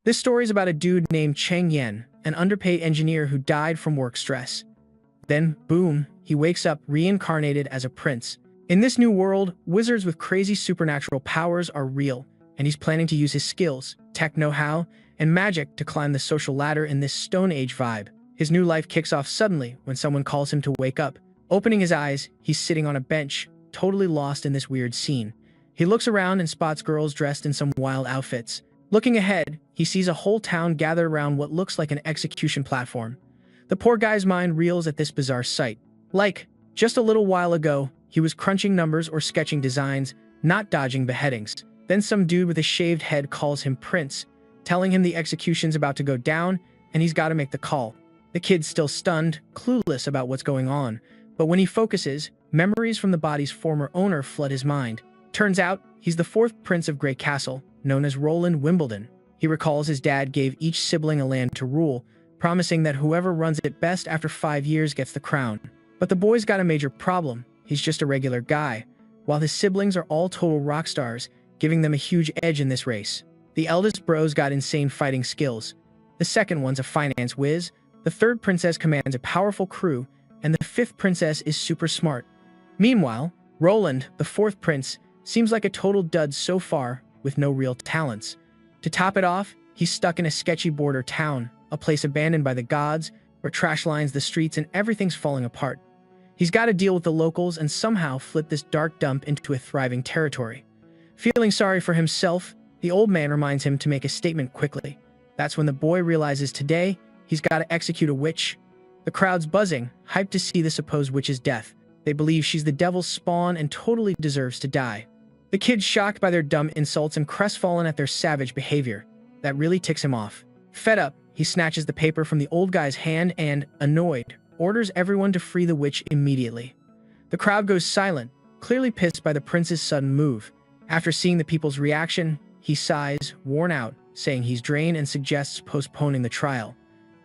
This story is about a dude named Cheng Yen, an underpaid engineer who died from work stress. Then, boom, he wakes up reincarnated as a prince. In this new world, wizards with crazy supernatural powers are real, and he's planning to use his skills, tech know-how, and magic to climb the social ladder in this Stone Age vibe. His new life kicks off suddenly when someone calls him to wake up. Opening his eyes, he's sitting on a bench, totally lost in this weird scene. He looks around and spots girls dressed in some wild outfits. Looking ahead, he sees a whole town gathered around what looks like an execution platform. The poor guy's mind reels at this bizarre sight. Like, just a little while ago, he was crunching numbers or sketching designs, not dodging beheadings. Then some dude with a shaved head calls him Prince, telling him the execution's about to go down and he's got to make the call. The kid's still stunned, clueless about what's going on, but when he focuses, memories from the body's former owner flood his mind. Turns out, he's the fourth prince of Great Castle, known as Roland Wimbledon. He recalls his dad gave each sibling a land to rule, promising that whoever runs it best after 5 years gets the crown. But the boy's got a major problem. He's just a regular guy, while his siblings are all total rock stars, giving them a huge edge in this race. The eldest bro's got insane fighting skills. The second one's a finance whiz. The third princess commands a powerful crew, and the fifth princess is super smart. Meanwhile, Roland, the fourth prince, seems like a total dud so far, with no real talents. To top it off, he's stuck in a sketchy border town, a place abandoned by the gods, where trash lines the streets and everything's falling apart. He's got to deal with the locals and somehow flip this dark dump into a thriving territory. Feeling sorry for himself, the old man reminds him to make a statement quickly. That's when the boy realizes today, he's got to execute a witch. The crowd's buzzing, hyped to see the supposed witch's death. They believe she's the devil's spawn and totally deserves to die. The kid's shocked by their dumb insults and crestfallen at their savage behavior. That really ticks him off. Fed up, he snatches the paper from the old guy's hand and, annoyed, orders everyone to free the witch immediately. The crowd goes silent, clearly pissed by the prince's sudden move. After seeing the people's reaction, he sighs, worn out, saying he's drained and suggests postponing the trial.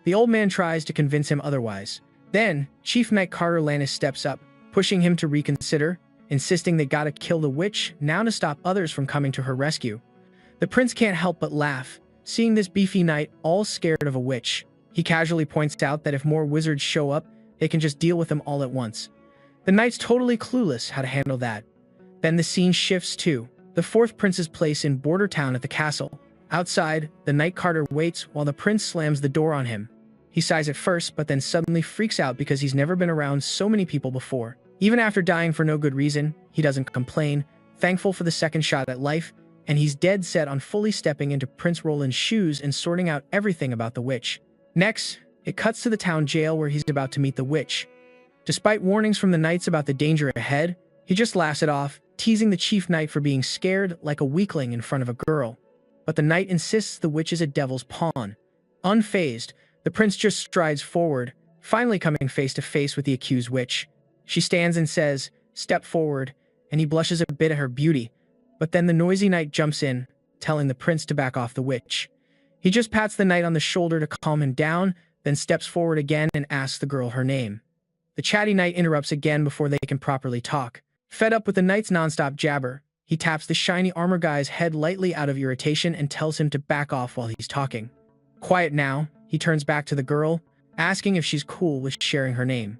The old man tries to convince him otherwise. Then, Chief Knight Carter Lannis steps up, pushing him to reconsider, insisting they gotta kill the witch now to stop others from coming to her rescue. The prince can't help but laugh, seeing this beefy knight all scared of a witch. He casually points out that if more wizards show up, they can just deal with them all at once. The knight's totally clueless how to handle that. Then the scene shifts to the fourth prince's place in Border Town at the castle. Outside, the Knight Carter waits while the prince slams the door on him. He sighs at first, but then suddenly freaks out because he's never been around so many people before. Even after dying for no good reason, he doesn't complain, thankful for the second shot at life, and he's dead set on fully stepping into Prince Roland's shoes and sorting out everything about the witch. Next, it cuts to the town jail where he's about to meet the witch. Despite warnings from the knights about the danger ahead, he just laughs it off, teasing the chief knight for being scared like a weakling in front of a girl. But the knight insists the witch is a devil's pawn. Unfazed, the prince just strides forward, finally coming face to face with the accused witch. She stands and says, "Step forward," and he blushes a bit at her beauty. But then the noisy knight jumps in, telling the prince to back off the witch. He just pats the knight on the shoulder to calm him down, then steps forward again and asks the girl her name. The chatty knight interrupts again before they can properly talk. Fed up with the knight's nonstop jabber, he taps the shiny armor guy's head lightly out of irritation and tells him to back off while he's talking. Quiet now, he turns back to the girl, asking if she's cool with sharing her name.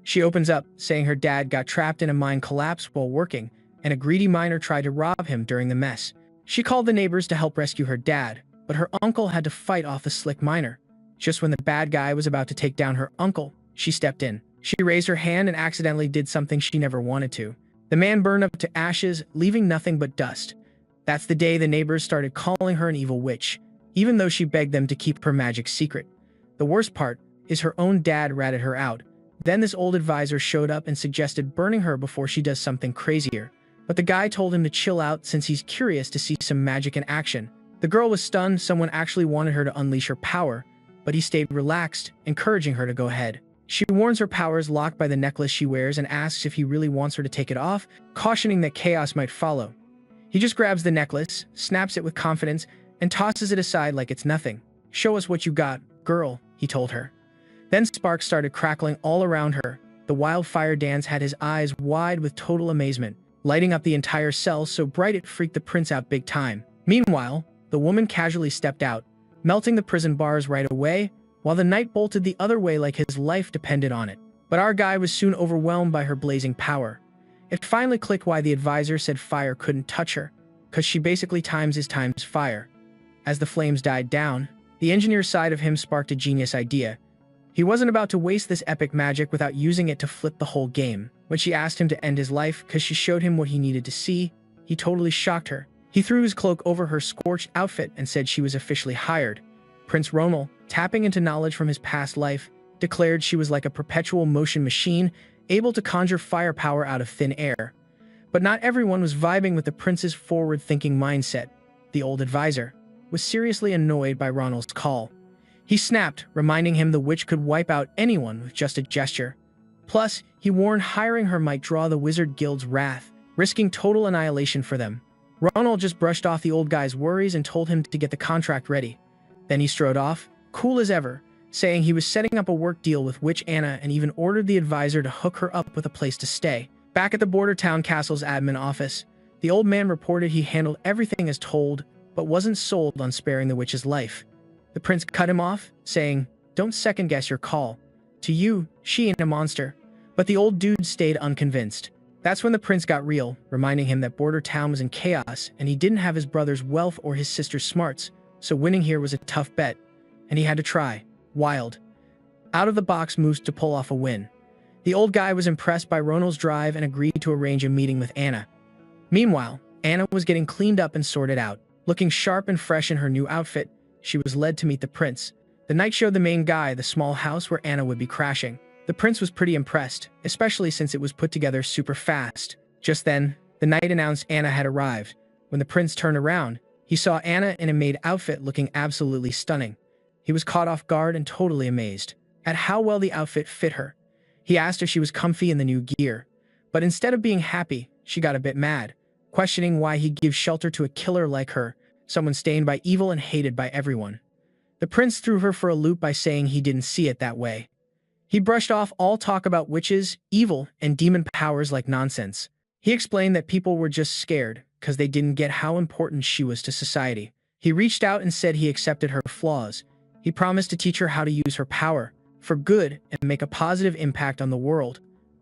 She opens up, saying her dad got trapped in a mine collapse while working, and a greedy miner tried to rob him during the mess. She called the neighbors to help rescue her dad, but her uncle had to fight off the slick miner. Just when the bad guy was about to take down her uncle, she stepped in. She raised her hand and accidentally did something she never wanted to. The man burned up to ashes, leaving nothing but dust. That's the day the neighbors started calling her an evil witch, even though she begged them to keep her magic secret. The worst part is her own dad ratted her out. Then this old advisor showed up and suggested burning her before she does something crazier. But the guy told him to chill out since he's curious to see some magic in action. The girl was stunned someone actually wanted her to unleash her power, but he stayed relaxed, encouraging her to go ahead. She warns her power is locked by the necklace she wears and asks if he really wants her to take it off, cautioning that chaos might follow. He just grabs the necklace, snaps it with confidence, and tosses it aside like it's nothing. "Show us what you got, girl," he told her. Then sparks started crackling all around her. The wildfire dance had his eyes wide with total amazement, lighting up the entire cell so bright it freaked the prince out big time. Meanwhile, the woman casually stepped out, melting the prison bars right away, while the knight bolted the other way like his life depended on it. But our guy was soon overwhelmed by her blazing power. It finally clicked why the advisor said fire couldn't touch her, because she basically times his times fire. As the flames died down, the engineer's side of him sparked a genius idea. He wasn't about to waste this epic magic without using it to flip the whole game. When she asked him to end his life because she showed him what he needed to see, he totally shocked her. He threw his cloak over her scorched outfit and said she was officially hired. Prince Ronal, tapping into knowledge from his past life, declared she was like a perpetual motion machine, able to conjure firepower out of thin air. But not everyone was vibing with the prince's forward-thinking mindset. The old advisor was seriously annoyed by Ronald's call. He snapped, reminding him the witch could wipe out anyone with just a gesture. Plus, he warned hiring her might draw the Wizard Guild's wrath, risking total annihilation for them. Ronald just brushed off the old guy's worries and told him to get the contract ready. Then he strode off, cool as ever, saying he was setting up a work deal with Witch Anna and even ordered the advisor to hook her up with a place to stay. Back at the border town castle's admin office, the old man reported he handled everything as told, but wasn't sold on sparing the witch's life. The prince cut him off, saying, "Don't second-guess your call. To you, she ain't a monster." But the old dude stayed unconvinced. That's when the prince got real, reminding him that border town was in chaos and he didn't have his brother's wealth or his sister's smarts, so winning here was a tough bet, and he had to try. Wild, out-of-the-box moves to pull off a win. The old guy was impressed by Ronald's drive and agreed to arrange a meeting with Anna. Meanwhile, Anna was getting cleaned up and sorted out. Looking sharp and fresh in her new outfit, she was led to meet the prince. The knight showed the main guy the small house where Anna would be crashing. The prince was pretty impressed, especially since it was put together super fast. Just then, the knight announced Anna had arrived. When the prince turned around, he saw Anna in a maid outfit looking absolutely stunning. He was caught off guard and totally amazed at how well the outfit fit her. He asked if she was comfy in the new gear, but instead of being happy, she got a bit mad, questioning why he gives shelter to a killer like her, someone stained by evil and hated by everyone. The prince threw her for a loop by saying he didn't see it that way. He brushed off all talk about witches, evil, and demon powers like nonsense. He explained that people were just scared because they didn't get how important she was to society. He reached out and said he accepted her flaws. He promised to teach her how to use her power for good and make a positive impact on the world.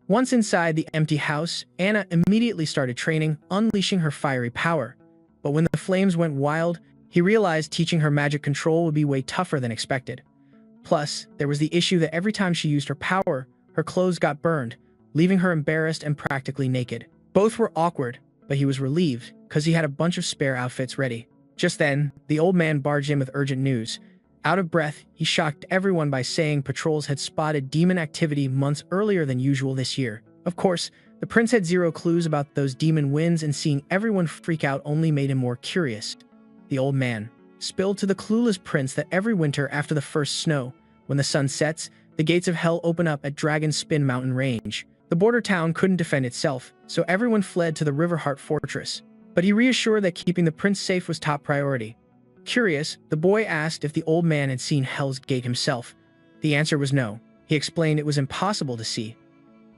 Once inside the empty house, Anna immediately started training, unleashing her fiery power. But when the flames went wild, he realized teaching her magic control would be way tougher than expected. Plus, there was the issue that every time she used her power, her clothes got burned, leaving her embarrassed and practically naked. Both were awkward, but he was relieved because he had a bunch of spare outfits ready. Just then, the old man barged in with urgent news. Out of breath, he shocked everyone by saying patrols had spotted demon activity months earlier than usual this year. Of course, the prince had zero clues about those demon winds, and seeing everyone freak out only made him more curious. The old man spilled to the clueless prince that every winter after the first snow, when the sun sets, the gates of hell open up at Dragon Spin Mountain Range. The border town couldn't defend itself, so everyone fled to the Riverheart Fortress. But he reassured that keeping the prince safe was top priority. Curious, the boy asked if the old man had seen Hell's Gate himself. The answer was no. He explained it was impossible to see.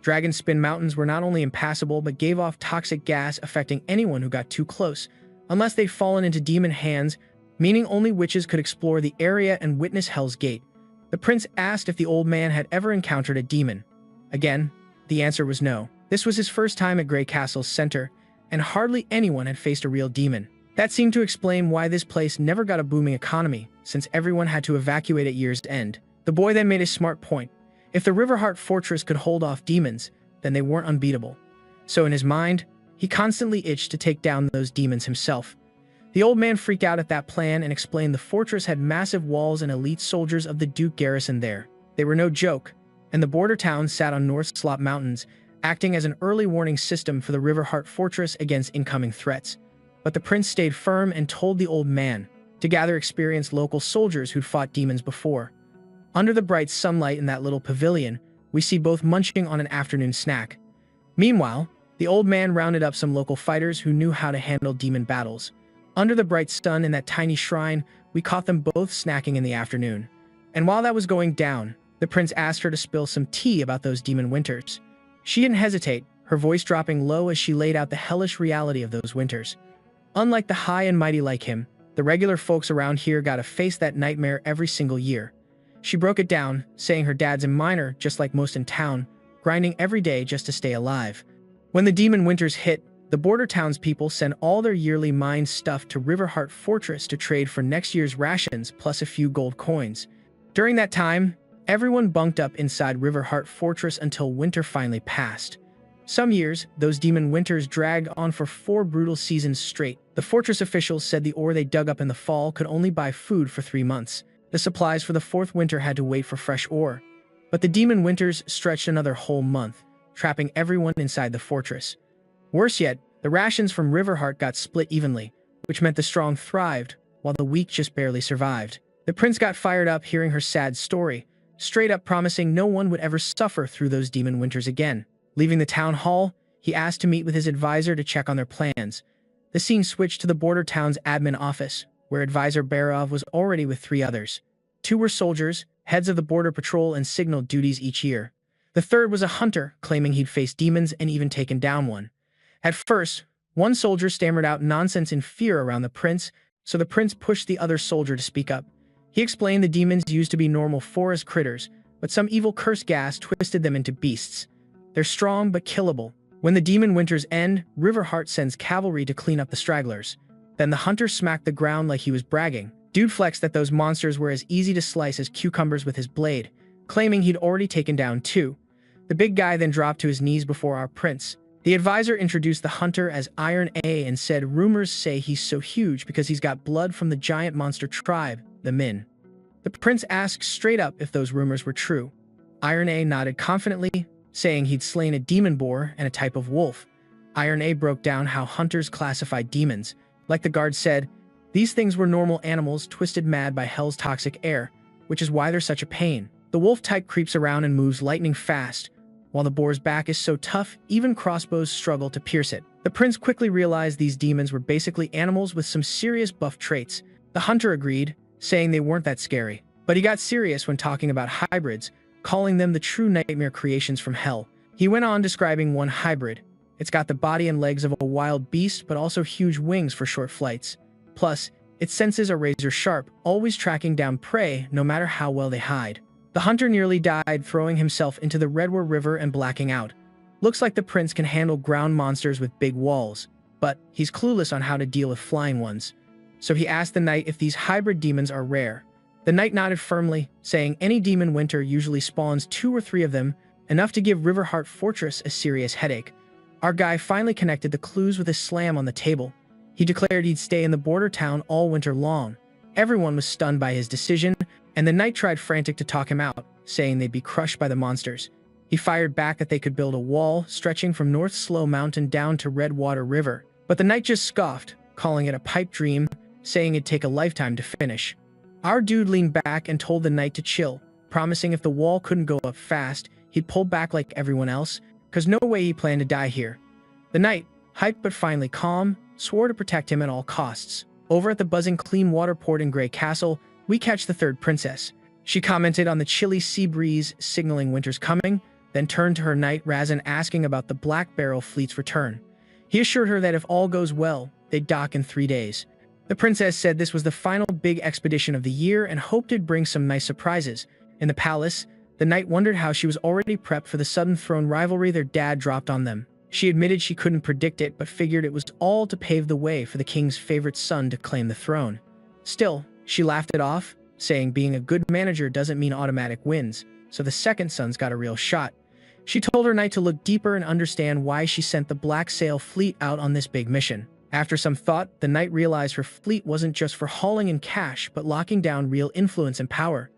Dragon Spin Mountains were not only impassable but gave off toxic gas affecting anyone who got too close, unless they'd fallen into demon hands, meaning only witches could explore the area and witness Hell's Gate. The prince asked if the old man had ever encountered a demon. Again, the answer was no. This was his first time at Grey Castle's center, and hardly anyone had faced a real demon. That seemed to explain why this place never got a booming economy, since everyone had to evacuate at year's end. The boy then made a smart point. If the Riverheart Fortress could hold off demons, then they weren't unbeatable. So in his mind, he constantly itched to take down those demons himself. The old man freaked out at that plan and explained the fortress had massive walls and elite soldiers of the Duke garrison there. They were no joke, and the border town sat on North Slop Mountains, acting as an early warning system for the Riverheart Fortress against incoming threats. But the prince stayed firm and told the old man to gather experienced local soldiers who'd fought demons before. Under the bright sunlight in that little pavilion, we see both munching on an afternoon snack. Meanwhile, the old man rounded up some local fighters who knew how to handle demon battles. Under the bright sun in that tiny shrine, we caught them both snacking in the afternoon. And while that was going down, the prince asked her to spill some tea about those demon winters. She didn't hesitate, her voice dropping low as she laid out the hellish reality of those winters. Unlike the high and mighty like him, The regular folks around here gotta face that nightmare every single year. She broke it down, saying her dad's a miner just like most in town, grinding every day just to stay alive. When the demon winters hit, the border townspeople send all their yearly mined stuff to Riverheart Fortress to trade for next year's rations plus a few gold coins. During that time, everyone bunked up inside Riverheart Fortress until winter finally passed. Some years, those demon winters dragged on for 4 brutal seasons straight. The fortress officials said the ore they dug up in the fall could only buy food for 3 months. The supplies for the 4th winter had to wait for fresh ore. But the demon winters stretched another whole month, trapping everyone inside the fortress. Worse yet, the rations from Riverheart got split evenly, which meant the strong thrived, while the weak just barely survived. The prince got fired up hearing her sad story, straight up promising no one would ever suffer through those demon winters again. Leaving the town hall, he asked to meet with his advisor to check on their plans. The scene switched to the border town's admin office, where advisor Barov was already with 3 others. 2 were soldiers, heads of the border patrol and signal duties each year. The third was a hunter, claiming he'd faced demons and even taken down one. At first, one soldier stammered out nonsense in fear around the prince, so the prince pushed the other soldier to speak up. He explained the demons used to be normal forest critters, but some evil curse gas twisted them into beasts. They're strong but killable. When the demon winters end, Riverheart sends cavalry to clean up the stragglers. Then the hunter smacked the ground like he was bragging. Dude flexed that those monsters were as easy to slice as cucumbers with his blade, claiming he'd already taken down 2. The big guy then dropped to his knees before our prince. The advisor introduced the hunter as Iron A and said rumors say he's so huge because he's got blood from the giant monster tribe, the Min. The prince asked straight up if those rumors were true. Iron A nodded confidently, saying he'd slain a demon boar and a type of wolf. Iron A broke down how hunters classified demons. Like the guard said, these things were normal animals twisted mad by hell's toxic air, which is why they're such a pain. The wolf type creeps around and moves lightning fast, while the boar's back is so tough, even crossbows struggle to pierce it. The prince quickly realized these demons were basically animals with some serious buff traits. The hunter agreed, saying they weren't that scary. But he got serious when talking about hybrids, calling them the true nightmare creations from hell. He went on describing one hybrid. It's got the body and legs of a wild beast, but also huge wings for short flights. Plus, its senses are razor sharp, always tracking down prey no matter how well they hide. The hunter nearly died throwing himself into the Redwar River and blacking out. Looks like the prince can handle ground monsters with big walls, but he's clueless on how to deal with flying ones. So he asked the knight if these hybrid demons are rare. The knight nodded firmly, saying any demon winter usually spawns 2 or 3 of them, enough to give Riverheart Fortress a serious headache. Our guy finally connected the clues with a slam on the table. He declared he'd stay in the border town all winter long. Everyone was stunned by his decision, and the knight tried frantic to talk him out, saying they'd be crushed by the monsters. He fired back that they could build a wall stretching from North Slow Mountain down to Redwater River, but the knight just scoffed, calling it a pipe dream, saying it'd take a lifetime to finish. Our dude leaned back and told the knight to chill, promising if the wall couldn't go up fast, he'd pull back like everyone else, cause no way he planned to die here. The knight, hyped but finally calm, swore to protect him at all costs. Over at the buzzing clean water port in Grey Castle, we catch the 3rd princess. She commented on the chilly sea breeze signaling winter's coming, then turned to her knight Razin asking about the Black Barrel fleet's return. He assured her that if all goes well, they'd dock in 3 days. The princess said this was the final big expedition of the year and hoped it'd bring some nice surprises. In the palace, the knight wondered how she was already prepped for the sudden throne rivalry their dad dropped on them. She admitted she couldn't predict it but figured it was all to pave the way for the king's favorite son to claim the throne. Still, she laughed it off, saying being a good manager doesn't mean automatic wins, so the second son's got a real shot. She told her knight to look deeper and understand why she sent the Black Sail fleet out on this big mission. After some thought, the knight realized her fleet wasn't just for hauling in cash but locking down real influence and power.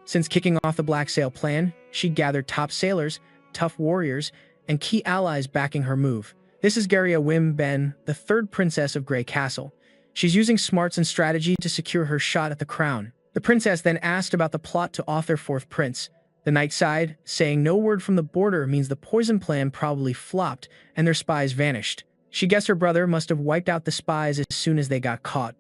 Since kicking off the Black Sail plan, she gathered top sailors, tough warriors, and key allies backing her move. This is Garia Wim Ben, the 3rd princess of Grey Castle. She's using smarts and strategy to secure her shot at the crown. The princess then asked about the plot to off their 4th prince. The knight sighed, saying no word from the border means the poison plan probably flopped and their spies vanished. She guessed her brother must have wiped out the spies as soon as they got caught.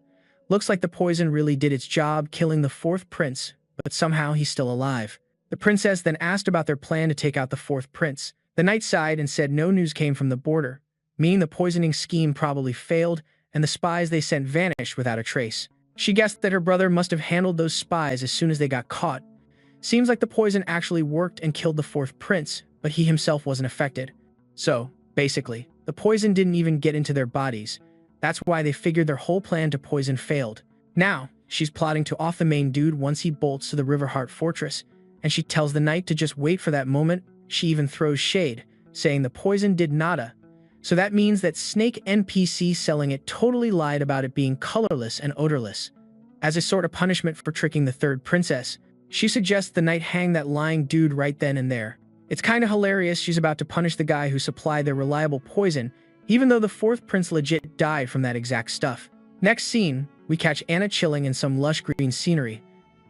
Looks like the poison really did its job killing the 4th prince, but somehow he's still alive. The princess then asked about their plan to take out the 4th prince. The knight sighed and said no news came from the border, meaning the poisoning scheme probably failed and the spies they sent vanished without a trace. She guessed that her brother must have handled those spies as soon as they got caught. Seems like the poison actually worked and killed the fourth prince, but he himself wasn't affected. So, basically, the poison didn't even get into their bodies. That's why they figured their whole plan to poison failed. Now, she's plotting to off the main dude once he bolts to the Riverheart Fortress, and she tells the knight to just wait for that moment. She even throws shade, saying the poison did nada. So that means that Snake NPC selling it totally lied about it being colorless and odorless. As a sort of punishment for tricking the third princess, she suggests the knight hang that lying dude right then and there. It's kinda hilarious she's about to punish the guy who supplied their reliable poison, even though the fourth prince legit died from that exact stuff. Next scene, we catch Anna chilling in some lush green scenery,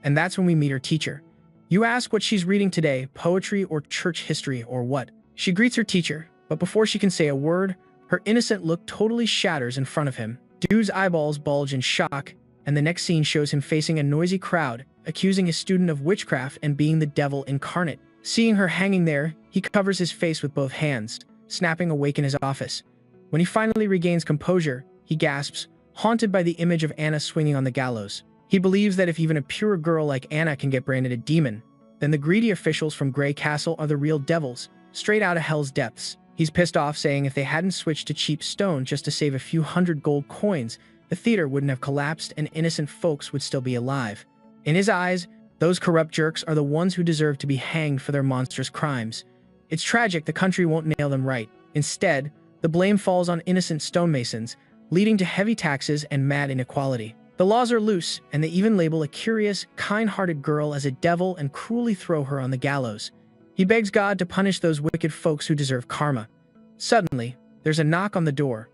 and that's when we meet her teacher. You ask what she's reading today, poetry or church history or what? She greets her teacher, but before she can say a word, her innocent look totally shatters in front of him. Dude's eyeballs bulge in shock, and the next scene shows him facing a noisy crowd, accusing his student of witchcraft and being the devil incarnate. Seeing her hanging there, he covers his face with both hands, snapping awake in his office. When he finally regains composure, he gasps, haunted by the image of Anna swinging on the gallows. He believes that if even a pure girl like Anna can get branded a demon, then the greedy officials from Grey Castle are the real devils, straight out of hell's depths. He's pissed off, saying if they hadn't switched to cheap stone just to save a few hundred gold coins, the theater wouldn't have collapsed and innocent folks would still be alive. In his eyes, those corrupt jerks are the ones who deserve to be hanged for their monstrous crimes. It's tragic the country won't nail them right. Instead, the blame falls on innocent stonemasons, leading to heavy taxes and mad inequality. The laws are loose, and they even label a curious, kind-hearted girl as a devil and cruelly throw her on the gallows. He begs God to punish those wicked folks who deserve karma. Suddenly, there's a knock on the door.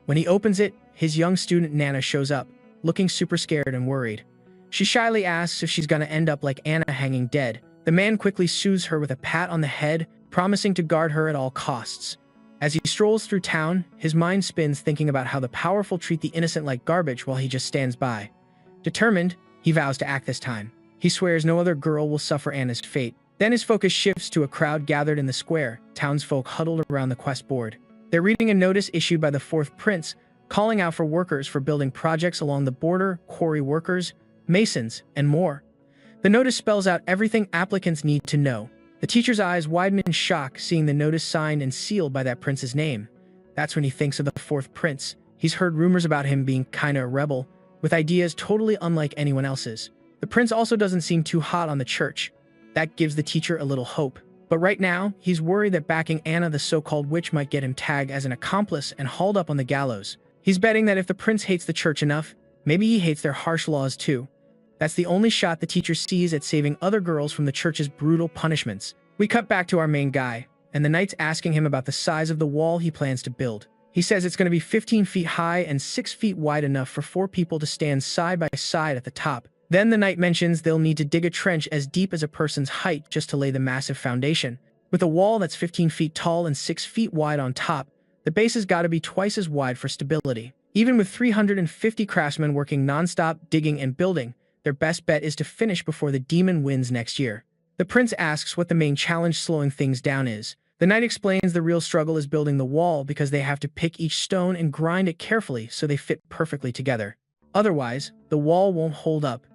When he opens it, his young student Nana shows up, looking super scared and worried. She shyly asks if she's gonna end up like Anna hanging dead. The man quickly soothes her with a pat on the head, promising to guard her at all costs. As he strolls through town, his mind spins thinking about how the powerful treat the innocent like garbage while he just stands by. Determined, he vows to act this time. He swears no other girl will suffer Anna's fate. Then his focus shifts to a crowd gathered in the square, townsfolk huddled around the quest board. They're reading a notice issued by the fourth prince, calling out for workers for building projects along the border, quarry workers, masons, and more. The notice spells out everything applicants need to know. The teacher's eyes widen in shock, seeing the notice signed and sealed by that prince's name. That's when he thinks of the fourth prince. He's heard rumors about him being kinda a rebel, with ideas totally unlike anyone else's. The prince also doesn't seem too hot on the church. That gives the teacher a little hope. But right now, he's worried that backing Anna the so-called witch might get him tagged as an accomplice and hauled up on the gallows. He's betting that if the prince hates the church enough, maybe he hates their harsh laws too. That's the only shot the teacher sees at saving other girls from the church's brutal punishments. We cut back to our main guy, and the knight's asking him about the size of the wall he plans to build. He says it's going to be 15 feet high and 6 feet wide, enough for 4 people to stand side by side at the top. Then the knight mentions they'll need to dig a trench as deep as a person's height just to lay the massive foundation. With a wall that's 15 feet tall and 6 feet wide on top, the base has got to be twice as wide for stability. Even with 350 craftsmen working non-stop digging and building, their best bet is to finish before the demon wins next year. The prince asks what the main challenge slowing things down is. The knight explains the real struggle is building the wall because they have to pick each stone and grind it carefully so they fit perfectly together. Otherwise, the wall won't hold up.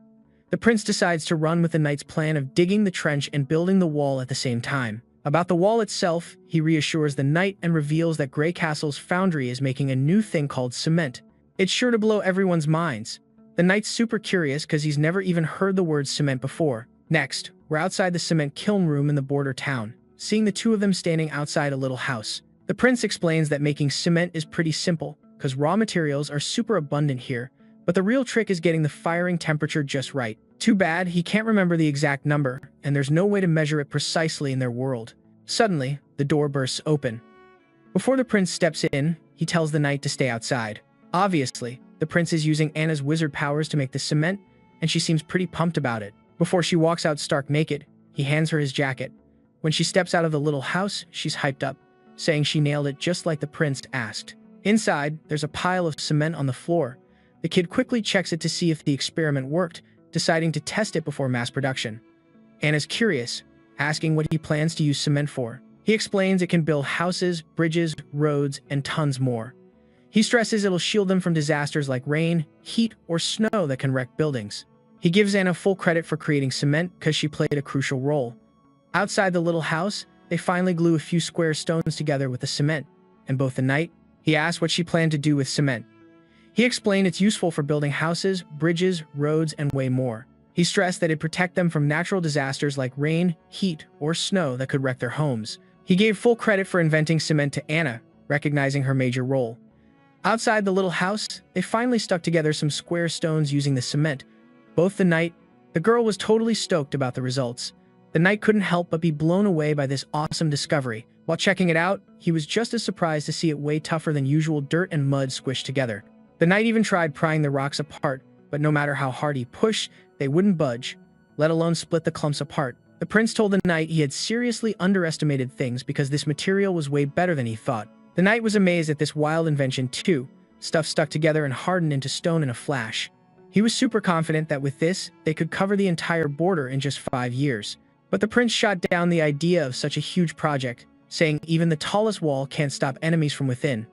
The prince decides to run with the knight's plan of digging the trench and building the wall at the same time. About the wall itself, he reassures the knight and reveals that Grey Castle's foundry is making a new thing called cement. It's sure to blow everyone's minds. The knight's super curious because he's never even heard the word cement before. Next, we're outside the cement kiln room in the border town, seeing the two of them standing outside a little house. The prince explains that making cement is pretty simple, because raw materials are super abundant here, but the real trick is getting the firing temperature just right. Too bad he can't remember the exact number, and there's no way to measure it precisely in their world. Suddenly, the door bursts open. Before the prince steps in, he tells the knight to stay outside. Obviously, the prince is using Anna's wizard powers to make the cement, and she seems pretty pumped about it. Before she walks out stark naked, he hands her his jacket. When she steps out of the little house, she's hyped up, saying she nailed it just like the prince asked. Inside, there's a pile of cement on the floor. The kid quickly checks it to see if the experiment worked, deciding to test it before mass production. Anna's curious, asking what he plans to use cement for. He explains it can build houses, bridges, roads, and tons more. He stresses it'll shield them from disasters like rain, heat, or snow that can wreck buildings. He gives Anna full credit for creating cement because she played a crucial role. Outside the little house, they finally glue a few square stones together with the cement, and both the knight, he asked what she planned to do with cement. He explained it's useful for building houses, bridges, roads, and way more. He stressed that it'd protect them from natural disasters like rain, heat, or snow that could wreck their homes. He gave full credit for inventing cement to Anna, recognizing her major role. Outside the little house, they finally stuck together some square stones using the cement. Both the girl was totally stoked about the results. The knight couldn't help but be blown away by this awesome discovery. While checking it out, he was just as surprised to see it way tougher than usual dirt and mud squished together. The knight even tried prying the rocks apart, but no matter how hard he pushed, they wouldn't budge, let alone split the clumps apart. The prince told the knight he had seriously underestimated things because this material was way better than he thought. The knight was amazed at this wild invention too. Stuff stuck together and hardened into stone in a flash. He was super confident that with this, they could cover the entire border in just 5 years. But the prince shot down the idea of such a huge project, saying even the tallest wall can't stop enemies from within.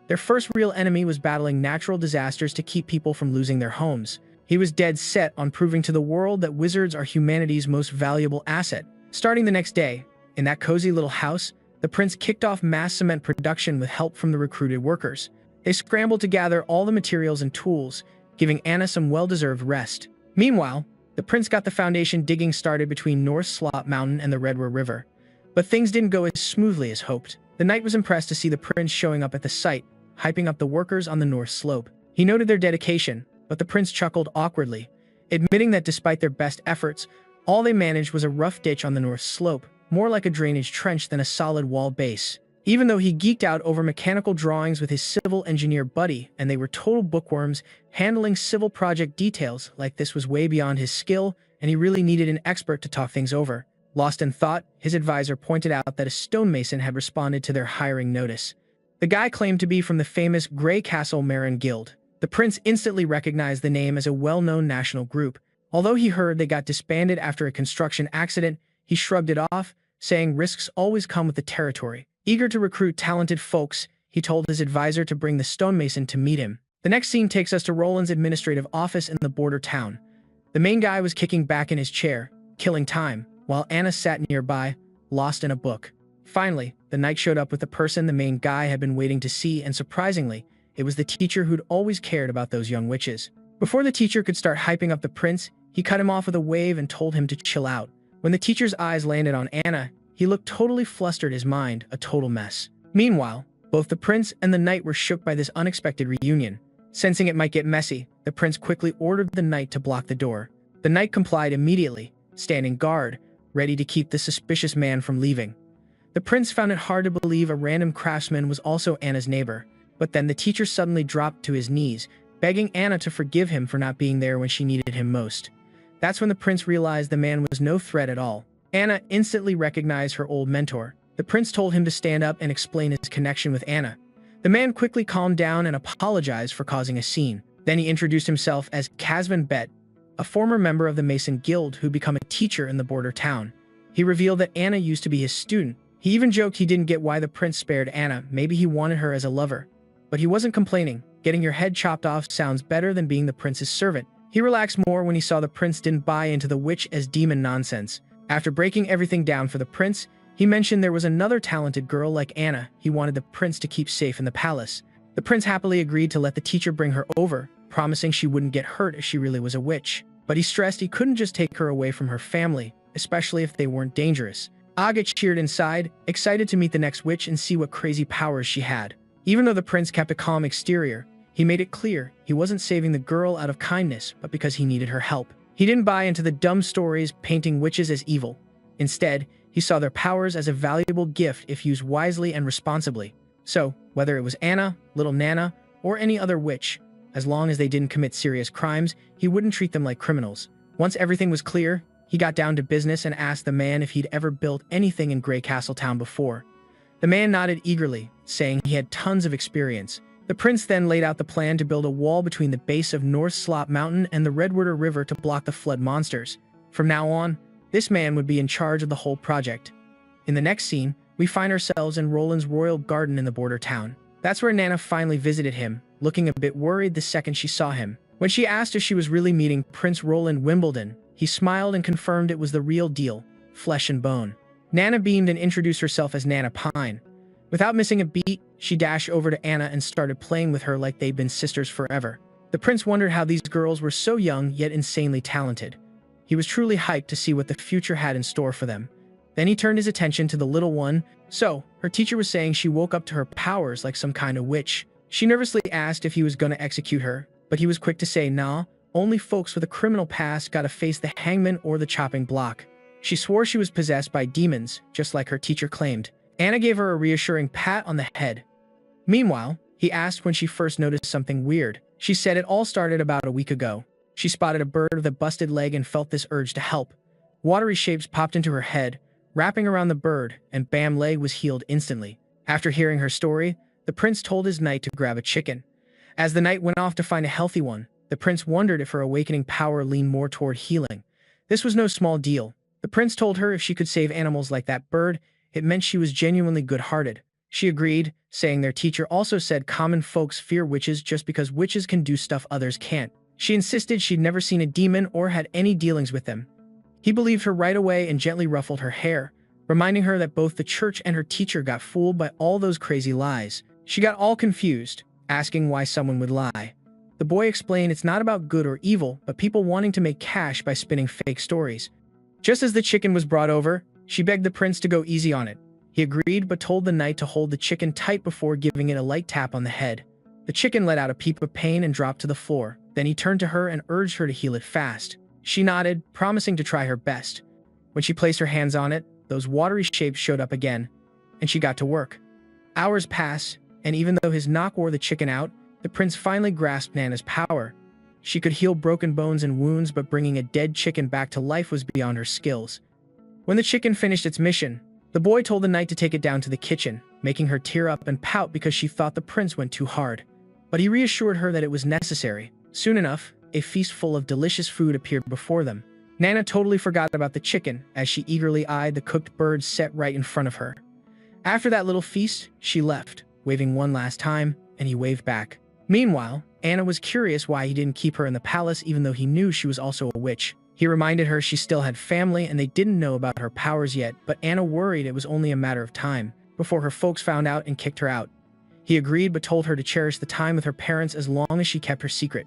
Their first real enemy was battling natural disasters to keep people from losing their homes. He was dead set on proving to the world that wizards are humanity's most valuable asset. Starting the next day, in that cozy little house, the prince kicked off mass cement production with help from the recruited workers. They scrambled to gather all the materials and tools, giving Anna some well-deserved rest. Meanwhile, the prince got the foundation digging started between North Slop Mountain and the Redwood River. But things didn't go as smoothly as hoped. The knight was impressed to see the prince showing up at the site, hyping up the workers on the north slope. He noted their dedication, but the prince chuckled awkwardly, admitting that despite their best efforts, all they managed was a rough ditch on the north slope, more like a drainage trench than a solid wall base. Even though he geeked out over mechanical drawings with his civil engineer buddy, and they were total bookworms, handling civil project details like this was way beyond his skill, and he really needed an expert to talk things over. Lost in thought, his advisor pointed out that a stonemason had responded to their hiring notice. The guy claimed to be from the famous Grey Castle Marin Guild. The prince instantly recognized the name as a well-known national group. Although he heard they got disbanded after a construction accident, he shrugged it off, saying risks always come with the territory. Eager to recruit talented folks, he told his advisor to bring the stonemason to meet him. The next scene takes us to Roland's administrative office in the border town. The main guy was kicking back in his chair, killing time, while Anna sat nearby, lost in a book. Finally, the knight showed up with the person the main guy had been waiting to see, and surprisingly, it was the teacher who'd always cared about those young witches. Before the teacher could start hyping up the prince, he cut him off with a wave and told him to chill out. When the teacher's eyes landed on Anna, he looked totally flustered, his mind a total mess. Meanwhile, both the prince and the knight were shook by this unexpected reunion. Sensing it might get messy, the prince quickly ordered the knight to block the door. The knight complied immediately, standing guard, ready to keep the suspicious man from leaving. The prince found it hard to believe a random craftsman was also Anna's neighbor, but then the teacher suddenly dropped to his knees, begging Anna to forgive him for not being there when she needed him most. That's when the prince realized the man was no threat at all. Anna instantly recognized her old mentor. The prince told him to stand up and explain his connection with Anna. The man quickly calmed down and apologized for causing a scene. Then he introduced himself as Casvan Bet, a former member of the Mason Guild who'd become a teacher in the border town. He revealed that Anna used to be his student. He even joked he didn't get why the prince spared Anna, maybe he wanted her as a lover. But he wasn't complaining. Getting your head chopped off sounds better than being the prince's servant. He relaxed more when he saw the prince didn't buy into the witch as demon nonsense. After breaking everything down for the prince, he mentioned there was another talented girl like Anna he wanted the prince to keep safe in the palace. The prince happily agreed to let the teacher bring her over, promising she wouldn't get hurt if she really was a witch. But he stressed he couldn't just take her away from her family, especially if they weren't dangerous. Aga cheered inside, excited to meet the next witch and see what crazy powers she had. Even though the prince kept a calm exterior, he made it clear he wasn't saving the girl out of kindness, but because he needed her help. He didn't buy into the dumb stories painting witches as evil. Instead, he saw their powers as a valuable gift if used wisely and responsibly. So, whether it was Anna, Little Nana, or any other witch, as long as they didn't commit serious crimes, he wouldn't treat them like criminals. Once everything was clear, he got down to business and asked the man if he'd ever built anything in Grey Castle Town before. The man nodded eagerly, saying he had tons of experience. The prince then laid out the plan to build a wall between the base of North Slop Mountain and the Redwater River to block the flood monsters. From now on, this man would be in charge of the whole project. In the next scene, we find ourselves in Roland's royal garden in the border town. That's where Nana finally visited him, looking a bit worried the second she saw him. When she asked if she was really meeting Prince Roland Wimbledon, he smiled and confirmed it was the real deal, flesh and bone. Nana beamed and introduced herself as Nana Pine. Without missing a beat, she dashed over to Anna and started playing with her like they'd been sisters forever. The prince wondered how these girls were so young yet insanely talented. He was truly hyped to see what the future had in store for them. Then he turned his attention to the little one. So, her teacher was saying she woke up to her powers like some kind of witch. She nervously asked if he was going to execute her, but he was quick to say, nah, only folks with a criminal past gotta face the hangman or the chopping block. She swore she was possessed by demons, just like her teacher claimed. Anna gave her a reassuring pat on the head. Meanwhile, he asked when she first noticed something weird. She said it all started about a week ago. She spotted a bird with a busted leg and felt this urge to help. Watery shapes popped into her head, wrapping around the bird, and bam, leg was healed instantly. After hearing her story, the prince told his knight to grab a chicken. As the knight went off to find a healthy one, the prince wondered if her awakening power leaned more toward healing. This was no small deal. The prince told her if she could save animals like that bird, it meant she was genuinely good-hearted. She agreed, saying their teacher also said common folks fear witches just because witches can do stuff others can't. She insisted she'd never seen a demon or had any dealings with them. He believed her right away and gently ruffled her hair, reminding her that both the church and her teacher got fooled by all those crazy lies. She got all confused, asking why someone would lie. The boy explained it's not about good or evil, but people wanting to make cash by spinning fake stories. Just as the chicken was brought over, she begged the prince to go easy on it. He agreed but told the knight to hold the chicken tight before giving it a light tap on the head. The chicken let out a peep of pain and dropped to the floor. Then he turned to her and urged her to heal it fast. She nodded, promising to try her best. When she placed her hands on it, those watery shapes showed up again, and she got to work. Hours passed, and even though his knock wore the chicken out, the prince finally grasped Nana's power. She could heal broken bones and wounds, but bringing a dead chicken back to life was beyond her skills. When the chicken finished its mission, the boy told the knight to take it down to the kitchen, making her tear up and pout because she thought the prince went too hard. But he reassured her that it was necessary. Soon enough, a feast full of delicious food appeared before them. Nana totally forgot about the chicken as she eagerly eyed the cooked bird set right in front of her. After that little feast, she left, waving one last time, and he waved back. Meanwhile, Anna was curious why he didn't keep her in the palace even though he knew she was also a witch. He reminded her she still had family and they didn't know about her powers yet, but Anna worried it was only a matter of time before her folks found out and kicked her out. He agreed but told her to cherish the time with her parents as long as she kept her secret.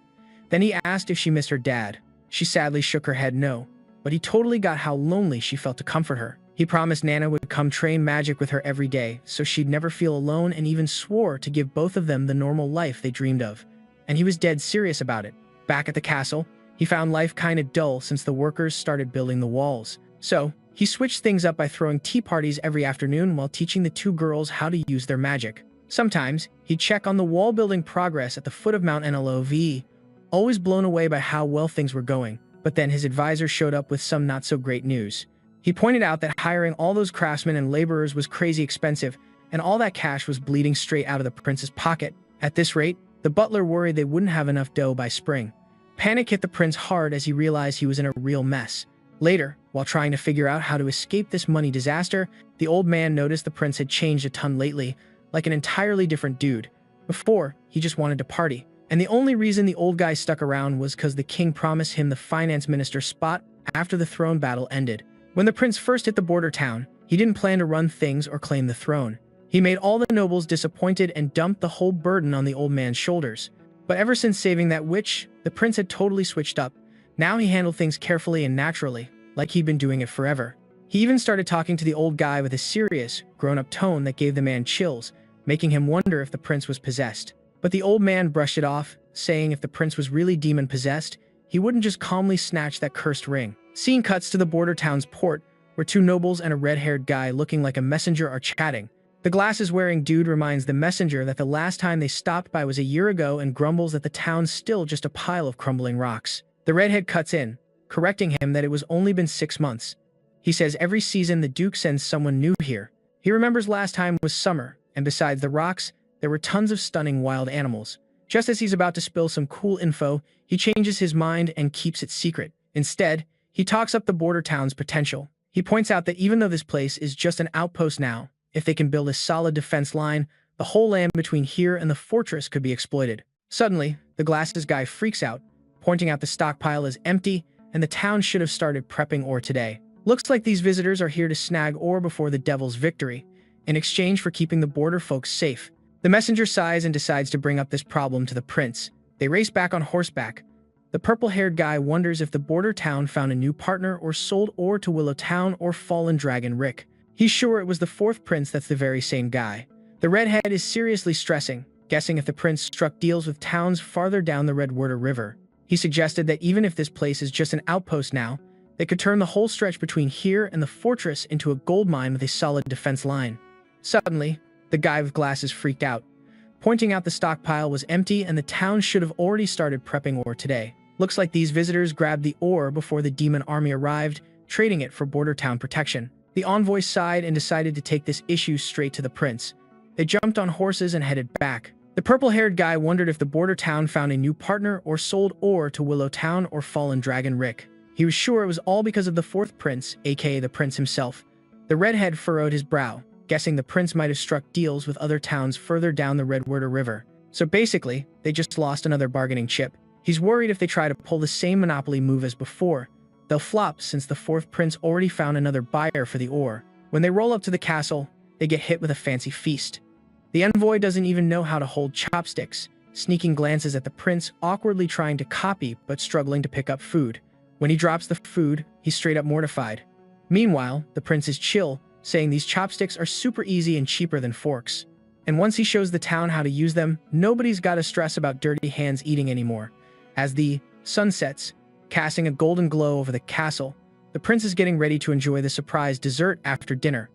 Then he asked if she missed her dad. She sadly shook her head no, but he totally got how lonely she felt to comfort her. He promised Nana would come train magic with her every day so she'd never feel alone and even swore to give both of them the normal life they dreamed of. And he was dead serious about it. Back at the castle, he found life kinda dull since the workers started building the walls. So, he switched things up by throwing tea parties every afternoon while teaching the two girls how to use their magic. Sometimes, he'd check on the wall building progress at the foot of Mount NLOV, always blown away by how well things were going. But then his advisor showed up with some not-so-great news. He pointed out that hiring all those craftsmen and laborers was crazy expensive, and all that cash was bleeding straight out of the prince's pocket. At this rate, the butler worried they wouldn't have enough dough by spring. Panic hit the prince hard as he realized he was in a real mess. Later, while trying to figure out how to escape this money disaster, the old man noticed the prince had changed a ton lately, like an entirely different dude. Before, he just wanted to party. And the only reason the old guy stuck around was because the king promised him the finance minister spot after the throne battle ended. When the prince first hit the border town, he didn't plan to run things or claim the throne. He made all the nobles disappointed and dumped the whole burden on the old man's shoulders. But ever since saving that witch, the prince had totally switched up. Now he handled things carefully and naturally, like he'd been doing it forever. He even started talking to the old guy with a serious, grown-up tone that gave the man chills, making him wonder if the prince was possessed. But the old man brushed it off, saying if the prince was really demon-possessed, he wouldn't just calmly snatch that cursed ring. Scene cuts to the border town's port, where two nobles and a red-haired guy looking like a messenger are chatting. The glasses-wearing dude reminds the messenger that the last time they stopped by was a year ago and grumbles that the town's still just a pile of crumbling rocks. The redhead cuts in, correcting him that it was only been 6 months. He says every season the Duke sends someone new here. He remembers last time was summer, and besides the rocks, there were tons of stunning wild animals. Just as he's about to spill some cool info, he changes his mind and keeps it secret. Instead, he talks up the border town's potential. He points out that even though this place is just an outpost now, if they can build a solid defense line, The whole land between here and the fortress could be exploited. Suddenly, the glasses guy freaks out, pointing out the stockpile is empty and the town should have started prepping ore today. Looks like these visitors are here to snag ore before the devil's victory, in exchange for keeping the border folks safe. The messenger sighs and decides to bring up this problem to the prince. They race back on horseback. The purple-haired guy wonders if the border town found a new partner or sold ore to Willow Town or Fallen Dragon Rick. He's sure it was the fourth prince that's the very same guy. The redhead is seriously stressing, guessing if the prince struck deals with towns farther down the Redwater River. He suggested that even if this place is just an outpost now, they could turn the whole stretch between here and the fortress into a gold mine with a solid defense line. Suddenly, the guy with glasses freaked out, pointing out the stockpile was empty and the town should have already started prepping ore today. Looks like these visitors grabbed the ore before the demon army arrived, trading it for border town protection. The envoy sighed and decided to take this issue straight to the prince. They jumped on horses and headed back. The purple-haired guy wondered if the border town found a new partner or sold ore to Willow Town or Fallen Dragon Rick. He was sure it was all because of the fourth prince, aka the prince himself. The redhead furrowed his brow, guessing the prince might have struck deals with other towns further down the Redwater River. So basically, they just lost another bargaining chip. He's worried if they try to pull the same monopoly move as before, they'll flop since the fourth prince already found another buyer for the ore. When they roll up to the castle, they get hit with a fancy feast. The envoy doesn't even know how to hold chopsticks, sneaking glances at the prince, awkwardly trying to copy but struggling to pick up food. When he drops the food, he's straight up mortified. Meanwhile, the prince is chill, saying these chopsticks are super easy and cheaper than forks. And once he shows the town how to use them, nobody's got to stress about dirty hands eating anymore. As the sun sets, casting a golden glow over the castle, the prince is getting ready to enjoy the surprise dessert after dinner.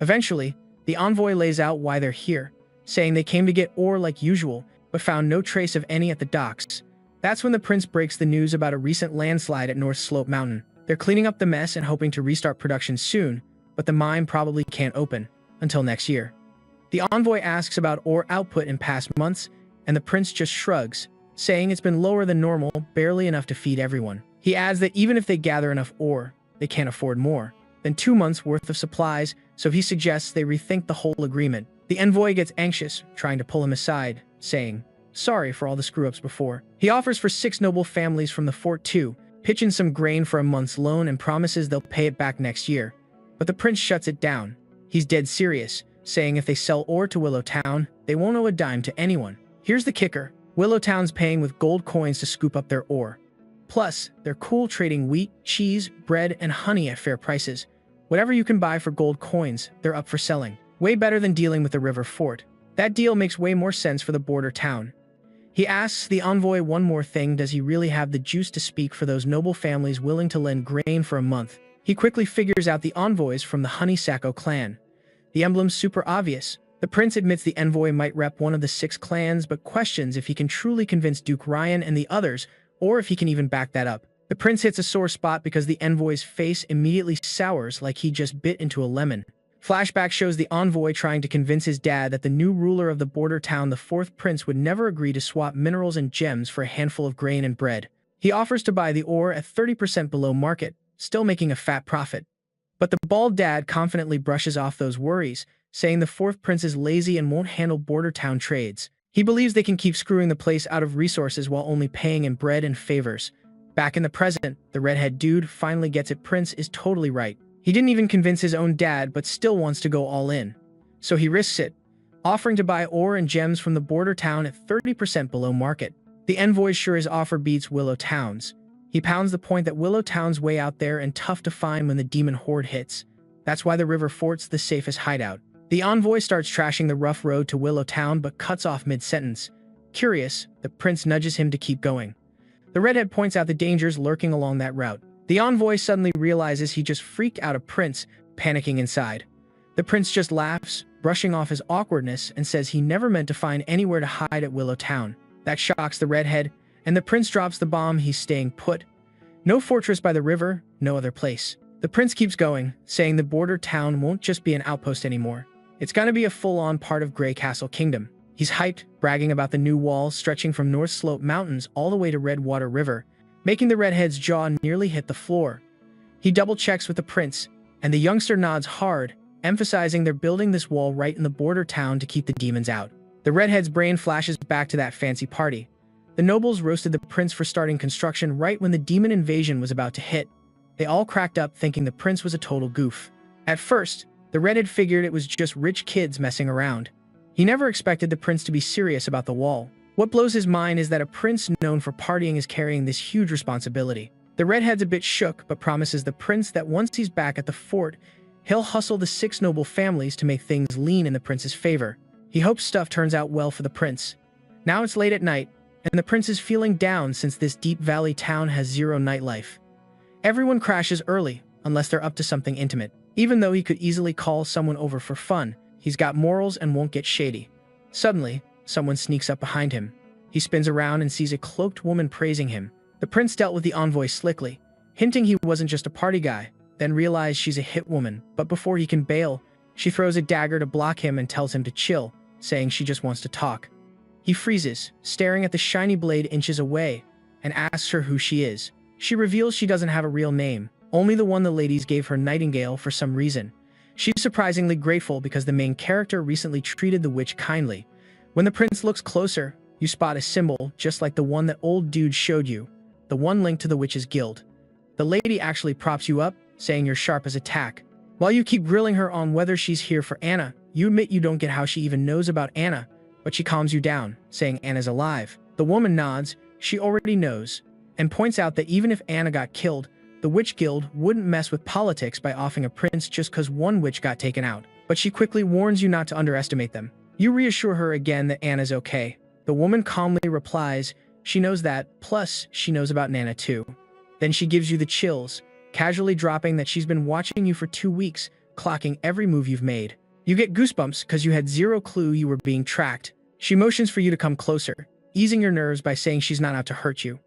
Eventually, the envoy lays out why they're here, saying they came to get ore like usual, but found no trace of any at the docks. That's when the prince breaks the news about a recent landslide at North Slope Mountain. They're cleaning up the mess and hoping to restart production soon, but the mine probably can't open until next year. The envoy asks about ore output in past months, and the prince just shrugs, saying it's been lower than normal, barely enough to feed everyone. He adds that even if they gather enough ore, they can't afford more than 2 months worth of supplies, so he suggests they rethink the whole agreement. The envoy gets anxious, trying to pull him aside, saying, sorry for all the screw-ups before. He offers for 6 noble families from the fort too, pitching some grain for a month's loan and promises they'll pay it back next year. But the prince shuts it down. He's dead serious, saying if they sell ore to Willow Town, they won't owe a dime to anyone. Here's the kicker. Willow Town's paying with gold coins to scoop up their ore. Plus, they're cool trading wheat, cheese, bread, and honey at fair prices. Whatever you can buy for gold coins, they're up for selling. Way better than dealing with the river fort. That deal makes way more sense for the border town. He asks the envoy one more thing: does he really have the juice to speak for those noble families willing to lend grain for a month? He quickly figures out the envoys from the Honeysuckle clan. The emblem's super obvious. The prince admits the envoy might rep one of the 6 clans, but questions if he can truly convince Duke Ryan and the others, or if he can even back that up. The prince hits a sore spot because the envoy's face immediately sours like he just bit into a lemon. Flashback shows the envoy trying to convince his dad that the new ruler of the border town, the fourth prince, would never agree to swap minerals and gems for a handful of grain and bread. He offers to buy the ore at 30% below market, still making a fat profit. But the bald dad confidently brushes off those worries, saying the fourth prince is lazy and won't handle border town trades. He believes they can keep screwing the place out of resources while only paying in bread and favors. Back in the present, the redhead dude finally gets it. Prince is totally right. He didn't even convince his own dad, but still wants to go all in. So he risks it, offering to buy ore and gems from the border town at 30% below market. The envoy's sure his offer beats Willow Town's. He pounds the point that Willow Town's way out there and tough to find when the demon horde hits. That's why the river fort's the safest hideout. The envoy starts trashing the rough road to Willow Town but cuts off mid-sentence. Curious, the prince nudges him to keep going. The redhead points out the dangers lurking along that route. The envoy suddenly realizes he just freaked out a prince, panicking inside. The prince just laughs, brushing off his awkwardness, and says he never meant to find anywhere to hide at Willow Town. That shocks the redhead, and the prince drops the bomb. He's staying put. No fortress by the river, no other place. The prince keeps going, saying the border town won't just be an outpost anymore. It's gonna be a full-on part of Grey Castle Kingdom. He's hyped, bragging about the new walls stretching from North Slope Mountains all the way to Redwater River, making the redhead's jaw nearly hit the floor. He double-checks with the prince, and the youngster nods hard, emphasizing they're building this wall right in the border town to keep the demons out. The redhead's brain flashes back to that fancy party. The nobles roasted the prince for starting construction right when the demon invasion was about to hit. They all cracked up thinking the prince was a total goof. At first, the redhead figured it was just rich kids messing around. He never expected the prince to be serious about the wall. What blows his mind is that a prince known for partying is carrying this huge responsibility. The redhead's a bit shook, but promises the prince that once he's back at the fort, he'll hustle the 6 noble families to make things lean in the prince's favor. He hopes stuff turns out well for the prince. Now it's late at night, and the prince is feeling down since this deep valley town has zero nightlife. Everyone crashes early, unless they're up to something intimate. Even though he could easily call someone over for fun, he's got morals and won't get shady. Suddenly, someone sneaks up behind him. He spins around and sees a cloaked woman praising him. The prince dealt with the envoy slickly, hinting he wasn't just a party guy, then realized she's a hit woman, but before he can bail, she throws a dagger to block him and tells him to chill, saying she just wants to talk. He freezes, staring at the shiny blade inches away, and asks her who she is. She reveals she doesn't have a real name, only the one the ladies gave her, Nightingale, for some reason. She's surprisingly grateful because the main character recently treated the witch kindly. When the prince looks closer, you spot a symbol just like the one that old dude showed you, the one linked to the witch's guild. The lady actually props you up, saying you're sharp as a tack. While you keep grilling her on whether she's here for Anna, you admit you don't get how she even knows about Anna, but she calms you down, saying Anna's alive. The woman nods, she already knows, and points out that even if Anna got killed, the witch guild wouldn't mess with politics by offing a prince just cause one witch got taken out. But she quickly warns you not to underestimate them. You reassure her again that Anna's okay. The woman calmly replies she knows that, plus she knows about Nana too. Then she gives you the chills, casually dropping that she's been watching you for 2 weeks, clocking every move you've made. You get goosebumps because you had zero clue you were being tracked. She motions for you to come closer, easing your nerves by saying she's not out to hurt you.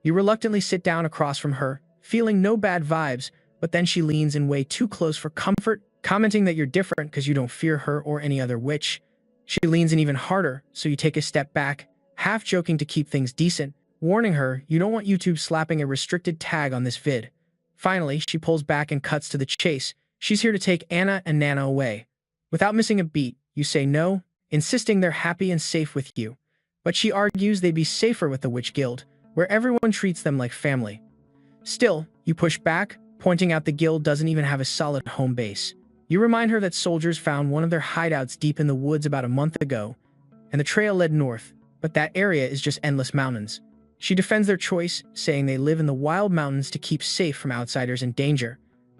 You reluctantly sit down across from her, feeling no bad vibes, but then she leans in way too close for comfort, commenting that you're different because you don't fear her or any other witch. She leans in even harder, so you take a step back, half joking to keep things decent, warning her you don't want YouTube slapping a restricted tag on this vid. Finally, she pulls back and cuts to the chase. She's here to take Anna and Nana away. Without missing a beat, you say no, insisting they're happy and safe with you. But she argues they'd be safer with the Witch Guild, where everyone treats them like family. Still, you push back, pointing out the guild doesn't even have a solid home base. You remind her that soldiers found one of their hideouts deep in the woods about a month ago, and the trail led north, but that area is just endless mountains. She defends their choice, saying they live in the wild mountains to keep safe from outsiders and danger.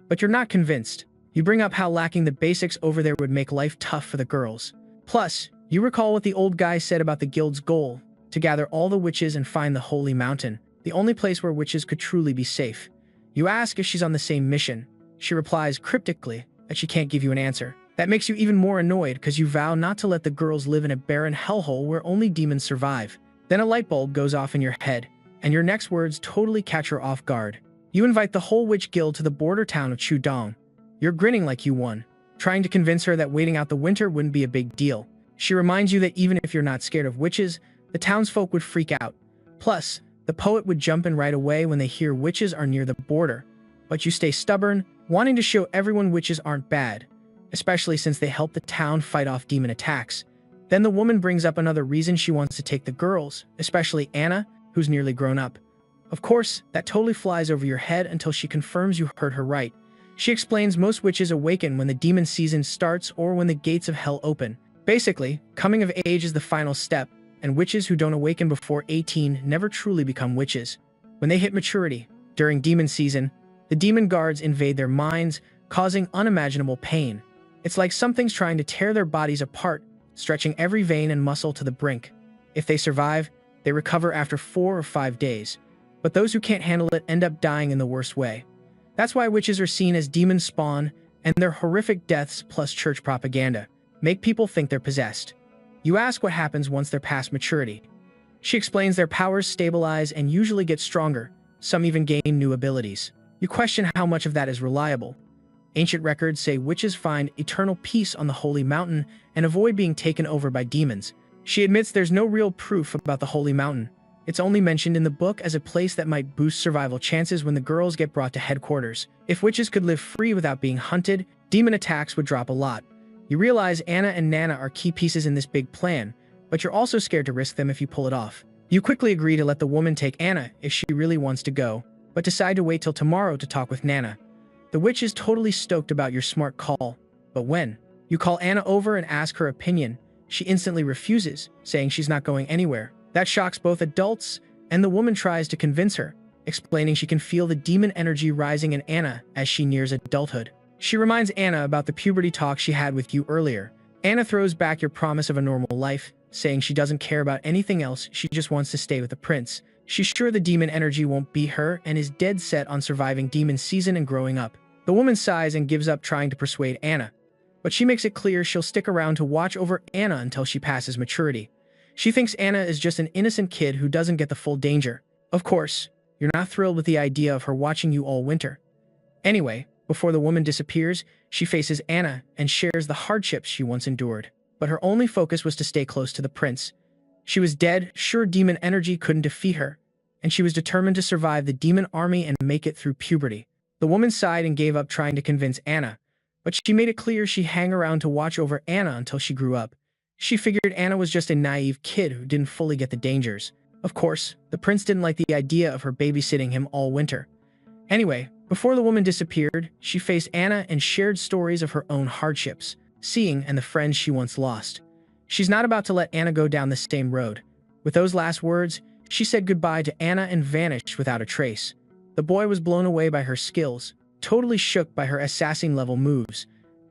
But you're not convinced. You bring up how lacking the basics over there would make life tough for the girls. Plus, you recall what the old guy said about the guild's goal, to gather all the witches and find the Holy Mountain, the only place where witches could truly be safe. You ask if she's on the same mission. She replies cryptically that she can't give you an answer. That makes you even more annoyed because you vow not to let the girls live in a barren hellhole where only demons survive. Then a light bulb goes off in your head, and your next words totally catch her off guard. You invite the whole witch guild to the border town of Chudong. You're grinning like you won, trying to convince her that waiting out the winter wouldn't be a big deal. She reminds you that even if you're not scared of witches, the townsfolk would freak out. Plus, the poet would jump in right away when they hear witches are near the border. But you stay stubborn, wanting to show everyone witches aren't bad, especially since they help the town fight off demon attacks. Then the woman brings up another reason she wants to take the girls, especially Anna, who's nearly grown up. Of course, that totally flies over your head until she confirms you heard her right. She explains most witches awaken when the demon season starts or when the gates of hell open. Basically, coming of age is the final step, and witches who don't awaken before 18 never truly become witches. When they hit maturity, during demon season, the demon guards invade their minds, causing unimaginable pain. It's like something's trying to tear their bodies apart, stretching every vein and muscle to the brink. If they survive, they recover after 4 or 5 days. But those who can't handle it end up dying in the worst way. That's why witches are seen as demon spawn, and their horrific deaths plus church propaganda make people think they're possessed. You ask what happens once they're past maturity. She explains their powers stabilize and usually get stronger, some even gain new abilities. You question how much of that is reliable. Ancient records say witches find eternal peace on the Holy Mountain and avoid being taken over by demons. She admits there's no real proof about the Holy Mountain, It's only mentioned in the book as a place that might boost survival chances when the girls get brought to headquarters. If witches could live free without being hunted, demon attacks would drop a lot. You realize Anna and Nana are key pieces in this big plan, but you're also scared to risk them if you pull it off. You quickly agree to let the woman take Anna if she really wants to go, but decide to wait till tomorrow to talk with Nana. The witch is totally stoked about your smart call, but when you call Anna over and ask her opinion, she instantly refuses, saying she's not going anywhere. That shocks both adults, and the woman tries to convince her, explaining she can feel the demon energy rising in Anna as she nears adulthood. She reminds Anna about the puberty talk she had with you earlier. Anna throws back your promise of a normal life, saying she doesn't care about anything else, she just wants to stay with the prince. She's sure the demon energy won't be her and is dead set on surviving demon season and growing up. The woman sighs and gives up trying to persuade Anna, but she makes it clear she'll stick around to watch over Anna until she passes maturity. She thinks Anna is just an innocent kid who doesn't get the full danger. Of course, you're not thrilled with the idea of her watching you all winter. Anyway, before the woman disappears, she faces Anna and shares the hardships she once endured. But her only focus was to stay close to the prince. She was dead, sure demon energy couldn't defeat her, and she was determined to survive the demon army and make it through puberty. The woman sighed and gave up trying to convince Anna, but she made it clear she'd hang around to watch over Anna until she grew up. She figured Anna was just a naive kid who didn't fully get the dangers. Of course, the prince didn't like the idea of her babysitting him all winter. Anyway, before the woman disappeared, she faced Anna and shared stories of her own hardships, seeing and the friends she once lost. She's not about to let Anna go down the same road. With those last words, she said goodbye to Anna and vanished without a trace. The boy was blown away by her skills, totally shook by her assassin-level moves.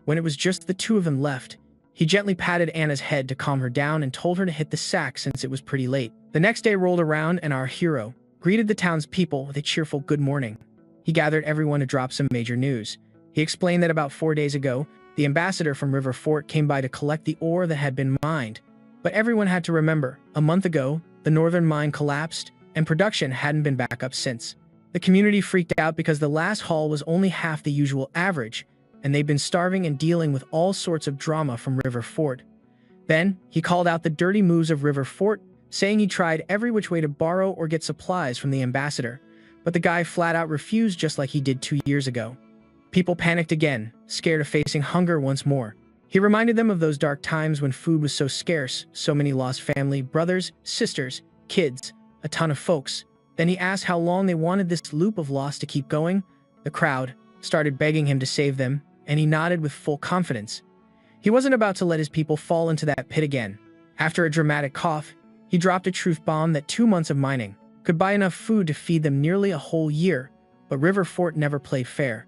When it was just the two of them left, he gently patted Anna's head to calm her down and told her to hit the sack since it was pretty late. The next day rolled around and our hero greeted the townspeople with a cheerful good morning. He gathered everyone to drop some major news. He explained that about 4 days ago, the ambassador from River Fort came by to collect the ore that had been mined. But everyone had to remember, a month ago, the northern mine collapsed, and production hadn't been back up since. The community freaked out because the last haul was only half the usual average, and they'd been starving and dealing with all sorts of drama from River Fort. Then, he called out the dirty moves of River Fort, saying he tried every which way to borrow or get supplies from the ambassador, but the guy flat out refused just like he did 2 years ago. People panicked again, scared of facing hunger once more. He reminded them of those dark times when food was so scarce, so many lost family, brothers, sisters, kids, a ton of folks. Then he asked how long they wanted this loop of loss to keep going. The crowd started begging him to save them, and he nodded with full confidence. He wasn't about to let his people fall into that pit again. After a dramatic cough, he dropped a truth bomb that 2 months of mining could buy enough food to feed them nearly a whole year, but River Fort never played fair.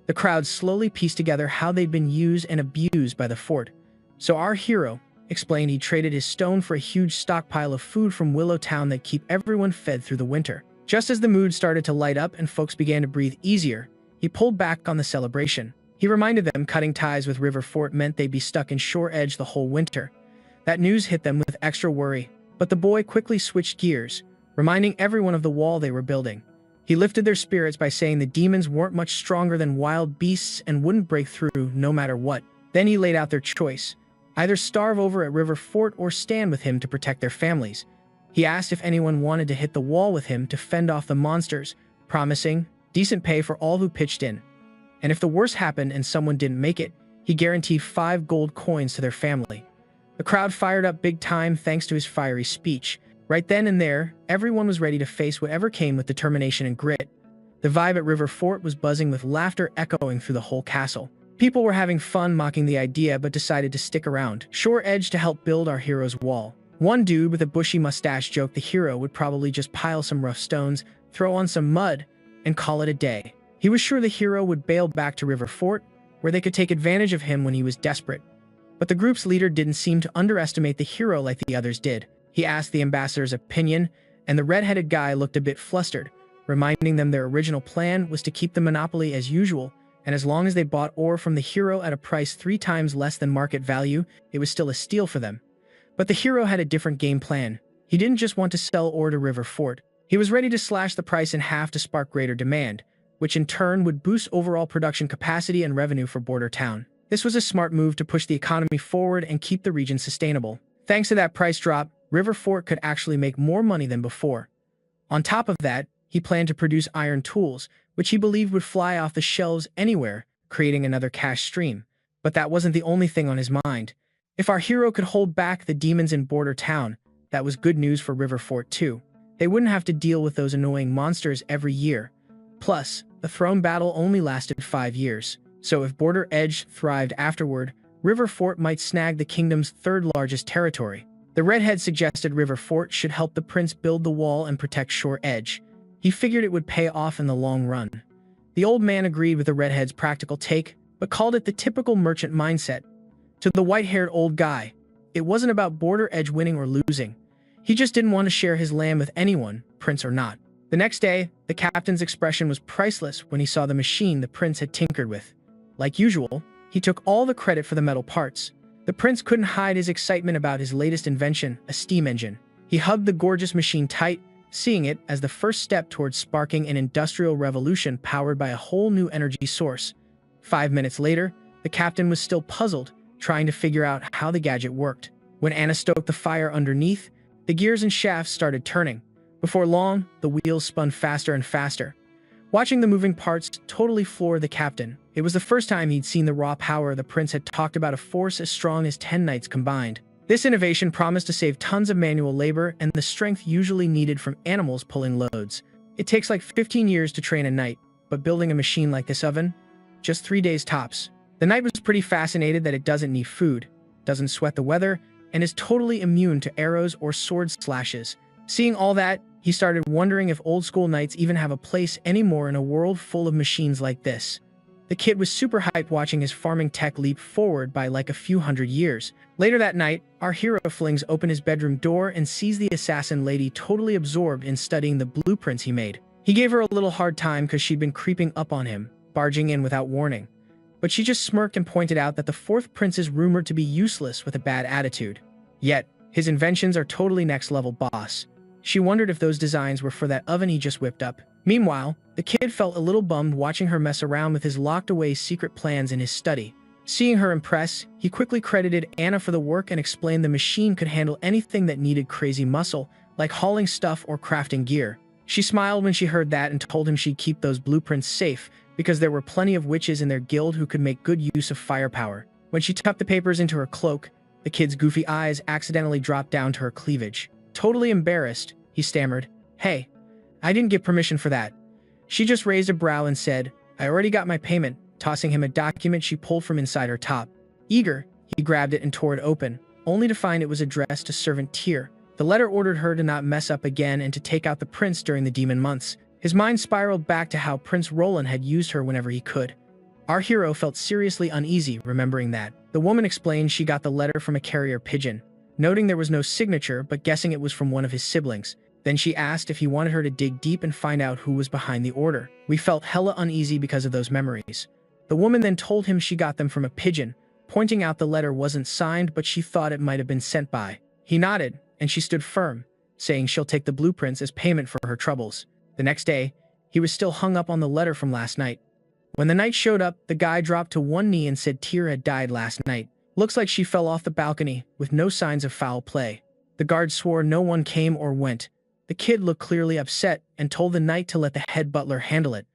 The crowd slowly pieced together how they'd been used and abused by the fort. So our hero explained he traded his stone for a huge stockpile of food from Willow Town that keep everyone fed through the winter. Just as the mood started to light up and folks began to breathe easier, he pulled back on the celebration. He reminded them cutting ties with River Fort meant they'd be stuck in Shore Edge the whole winter. That news hit them with extra worry, but the boy quickly switched gears, reminding everyone of the wall they were building. He lifted their spirits by saying the demons weren't much stronger than wild beasts and wouldn't break through no matter what. Then he laid out their choice: either starve over at River Fort or stand with him to protect their families. He asked if anyone wanted to hit the wall with him to fend off the monsters, promising decent pay for all who pitched in. And if the worst happened and someone didn't make it, he guaranteed 5 gold coins to their family. The crowd fired up big time thanks to his fiery speech. Right then and there, everyone was ready to face whatever came with determination and grit. The vibe at River Fort was buzzing with laughter echoing through the whole castle. People were having fun mocking the idea but decided to stick around Shore Edge to help build our hero's wall. One dude with a bushy mustache joked the hero would probably just pile some rough stones, throw on some mud, and call it a day. He was sure the hero would bail back to River Fort, where they could take advantage of him when he was desperate. But the group's leader didn't seem to underestimate the hero like the others did. He asked the ambassador's opinion, and the red-headed guy looked a bit flustered, reminding them their original plan was to keep the monopoly as usual, and as long as they bought ore from the hero at a price 3 times less than market value, it was still a steal for them. But the hero had a different game plan. He didn't just want to sell ore to River Fort. He was ready to slash the price in half to spark greater demand, which in turn would boost overall production capacity and revenue for Border Town. This was a smart move to push the economy forward and keep the region sustainable. Thanks to that price drop, River Fort could actually make more money than before. On top of that, he planned to produce iron tools, which he believed would fly off the shelves anywhere, creating another cash stream. But that wasn't the only thing on his mind. If our hero could hold back the demons in Border Town, that was good news for River Fort too. They wouldn't have to deal with those annoying monsters every year. Plus, the throne battle only lasted 5 years, so if Border Edge thrived afterward, River Fort might snag the kingdom's third largest territory. The redhead suggested River Fort should help the prince build the wall and protect Shore Edge. He figured it would pay off in the long run. The old man agreed with the redhead's practical take, but called it the typical merchant mindset. To the white-haired old guy, it wasn't about Border Edge winning or losing. He just didn't want to share his land with anyone, prince or not. The next day, the captain's expression was priceless when he saw the machine the prince had tinkered with. Like usual, he took all the credit for the metal parts. The prince couldn't hide his excitement about his latest invention, a steam engine. He hugged the gorgeous machine tight, seeing it as the first step towards sparking an industrial revolution powered by a whole new energy source. 5 minutes later, the captain was still puzzled, trying to figure out how the gadget worked. When Anna stoked the fire underneath, the gears and shafts started turning. Before long, the wheels spun faster and faster. Watching the moving parts totally floored the captain. It was the first time he'd seen the raw power the prince had talked about, a force as strong as 10 knights combined. This innovation promised to save tons of manual labor and the strength usually needed from animals pulling loads. It takes like 15 years to train a knight, but building a machine like this oven? Just 3 days tops. The knight was pretty fascinated that it doesn't need food, doesn't sweat the weather, and is totally immune to arrows or sword slashes. Seeing all that, he started wondering if old-school knights even have a place anymore in a world full of machines like this. The kid was super hyped watching his farming tech leap forward by like a few hundred years. Later that night, our hero flings open his bedroom door and sees the assassin lady totally absorbed in studying the blueprints he made. He gave her a little hard time because she'd been creeping up on him, barging in without warning. But she just smirked and pointed out that the fourth prince is rumored to be useless with a bad attitude. Yet, his inventions are totally next-level boss. She wondered if those designs were for that oven he just whipped up. Meanwhile, the kid felt a little bummed watching her mess around with his locked-away secret plans in his study. Seeing her impress, he quickly credited Anna for the work and explained the machine could handle anything that needed crazy muscle, like hauling stuff or crafting gear. She smiled when she heard that and told him she'd keep those blueprints safe, because there were plenty of witches in their guild who could make good use of firepower. When she tucked the papers into her cloak, the kid's goofy eyes accidentally dropped down to her cleavage. Totally embarrassed, he stammered, "Hey, I didn't get permission for that." She just raised a brow and said, "I already got my payment," tossing him a document she pulled from inside her top. Eager, he grabbed it and tore it open, only to find it was addressed to servant Tyr. The letter ordered her to not mess up again and to take out the prince during the demon months. His mind spiraled back to how Prince Roland had used her whenever he could. Our hero felt seriously uneasy remembering that. The woman explained she got the letter from a carrier pigeon, noting there was no signature but guessing it was from one of his siblings. Then she asked if he wanted her to dig deep and find out who was behind the order. We felt hella uneasy because of those memories. The woman then told him she got them from a pigeon, pointing out the letter wasn't signed but she thought it might have been sent by. He nodded, and she stood firm, saying she'll take the blueprints as payment for her troubles. The next day, he was still hung up on the letter from last night. When the knight showed up, the guy dropped to one knee and said Tyr had died last night. Looks like she fell off the balcony, with no signs of foul play. The guard swore no one came or went. The kid looked clearly upset and told the knight to let the head butler handle it.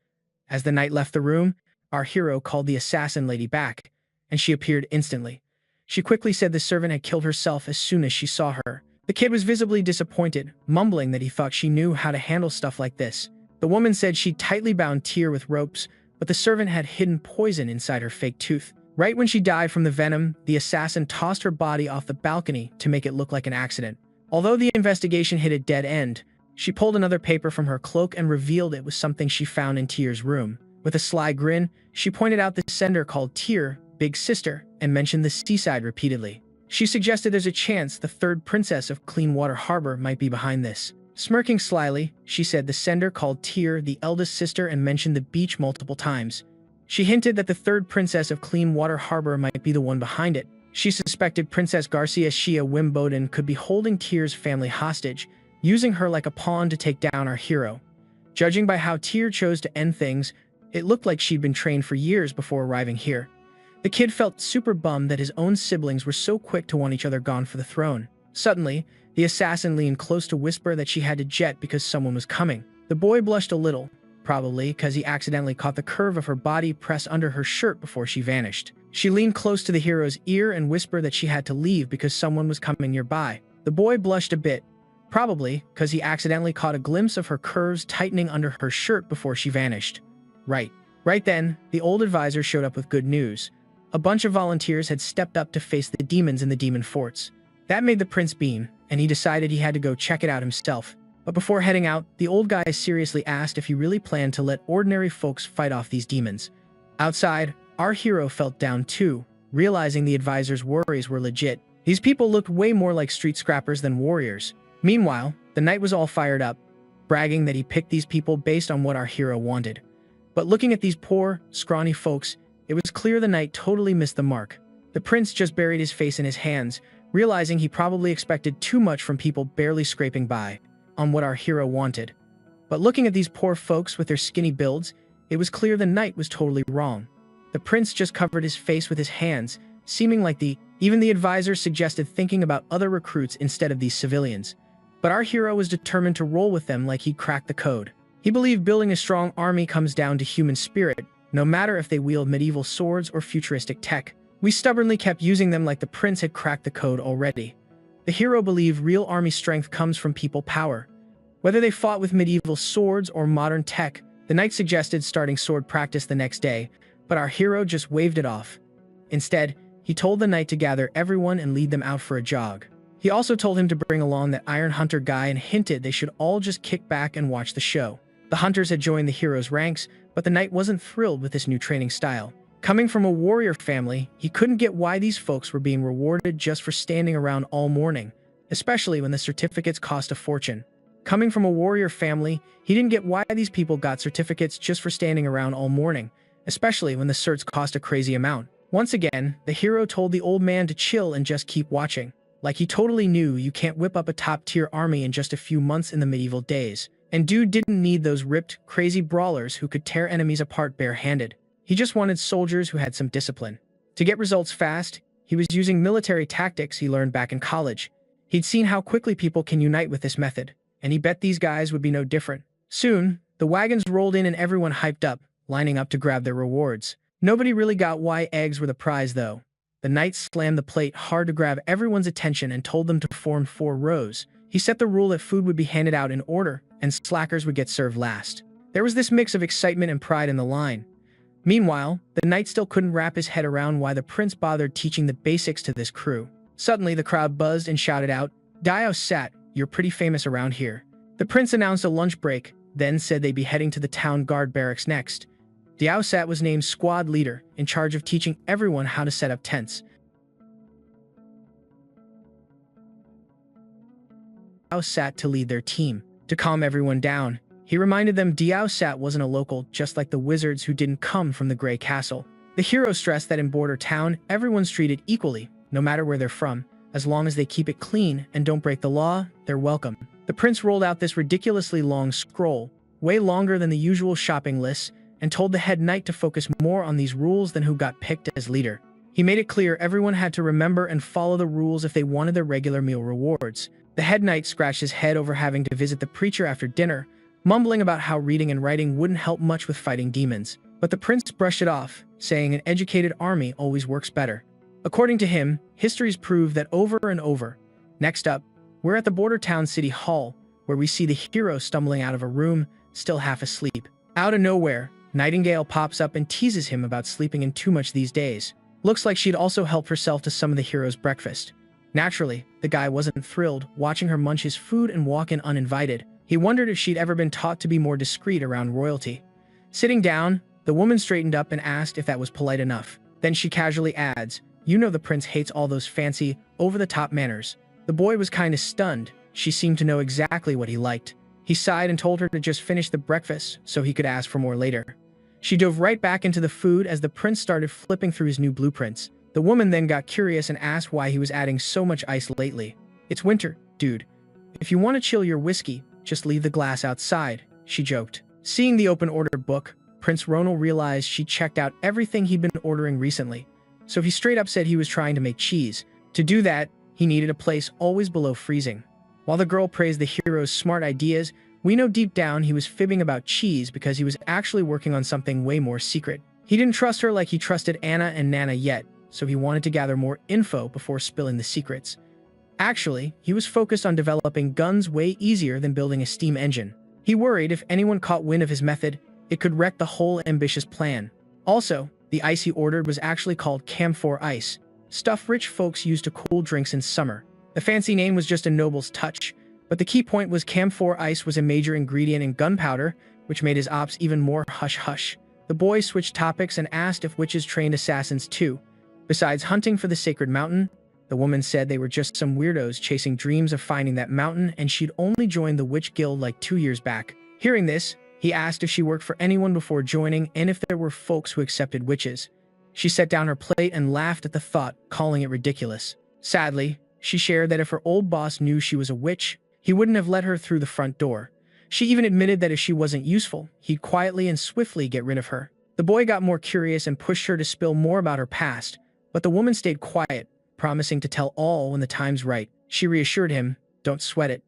As the knight left the room, our hero called the assassin lady back, and she appeared instantly. She quickly said the servant had killed herself as soon as she saw her. The kid was visibly disappointed, mumbling that he thought she knew how to handle stuff like this. The woman said she'd tightly bound Tyr with ropes, but the servant had hidden poison inside her fake tooth. Right when she died from the venom, the assassin tossed her body off the balcony to make it look like an accident. Although the investigation hit a dead end, she pulled another paper from her cloak and revealed it was something she found in Tyr's room. With a sly grin, she pointed out the sender called Tyr, Big Sister, and mentioned the seaside repeatedly. She suggested there's a chance the third princess of Cleanwater Harbor might be behind this. Smirking slyly, she said the sender called Tyr the eldest sister and mentioned the beach multiple times. She hinted that the third princess of Cleanwater Harbor might be the one behind it. She suspected Princess Garcia Shia Wimbodin could be holding Tyr's family hostage, using her like a pawn to take down our hero. Judging by how Tyr chose to end things, it looked like she'd been trained for years before arriving here. The kid felt super bummed that his own siblings were so quick to want each other gone for the throne. Suddenly, The assassin leaned close to whisper that she had to jet because someone was coming. The boy blushed a little, probably because he accidentally caught the curve of her body press under her shirt before she vanished. She leaned close to the hero's ear and whispered that she had to leave because someone was coming nearby. The boy blushed a bit, probably because he accidentally caught a glimpse of her curves tightening under her shirt before she vanished. Right then, the old advisor showed up with good news. A bunch of volunteers had stepped up to face the demons in the demon forts. That made the prince beam, and he decided he had to go check it out himself. But before heading out, the old guy seriously asked if he really planned to let ordinary folks fight off these demons. Outside, our hero felt down too, realizing the advisor's worries were legit. These people looked way more like street scrappers than warriors. Meanwhile, the knight was all fired up, bragging that he picked these people based on what our hero wanted. But looking at these poor, scrawny folks, it was clear the knight totally missed the mark. The prince just buried his face in his hands, realizing he probably expected too much from people barely scraping by on what our hero wanted. But looking at these poor folks with their skinny builds, it was clear the knight was totally wrong. The prince just covered his face with his hands, seeming like even the advisor suggested thinking about other recruits instead of these civilians. But our hero was determined to roll with them like he'd cracked the code. He believed building a strong army comes down to human spirit, no matter if they wield medieval swords or futuristic tech. We stubbornly kept using them like the prince had cracked the code already. The hero believed real army strength comes from people power. Whether they fought with medieval swords or modern tech, the knight suggested starting sword practice the next day, but our hero just waved it off. Instead, he told the knight to gather everyone and lead them out for a jog. He also told him to bring along that Iron Hunter guy and hinted they should all just kick back and watch the show. The hunters had joined the hero's ranks, but the knight wasn't thrilled with this new training style. Coming from a warrior family, he couldn't get why these folks were being rewarded just for standing around all morning, especially when the certificates cost a fortune. Coming from a warrior family, he didn't get why these people got certificates just for standing around all morning, especially when the certs cost a crazy amount. Once again, the hero told the old man to chill and just keep watching. Like he totally knew you can't whip up a top-tier army in just a few months in the medieval days. And dude didn't need those ripped, crazy brawlers who could tear enemies apart barehanded. He just wanted soldiers who had some discipline. To get results fast, he was using military tactics he learned back in college. He'd seen how quickly people can unite with this method, and he bet these guys would be no different. Soon, the wagons rolled in and everyone hyped up, lining up to grab their rewards. Nobody really got why eggs were the prize, though. The knight slammed the plate hard to grab everyone's attention and told them to form 4 rows. He set the rule that food would be handed out in order, and slackers would get served last. There was this mix of excitement and pride in the line. Meanwhile, the knight still couldn't wrap his head around why the prince bothered teaching the basics to this crew. Suddenly, the crowd buzzed and shouted out, "Dio Sat, you're pretty famous around here." The prince announced a lunch break, then said they'd be heading to the town guard barracks next. Dio Sat was named squad leader, in charge of teaching everyone how to set up tents. Dio Sat to lead their team. To calm everyone down, he reminded them Dio Sat wasn't a local, just like the wizards who didn't come from the Grey Castle. The hero stressed that in Border Town, everyone's treated equally, no matter where they're from. As long as they keep it clean and don't break the law, they're welcome. The prince rolled out this ridiculously long scroll, way longer than the usual shopping lists, and told the head knight to focus more on these rules than who got picked as leader. He made it clear everyone had to remember and follow the rules if they wanted their regular meal rewards. The head knight scratched his head over having to visit the preacher after dinner, mumbling about how reading and writing wouldn't help much with fighting demons. But the prince brushed it off, saying an educated army always works better. According to him, histories prove that over and over. Next up, we're at the Border Town City Hall, where we see the hero stumbling out of a room, still half asleep. Out of nowhere, Nightingale pops up and teases him about sleeping in too much these days. Looks like she'd also helped herself to some of the hero's breakfast. Naturally, the guy wasn't thrilled watching her munch his food and walk in uninvited. He wondered if she'd ever been taught to be more discreet around royalty. Sitting down, the woman straightened up and asked if that was polite enough. Then she casually adds, "You know the prince hates all those fancy, over-the-top manners." The boy was kinda stunned. She seemed to know exactly what he liked. He sighed and told her to just finish the breakfast so he could ask for more later. She dove right back into the food as the prince started flipping through his new blueprints. The woman then got curious and asked why he was adding so much ice lately. "It's winter, dude. If you want to chill your whiskey, just leave the glass outside," she joked. Seeing the open order book, Prince Ronald realized she checked out everything he'd been ordering recently. So he straight up said he was trying to make cheese. To do that, he needed a place always below freezing. While the girl praised the hero's smart ideas, we know deep down he was fibbing about cheese because he was actually working on something way more secret. He didn't trust her like he trusted Anna and Nana yet, so he wanted to gather more info before spilling the secrets. Actually, he was focused on developing guns way easier than building a steam engine. He worried if anyone caught wind of his method, it could wreck the whole ambitious plan. Also, the ice he ordered was actually called camphor ice, stuff rich folks use to cool drinks in summer. The fancy name was just a noble's touch, but the key point was camphor ice was a major ingredient in gunpowder, which made his ops even more hush-hush. The boy switched topics and asked if witches trained assassins too. Besides hunting for the sacred mountain, the woman said they were just some weirdos chasing dreams of finding that mountain, and she'd only joined the witch guild like 2 years back. Hearing this, he asked if she worked for anyone before joining and if there were folks who accepted witches. She set down her plate and laughed at the thought, calling it ridiculous. Sadly, she shared that if her old boss knew she was a witch, he wouldn't have let her through the front door. She even admitted that if she wasn't useful, he'd quietly and swiftly get rid of her. The boy got more curious and pushed her to spill more about her past, but the woman stayed quiet, promising to tell all when the time's right. She reassured him, "Don't sweat it.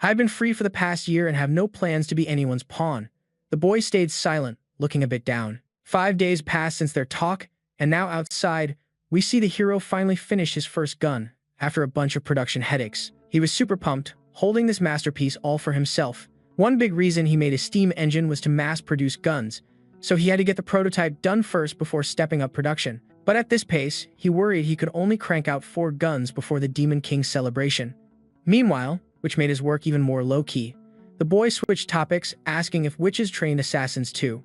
I've been free for the past year and have no plans to be anyone's pawn." The boy stayed silent, looking a bit down. 5 days passed since their talk, and now outside, we see the hero finally finish his first gun, after a bunch of production headaches. He was super pumped, holding this masterpiece all for himself. One big reason he made a steam engine was to mass-produce guns, so he had to get the prototype done first before stepping up production. But at this pace, he worried he could only crank out 4 guns before the Demon King's celebration. Meanwhile, which made his work even more low-key, the boy switched topics, asking if witches trained assassins too.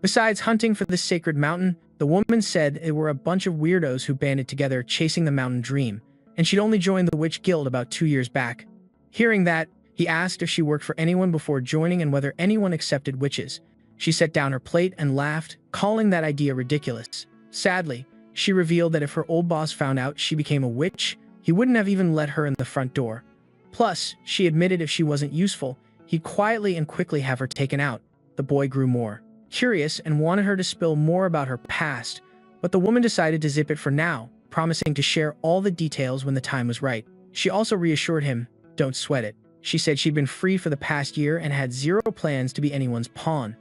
Besides hunting for the sacred mountain, the woman said it were a bunch of weirdos who banded together chasing the mountain dream, and she'd only joined the witch guild about 2 years back. Hearing that, he asked if she worked for anyone before joining and whether anyone accepted witches. She set down her plate and laughed, calling that idea ridiculous. Sadly, she revealed that if her old boss found out she became a witch, he wouldn't have even let her in the front door. Plus, she admitted if she wasn't useful, he'd quietly and quickly have her taken out. The boy grew more curious and wanted her to spill more about her past, but the woman decided to zip it for now, promising to share all the details when the time was right. She also reassured him, "Don't sweat it." She said she'd been free for the past year and had zero plans to be anyone's pawn.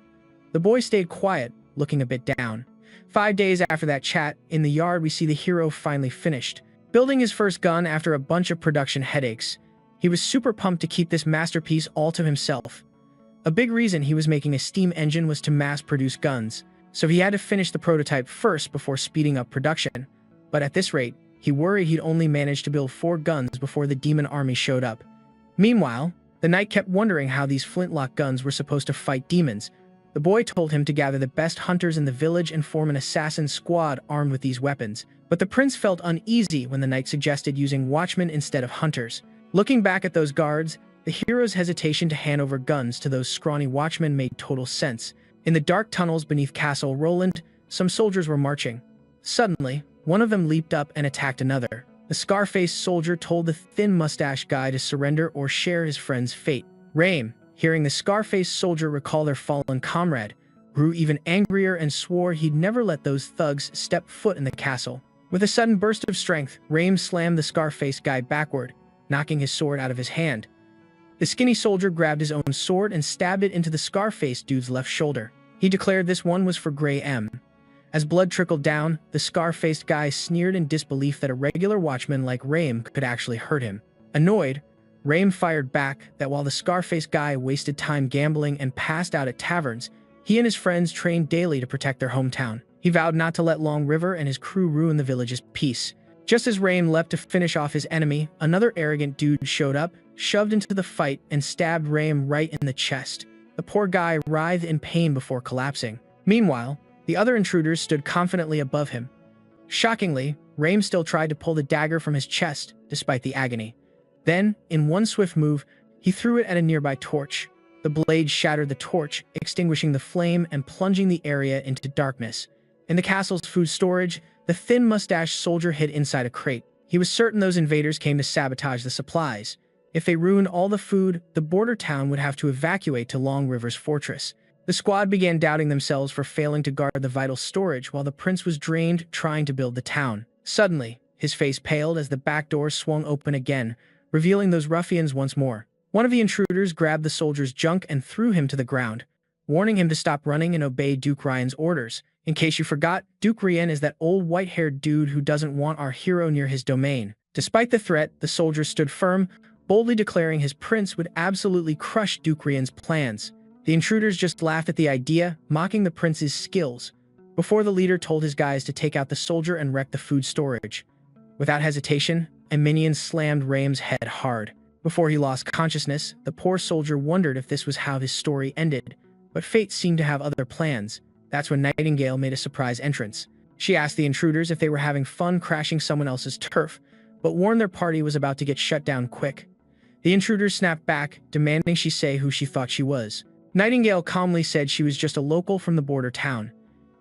The boy stayed quiet, looking a bit down. 5 days after that chat, in the yard we see the hero finally finished, building his first gun after a bunch of production headaches. He was super pumped to keep this masterpiece all to himself. A big reason he was making a steam engine was to mass-produce guns, so he had to finish the prototype first before speeding up production. But at this rate, he worried he'd only manage to build 4 guns before the demon army showed up. Meanwhile, the knight kept wondering how these flintlock guns were supposed to fight demons. The boy told him to gather the best hunters in the village and form an assassin squad armed with these weapons, but the prince felt uneasy when the knight suggested using watchmen instead of hunters. Looking back at those guards, the hero's hesitation to hand over guns to those scrawny watchmen made total sense. In the dark tunnels beneath Castle Roland, some soldiers were marching. Suddenly, one of them leaped up and attacked another. The scar-faced soldier told the thin-mustached guy to surrender or share his friend's fate. Raim, hearing the scar-faced soldier recall their fallen comrade, grew even angrier and swore he'd never let those thugs step foot in the castle. With a sudden burst of strength, Raim slammed the scar-faced guy backward, knocking his sword out of his hand. The skinny soldier grabbed his own sword and stabbed it into the scar-faced dude's left shoulder. He declared this one was for Grey M. As blood trickled down, the scar-faced guy sneered in disbelief that a regular watchman like Raim could actually hurt him. Annoyed, Raim fired back that while the scar-faced guy wasted time gambling and passed out at taverns, he and his friends trained daily to protect their hometown. He vowed not to let Long River and his crew ruin the village's peace. Just as Raim leapt to finish off his enemy, another arrogant dude showed up, shoved into the fight, and stabbed Raim right in the chest. The poor guy writhed in pain before collapsing. Meanwhile, the other intruders stood confidently above him. Shockingly, Raim still tried to pull the dagger from his chest, despite the agony. Then, in one swift move, he threw it at a nearby torch. The blade shattered the torch, extinguishing the flame and plunging the area into darkness. In the castle's food storage, the thin-mustached soldier hid inside a crate. He was certain those invaders came to sabotage the supplies. If they ruined all the food, the border town would have to evacuate to Long River's fortress. The squad began doubting themselves for failing to guard the vital storage while the prince was drained trying to build the town. Suddenly, his face paled as the back door swung open again, revealing those ruffians once more. One of the intruders grabbed the soldier's junk and threw him to the ground, warning him to stop running and obey Duke Ryan's orders. In case you forgot, Duke Ryan is that old white-haired dude who doesn't want our hero near his domain. Despite the threat, the soldier stood firm, boldly declaring his prince would absolutely crush Duke Ryan's plans. The intruders just laughed at the idea, mocking the prince's skills, before the leader told his guys to take out the soldier and wreck the food storage. Without hesitation, a minion slammed Raim's head hard. Before he lost consciousness, the poor soldier wondered if this was how his story ended, but fate seemed to have other plans. That's when Nightingale made a surprise entrance. She asked the intruders if they were having fun crashing someone else's turf, but warned their party was about to get shut down quick. The intruders snapped back, demanding she say who she thought she was. Nightingale calmly said she was just a local from the border town.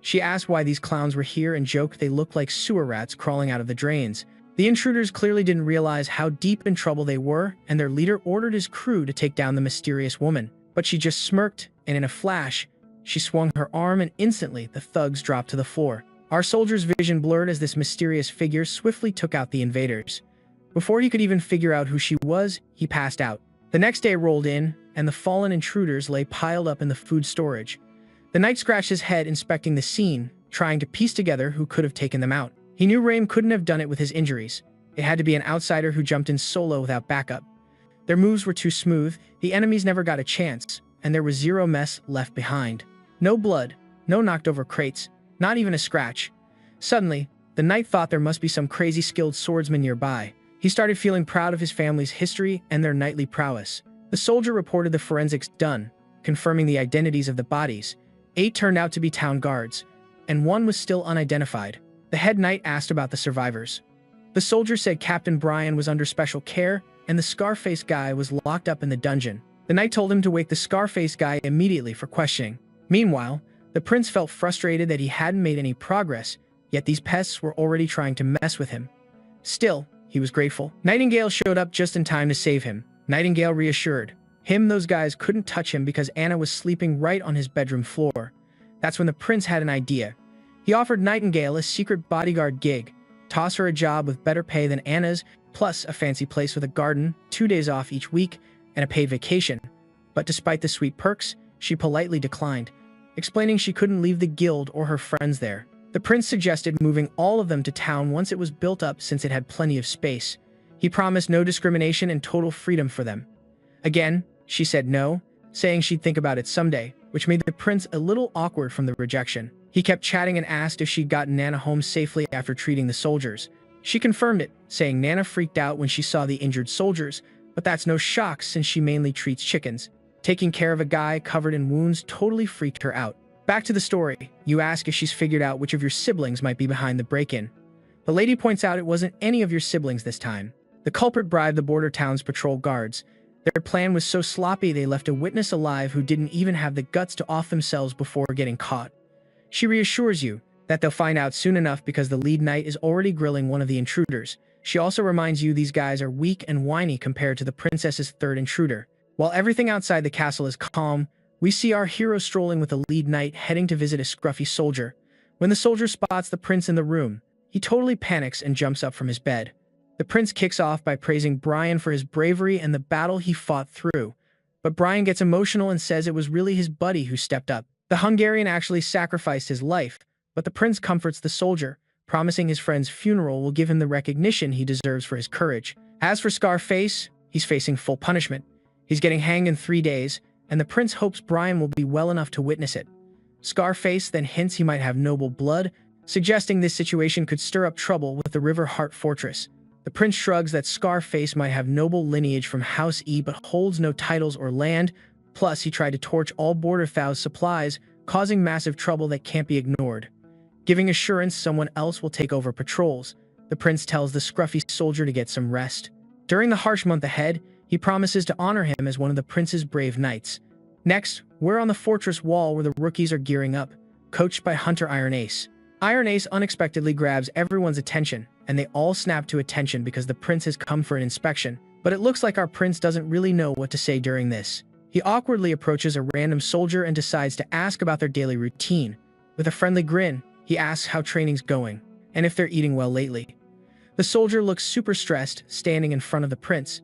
She asked why these clowns were here and joked they looked like sewer rats crawling out of the drains. The intruders clearly didn't realize how deep in trouble they were, and their leader ordered his crew to take down the mysterious woman. But she just smirked, and in a flash, she swung her arm and instantly the thugs dropped to the floor. Our soldier's vision blurred as this mysterious figure swiftly took out the invaders. Before he could even figure out who she was, he passed out. The next day rolled in, and the fallen intruders lay piled up in the food storage. The knight scratched his head inspecting the scene, trying to piece together who could have taken them out. He knew Raim couldn't have done it with his injuries. It had to be an outsider who jumped in solo without backup. Their moves were too smooth, the enemies never got a chance, and there was zero mess left behind. No blood, no knocked over crates, not even a scratch. Suddenly, the knight thought there must be some crazy skilled swordsman nearby. He started feeling proud of his family's history and their knightly prowess. The soldier reported the forensics done, confirming the identities of the bodies. 8 turned out to be town guards, and 1 was still unidentified. The head knight asked about the survivors. The soldier said Captain Brian was under special care, and the Scarface guy was locked up in the dungeon. The knight told him to wake the Scarface guy immediately for questioning. Meanwhile, the prince felt frustrated that he hadn't made any progress, yet these pests were already trying to mess with him. Still, he was grateful. Nightingale showed up just in time to save him. Nightingale reassured him those guys couldn't touch him because Anna was sleeping right on his bedroom floor. That's when the prince had an idea. He offered Nightingale a secret bodyguard gig, toss her a job with better pay than Anna's, plus a fancy place with a garden, 2 days off each week, and a paid vacation. But despite the sweet perks, she politely declined, explaining she couldn't leave the guild or her friends there. The prince suggested moving all of them to town once it was built up since it had plenty of space. He promised no discrimination and total freedom for them. Again, she said no, saying she'd think about it someday, which made the prince a little awkward from the rejection. He kept chatting and asked if she'd gotten Nana home safely after treating the soldiers. She confirmed it, saying Nana freaked out when she saw the injured soldiers, but that's no shock since she mainly treats chickens. Taking care of a guy covered in wounds totally freaked her out. Back to the story, you ask if she's figured out which of your siblings might be behind the break-in. The lady points out it wasn't any of your siblings this time. The culprit bribed the border town's patrol guards. Their plan was so sloppy they left a witness alive who didn't even have the guts to off themselves before getting caught. She reassures you that they'll find out soon enough because the lead knight is already grilling one of the intruders. She also reminds you these guys are weak and whiny compared to the princess's third intruder. While everything outside the castle is calm, we see our hero strolling with the lead knight heading to visit a scruffy soldier. When the soldier spots the prince in the room, he totally panics and jumps up from his bed. The prince kicks off by praising Brian for his bravery and the battle he fought through. But Brian gets emotional and says it was really his buddy who stepped up. The Hungarian actually sacrificed his life, but the prince comforts the soldier, promising his friend's funeral will give him the recognition he deserves for his courage. As for Scarface, he's facing full punishment. He's getting hanged in 3 days, and the prince hopes Brian will be well enough to witness it. Scarface then hints he might have noble blood, suggesting this situation could stir up trouble with the River Heart Fortress. The prince shrugs that Scarface might have noble lineage from House E but holds no titles or land, plus he tried to torch all Borderfow's supplies, causing massive trouble that can't be ignored. Giving assurance someone else will take over patrols, the prince tells the scruffy soldier to get some rest. During the harsh month ahead, he promises to honor him as one of the prince's brave knights. Next, we're on the fortress wall where the rookies are gearing up, coached by Hunter Iron Ace. Iron Ace unexpectedly grabs everyone's attention, and they all snap to attention because the prince has come for an inspection. But it looks like our prince doesn't really know what to say during this. He awkwardly approaches a random soldier and decides to ask about their daily routine. With a friendly grin, he asks how training's going, and if they're eating well lately. The soldier looks super stressed, standing in front of the prince.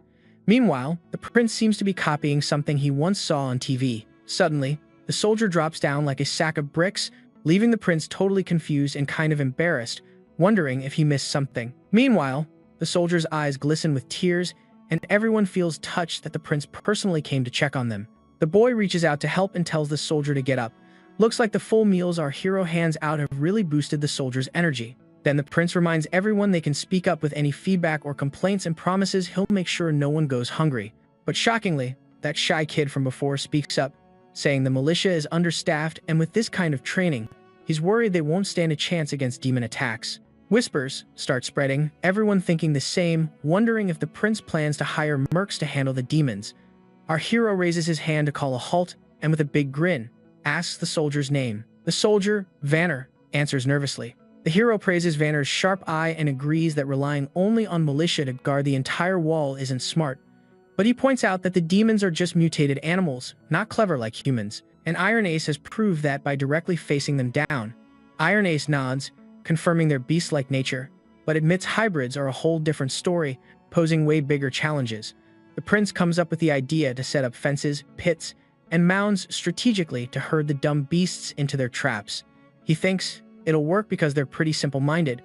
Meanwhile, the prince seems to be copying something he once saw on TV. Suddenly, the soldier drops down like a sack of bricks, leaving the prince totally confused and kind of embarrassed, wondering if he missed something. Meanwhile, the soldier's eyes glisten with tears, and everyone feels touched that the prince personally came to check on them. The boy reaches out to help and tells the soldier to get up. Looks like the full meals our hero hands out have really boosted the soldier's energy. Then the prince reminds everyone they can speak up with any feedback or complaints and promises he'll make sure no one goes hungry. But shockingly, that shy kid from before speaks up, saying the militia is understaffed, and with this kind of training, he's worried they won't stand a chance against demon attacks. Whispers start spreading, everyone thinking the same, wondering if the prince plans to hire mercs to handle the demons. Our hero raises his hand to call a halt, and with a big grin, asks the soldier's name. The soldier, Vanner, answers nervously. The hero praises Vanner's sharp eye and agrees that relying only on militia to guard the entire wall isn't smart. But he points out that the demons are just mutated animals, not clever like humans, and Iron Ace has proved that by directly facing them down. Iron Ace nods, confirming their beast-like nature, but admits hybrids are a whole different story, posing way bigger challenges. The prince comes up with the idea to set up fences, pits, and mounds strategically to herd the dumb beasts into their traps. He thinks it'll work because they're pretty simple-minded.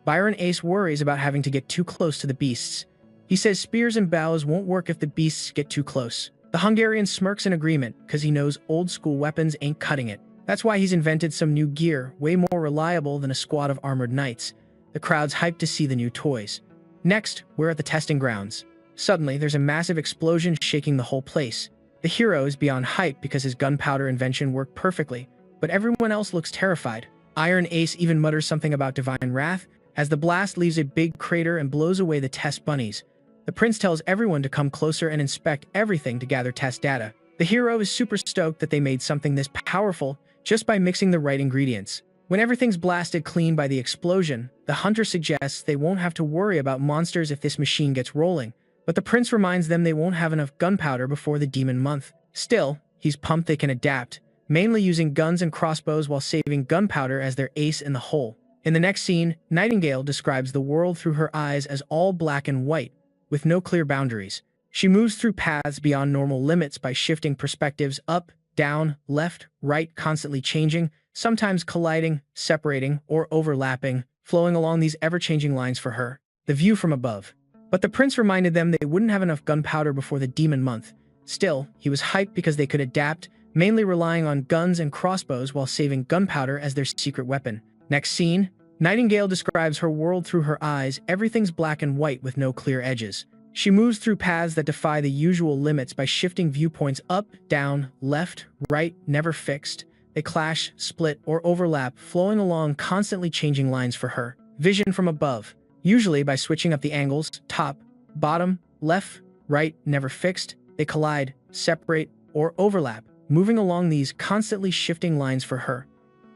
Iron Ace worries about having to get too close to the beasts. He says spears and bows won't work if the beasts get too close. The Hungarian smirks in agreement because he knows old-school weapons ain't cutting it. That's why he's invented some new gear, way more reliable than a squad of armored knights. The crowd's hyped to see the new toys. Next, we're at the testing grounds. Suddenly, there's a massive explosion shaking the whole place. The hero is beyond hype because his gunpowder invention worked perfectly, but everyone else looks terrified. Iron Ace even mutters something about divine wrath as the blast leaves a big crater and blows away the test bunnies. The prince tells everyone to come closer and inspect everything to gather test data. The hero is super stoked that they made something this powerful just by mixing the right ingredients. When everything's blasted clean by the explosion, the hunter suggests they won't have to worry about monsters if this machine gets rolling, but the prince reminds them they won't have enough gunpowder before the demon month. Still, he's pumped they can adapt, mainly using guns and crossbows while saving gunpowder as their ace in the hole. In the next scene, Nightingale describes the world through her eyes as all black and white, with no clear boundaries. She moves through paths beyond normal limits by shifting perspectives up, down, left, right, constantly changing, sometimes colliding, separating, or overlapping, flowing along these ever-changing lines for her. The view from above. But the prince reminded them they wouldn't have enough gunpowder before the demon month. Still, he was hyped because they could adapt, mainly relying on guns and crossbows while saving gunpowder as their secret weapon. Next scene, Nightingale describes her world through her eyes. Everything's black and white with no clear edges. She moves through paths that defy the usual limits by shifting viewpoints up, down, left, right, never fixed. They clash, split, or overlap, flowing along constantly changing lines for her. Vision from above. Usually by switching up the angles, top, bottom, left, right, never fixed. They collide, separate, or overlap, moving along these constantly shifting lines for her.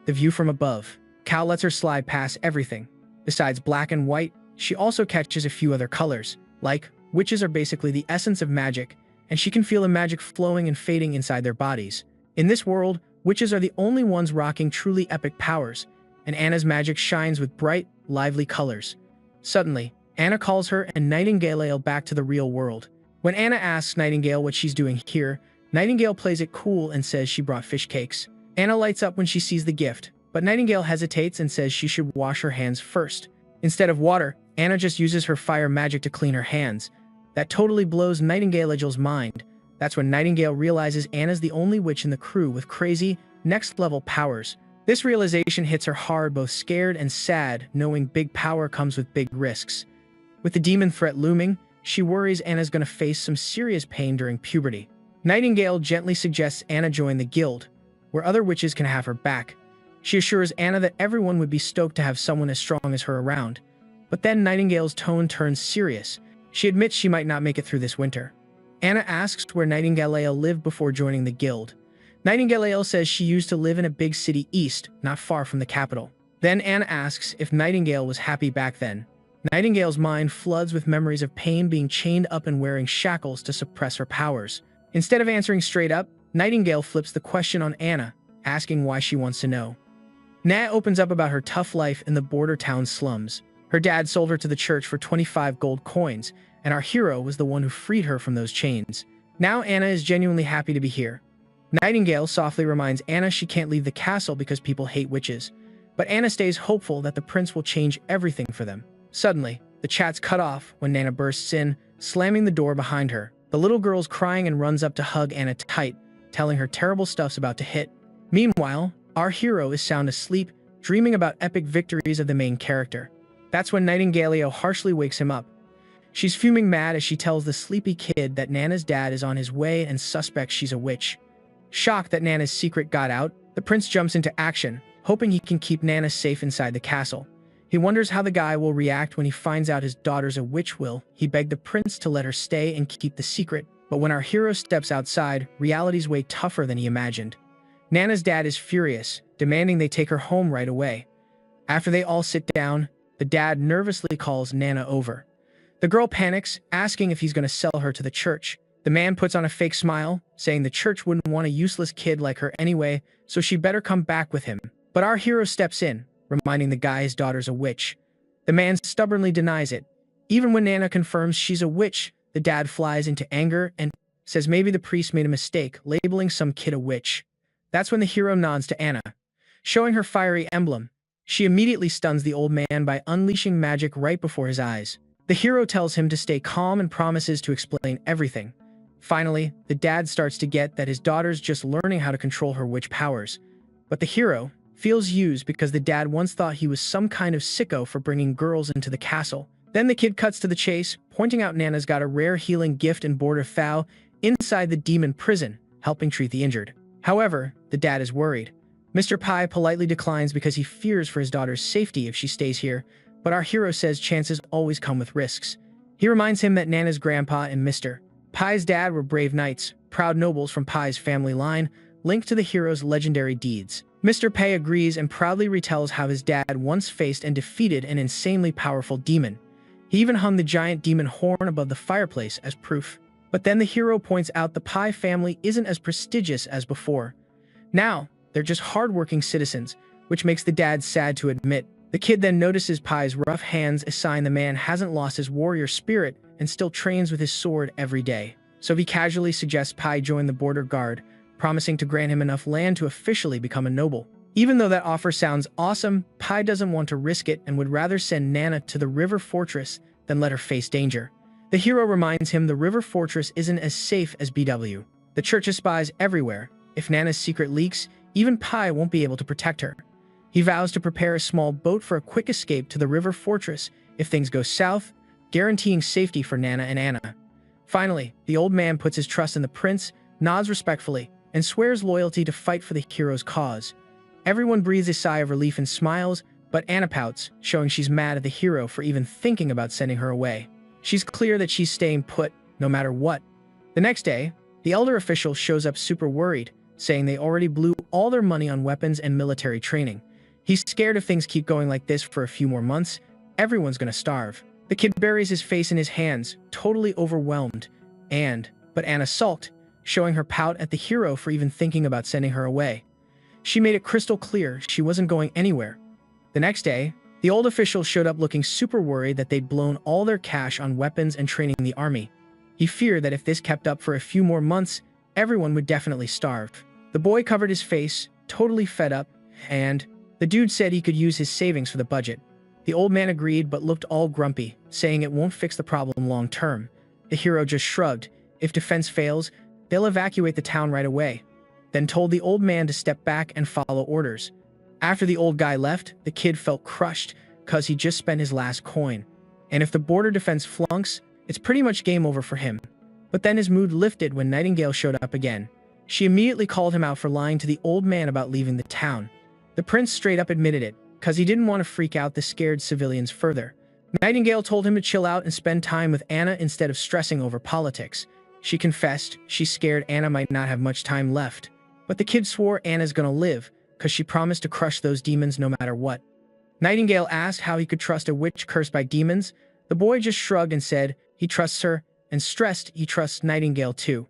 The view from above. Cal lets her slide past everything. Besides black and white, she also catches a few other colors, like witches are basically the essence of magic, and she can feel the magic flowing and fading inside their bodies. In this world, witches are the only ones rocking truly epic powers, and Anna's magic shines with bright, lively colors. Suddenly, Anna calls her and Nightingale back to the real world. When Anna asks Nightingale what she's doing here, Nightingale plays it cool and says she brought fish cakes. Anna lights up when she sees the gift, but Nightingale hesitates and says she should wash her hands first. Instead of water, Anna just uses her fire magic to clean her hands. That totally blows Nightingale's mind. That's when Nightingale realizes Anna's the only witch in the crew with crazy, next-level powers. This realization hits her hard, both scared and sad, knowing big power comes with big risks. With the demon threat looming, she worries Anna's going to face some serious pain during puberty. Nightingale gently suggests Anna join the guild, where other witches can have her back. She assures Anna that everyone would be stoked to have someone as strong as her around. But then Nightingale's tone turns serious. She admits she might not make it through this winter. Anna asks where Nightingale lived before joining the guild. Nightingale says she used to live in a big city east, not far from the capital. Then Anna asks if Nightingale was happy back then. Nightingale's mind floods with memories of pain, being chained up and wearing shackles to suppress her powers. Instead of answering straight up, Nightingale flips the question on Anna, asking why she wants to know. Nat opens up about her tough life in the border town slums. Her dad sold her to the church for 25 gold coins, and our hero was the one who freed her from those chains. Now Anna is genuinely happy to be here. Nightingale softly reminds Anna she can't leave the castle because people hate witches, but Anna stays hopeful that the prince will change everything for them. Suddenly, the chat's cut off when Nana bursts in, slamming the door behind her. The little girl's crying and runs up to hug Anna tight, telling her terrible stuff's about to hit. Meanwhile, our hero is sound asleep, dreaming about epic victories of the main character. That's when Nightingale harshly wakes him up. She's fuming mad as she tells the sleepy kid that Nana's dad is on his way and suspects she's a witch. Shocked that Nana's secret got out, the prince jumps into action, hoping he can keep Nana safe inside the castle. He wonders how the guy will react when he finds out his daughter's a witch. He begged the prince to let her stay and keep the secret, but when our hero steps outside, reality's way tougher than he imagined. Nana's dad is furious, demanding they take her home right away. After they all sit down, the dad nervously calls Nana over. The girl panics, asking if he's going to sell her to the church. The man puts on a fake smile, saying the church wouldn't want a useless kid like her anyway, so she better come back with him. But our hero steps in, reminding the guy his daughter's a witch. The man stubbornly denies it. Even when Nana confirms she's a witch, the dad flies into anger and says maybe the priest made a mistake, labeling some kid a witch. That's when the hero nods to Anna, showing her fiery emblem. She immediately stuns the old man by unleashing magic right before his eyes. The hero tells him to stay calm and promises to explain everything. Finally, the dad starts to get that his daughter's just learning how to control her witch powers. But the hero feels used because the dad once thought he was some kind of sicko for bringing girls into the castle. Then the kid cuts to the chase, pointing out Nana's got a rare healing gift in Border Fowl inside the demon prison, helping treat the injured. However, the dad is worried. Mr. Pai politely declines because he fears for his daughter's safety if she stays here, but our hero says chances always come with risks. He reminds him that Nana's grandpa and Mr. Pai's dad were brave knights, proud nobles from Pai's family line, linked to the hero's legendary deeds. Mr. Pai agrees and proudly retells how his dad once faced and defeated an insanely powerful demon. He even hung the giant demon horn above the fireplace as proof. But then the hero points out the Pai family isn't as prestigious as before. Now, they're just hardworking citizens, which makes the dad sad to admit. The kid then notices Pai's rough hands, a sign the man hasn't lost his warrior spirit and still trains with his sword every day. So he casually suggests Pai join the border guard, promising to grant him enough land to officially become a noble. Even though that offer sounds awesome, Pai doesn't want to risk it and would rather send Nana to the river fortress than let her face danger. The hero reminds him the river fortress isn't as safe as BW. The church has spies everywhere. If Nana's secret leaks, even Pai won't be able to protect her. He vows to prepare a small boat for a quick escape to the river fortress if things go south, guaranteeing safety for Nana and Anna. Finally, the old man puts his trust in the prince, nods respectfully, and swears loyalty to fight for the hero's cause. Everyone breathes a sigh of relief and smiles, but Anna pouts, showing she's mad at the hero for even thinking about sending her away. She's clear that she's staying put, no matter what. The next day, the elder official shows up super worried, saying they already blew all their money on weapons and military training. He's scared if things keep going like this for a few more months, everyone's gonna starve. The kid buries his face in his hands, totally overwhelmed, but Anna sulked, showing her pout at the hero for even thinking about sending her away. She made it crystal clear she wasn't going anywhere. The next day, the old official showed up looking super worried that they'd blown all their cash on weapons and training the army. He feared that if this kept up for a few more months, everyone would definitely starve. The boy covered his face, totally fed up, and the dude said he could use his savings for the budget. The old man agreed but looked all grumpy, saying it won't fix the problem long term. The hero just shrugged. If defense fails, they'll evacuate the town right away, then told the old man to step back and follow orders. After the old guy left, the kid felt crushed cause he just spent his last coin. And if the border defense flunks, it's pretty much game over for him. But then his mood lifted when Nightingale showed up again. She immediately called him out for lying to the old man about leaving the town. The prince straight up admitted it, cause he didn't want to freak out the scared civilians further. Nightingale told him to chill out and spend time with Anna instead of stressing over politics. She confessed she's scared Anna might not have much time left. But the kid swore Anna's gonna live, cause she promised to crush those demons no matter what. Nightingale asked how he could trust a witch cursed by demons. The boy just shrugged and said he trusts her, and stressed he trusts Nightingale too.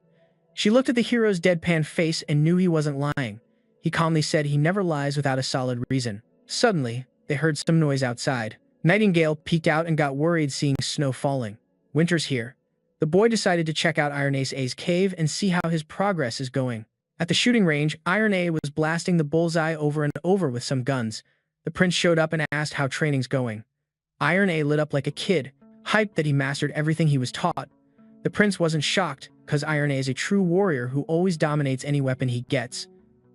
She looked at the hero's deadpan face and knew he wasn't lying. He calmly said he never lies without a solid reason. Suddenly, they heard some noise outside. Nightingale peeked out and got worried seeing snow falling. Winter's here. The boy decided to check out Iron A's cave and see how his progress is going. At the shooting range, Iron A was blasting the bullseye over and over with some guns. The prince showed up and asked how training's going. Iron A lit up like a kid, hyped that he mastered everything he was taught. The prince wasn't shocked, because Iron A is a true warrior who always dominates any weapon he gets.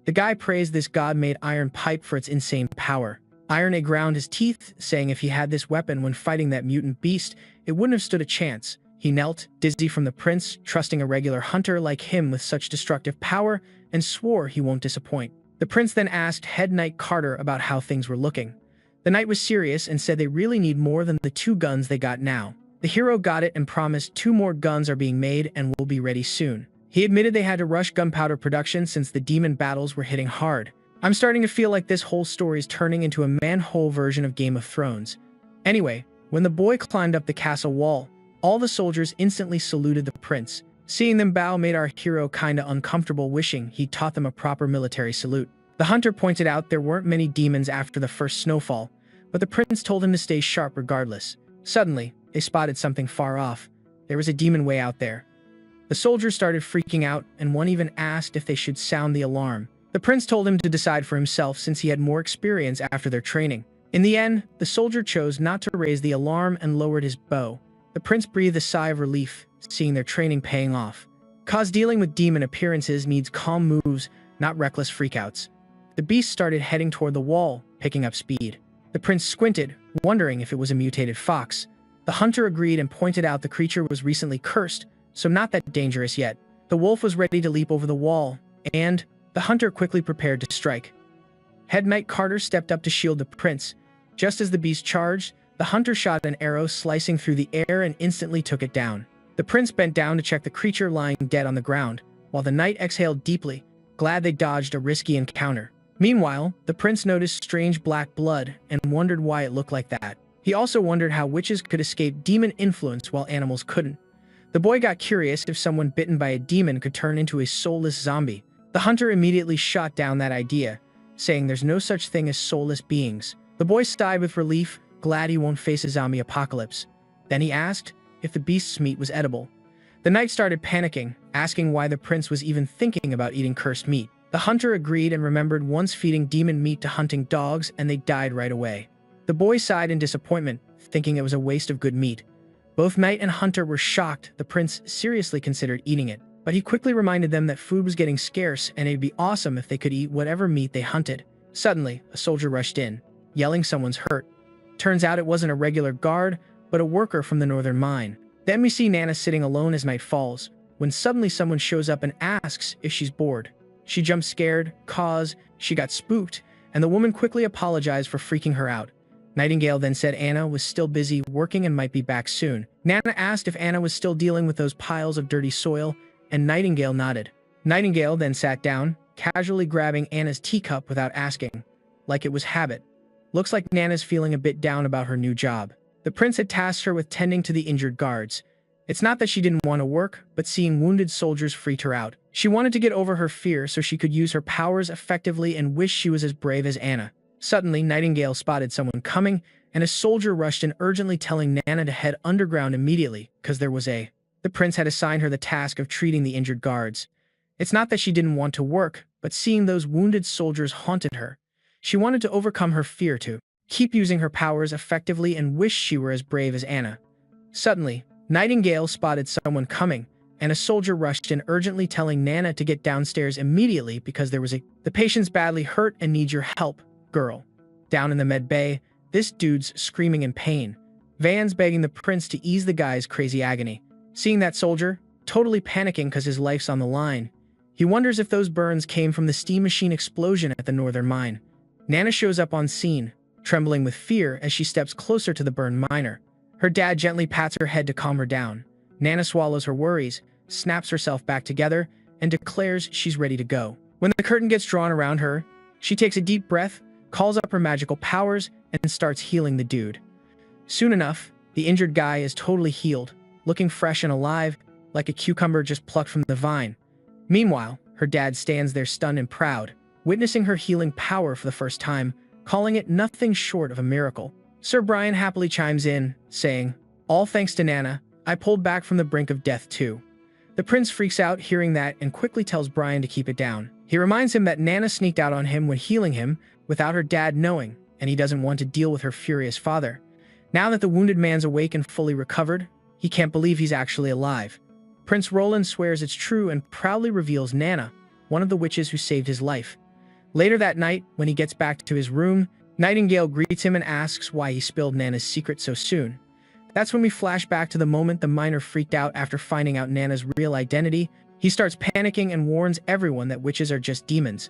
The guy praised this god-made iron pipe for its insane power. Iron A ground his teeth, saying if he had this weapon when fighting that mutant beast, it wouldn't have stood a chance. He knelt, dizzy from the prince, trusting a regular hunter like him with such destructive power, and swore he won't disappoint. The prince then asked Head Knight Carter about how things were looking. The knight was serious and said they really need more than the 2 guns they got now. The hero got it and promised 2 more guns are being made and will be ready soon. He admitted they had to rush gunpowder production since the demon battles were hitting hard. I'm starting to feel like this whole story is turning into a manhole version of Game of Thrones. Anyway, when the boy climbed up the castle wall, all the soldiers instantly saluted the prince. Seeing them bow made our hero kinda uncomfortable, wishing he'd taught them a proper military salute. The hunter pointed out there weren't many demons after the first snowfall, but the prince told him to stay sharp regardless. Suddenly, they spotted something far off. There was a demon way out there. The soldiers started freaking out, and one even asked if they should sound the alarm. The prince told him to decide for himself since he had more experience after their training. In the end, the soldier chose not to raise the alarm and lowered his bow. The prince breathed a sigh of relief, seeing their training paying off. Cause dealing with demon appearances needs calm moves, not reckless freakouts. The beast started heading toward the wall, picking up speed. The prince squinted, wondering if it was a mutated fox. The hunter agreed and pointed out the creature was recently cursed, so not that dangerous yet. The wolf was ready to leap over the wall, and the hunter quickly prepared to strike. Head Knight Carter stepped up to shield the prince. Just as the beast charged, the hunter shot an arrow slicing through the air and instantly took it down. The prince bent down to check the creature lying dead on the ground, while the knight exhaled deeply, glad they dodged a risky encounter. Meanwhile, the prince noticed strange black blood and wondered why it looked like that. He also wondered how witches could escape demon influence while animals couldn't. The boy got curious if someone bitten by a demon could turn into a soulless zombie. The hunter immediately shot down that idea, saying there's no such thing as soulless beings. The boy sighed with relief, glad he won't face a zombie apocalypse. Then he asked if the beast's meat was edible. The knight started panicking, asking why the prince was even thinking about eating cursed meat. The hunter agreed and remembered once feeding demon meat to hunting dogs, and they died right away. The boy sighed in disappointment, thinking it was a waste of good meat. Both knight and hunter were shocked the prince seriously considered eating it, but he quickly reminded them that food was getting scarce and it'd be awesome if they could eat whatever meat they hunted. Suddenly, a soldier rushed in, yelling someone's hurt. Turns out it wasn't a regular guard, but a worker from the northern mine. Then we see Nana sitting alone as night falls, when suddenly someone shows up and asks if she's bored. She jumped scared, cause she got spooked, and the woman quickly apologized for freaking her out. Nightingale then said Anna was still busy working and might be back soon. Nana asked if Anna was still dealing with those piles of dirty soil, and Nightingale nodded. Nightingale then sat down, casually grabbing Anna's teacup without asking, like it was habit. Looks like Nana's feeling a bit down about her new job. The prince had tasked her with tending to the injured guards. It's not that she didn't want to work, but seeing wounded soldiers freaked her out. She wanted to get over her fear so she could use her powers effectively and wished she was as brave as Anna. Suddenly, Nightingale spotted someone coming, and a soldier rushed in urgently telling Nana to head underground immediately, because there was a... The prince had assigned her the task of treating the injured guards. It's not that she didn't want to work, but seeing those wounded soldiers haunted her. She wanted to overcome her fear to keep using her powers effectively and wished she were as brave as Anna. Suddenly, Nightingale spotted someone coming, and a soldier rushed in urgently telling Nana to get downstairs immediately because there was a... The patient's badly hurt and needs your help, girl. Down in the med bay, this dude's screaming in pain. Van's begging the prince to ease the guy's crazy agony. Seeing that soldier, totally panicking because his life's on the line, he wonders if those burns came from the steam machine explosion at the northern mine. Nana shows up on scene, trembling with fear as she steps closer to the burned miner. Her dad gently pats her head to calm her down. Nana swallows her worries, snaps herself back together, and declares she's ready to go. When the curtain gets drawn around her, she takes a deep breath, calls up her magical powers, and starts healing the dude. Soon enough, the injured guy is totally healed, looking fresh and alive, like a cucumber just plucked from the vine. Meanwhile, her dad stands there stunned and proud, witnessing her healing power for the first time, calling it nothing short of a miracle. Sir Brian happily chimes in, saying, "All thanks to Nana, I pulled back from the brink of death too. The prince freaks out hearing that and quickly tells Brian to keep it down. He reminds him that Nana sneaked out on him when healing him without her dad knowing, and he doesn't want to deal with her furious father. Now that the wounded man's awake and fully recovered, he can't believe he's actually alive. Prince Roland swears it's true and proudly reveals Nana, one of the witches who saved his life. Later that night, when he gets back to his room, Nightingale greets him and asks why he spilled Nana's secret so soon. That's when we flash back to the moment the miner freaked out after finding out Nana's real identity. He starts panicking and warns everyone that witches are just demons.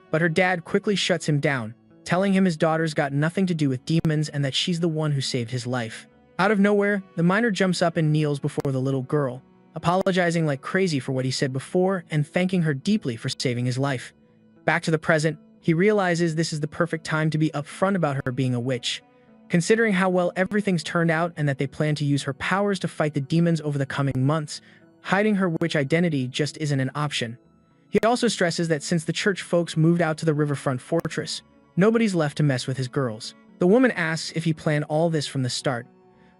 But her dad quickly shuts him down, telling him his daughter's got nothing to do with demons and that she's the one who saved his life. Out of nowhere, the miner jumps up and kneels before the little girl, apologizing like crazy for what he said before and thanking her deeply for saving his life. Back to the present, he realizes this is the perfect time to be upfront about her being a witch. Considering how well everything's turned out and that they plan to use her powers to fight the demons over the coming months, hiding her witch identity just isn't an option. He also stresses that since the church folks moved out to the riverfront fortress, nobody's left to mess with his girls. The woman asks if he planned all this from the start.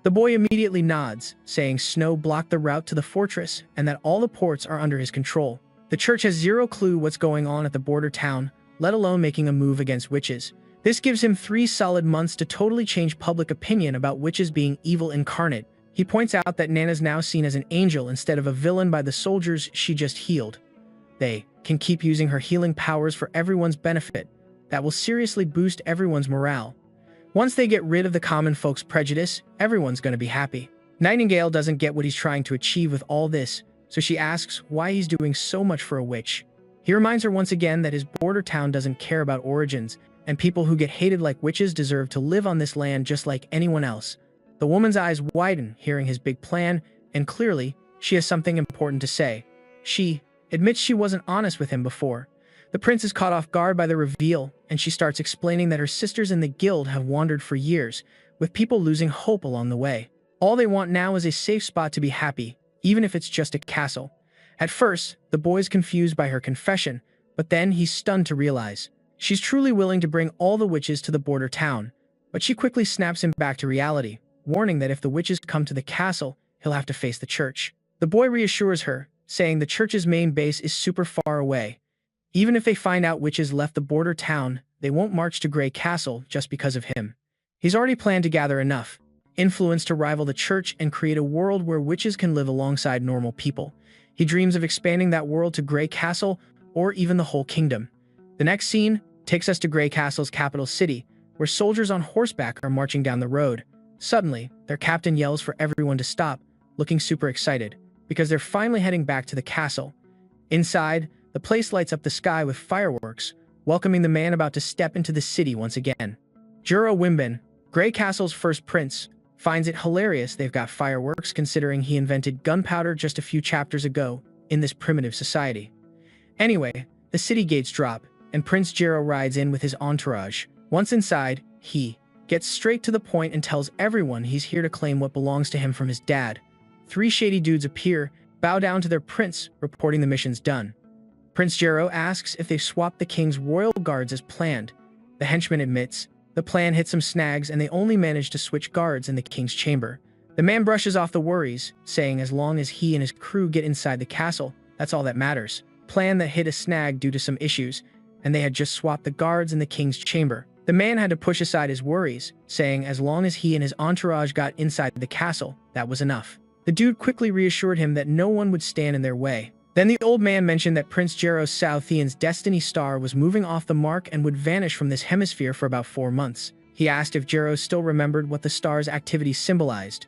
The boy immediately nods, saying snow blocked the route to the fortress and that all the ports are under his control. The church has zero clue what's going on at the border town, let alone making a move against witches. This gives him 3 solid months to totally change public opinion about witches being evil incarnate. He points out that Nana's now seen as an angel instead of a villain by the soldiers she just healed. They can keep using her healing powers for everyone's benefit. That will seriously boost everyone's morale. Once they get rid of the common folks' prejudice, everyone's going to be happy. Nightingale doesn't get what he's trying to achieve with all this, so she asks why he's doing so much for a witch. He reminds her once again that his border town doesn't care about origins, and people who get hated like witches deserve to live on this land just like anyone else. The woman's eyes widen, hearing his big plan, and clearly, she has something important to say. She admits she wasn't honest with him before. The prince is caught off guard by the reveal, and she starts explaining that her sisters in the guild have wandered for years, with people losing hope along the way. All they want now is a safe spot to be happy, even if it's just a castle. At first, the boy's confused by her confession, but then he's stunned to realize she's truly willing to bring all the witches to the border town. But she quickly snaps him back to reality, warning that if the witches come to the castle, he'll have to face the church. The boy reassures her, saying the church's main base is super far away. Even if they find out witches left the border town, they won't march to Grey Castle just because of him. He's already planned to gather enough influence to rival the church and create a world where witches can live alongside normal people. He dreams of expanding that world to Grey Castle or even the whole kingdom. The next scene takes us to Grey Castle's capital city, where soldiers on horseback are marching down the road. Suddenly, their captain yells for everyone to stop, looking super excited, because they're finally heading back to the castle. Inside, the place lights up the sky with fireworks, welcoming the man about to step into the city once again. Juro Wimbin, Grey Castle's first prince, finds it hilarious they've got fireworks considering he invented gunpowder just a few chapters ago in this primitive society. Anyway, the city gates drop, and Prince Jiro rides in with his entourage. Once inside, he gets straight to the point and tells everyone he's here to claim what belongs to him from his dad. 3 shady dudes appear, bow down to their prince, reporting the mission's done. Prince Jiro asks if they've swapped the king's royal guards as planned. The henchman admits the plan hit some snags and they only managed to switch guards in the king's chamber. The man brushes off the worries, saying as long as he and his crew get inside the castle, that's all that matters. Plan that hit a snag due to some issues, and they had just swapped the guards in the king's chamber. The man had to push aside his worries, saying as long as he and his entourage got inside the castle, that was enough. The dude quickly reassured him that no one would stand in their way. Then the old man mentioned that Prince Jero Southian's destiny star was moving off the mark and would vanish from this hemisphere for about 4 months. He asked if Jero still remembered what the star's activities symbolized.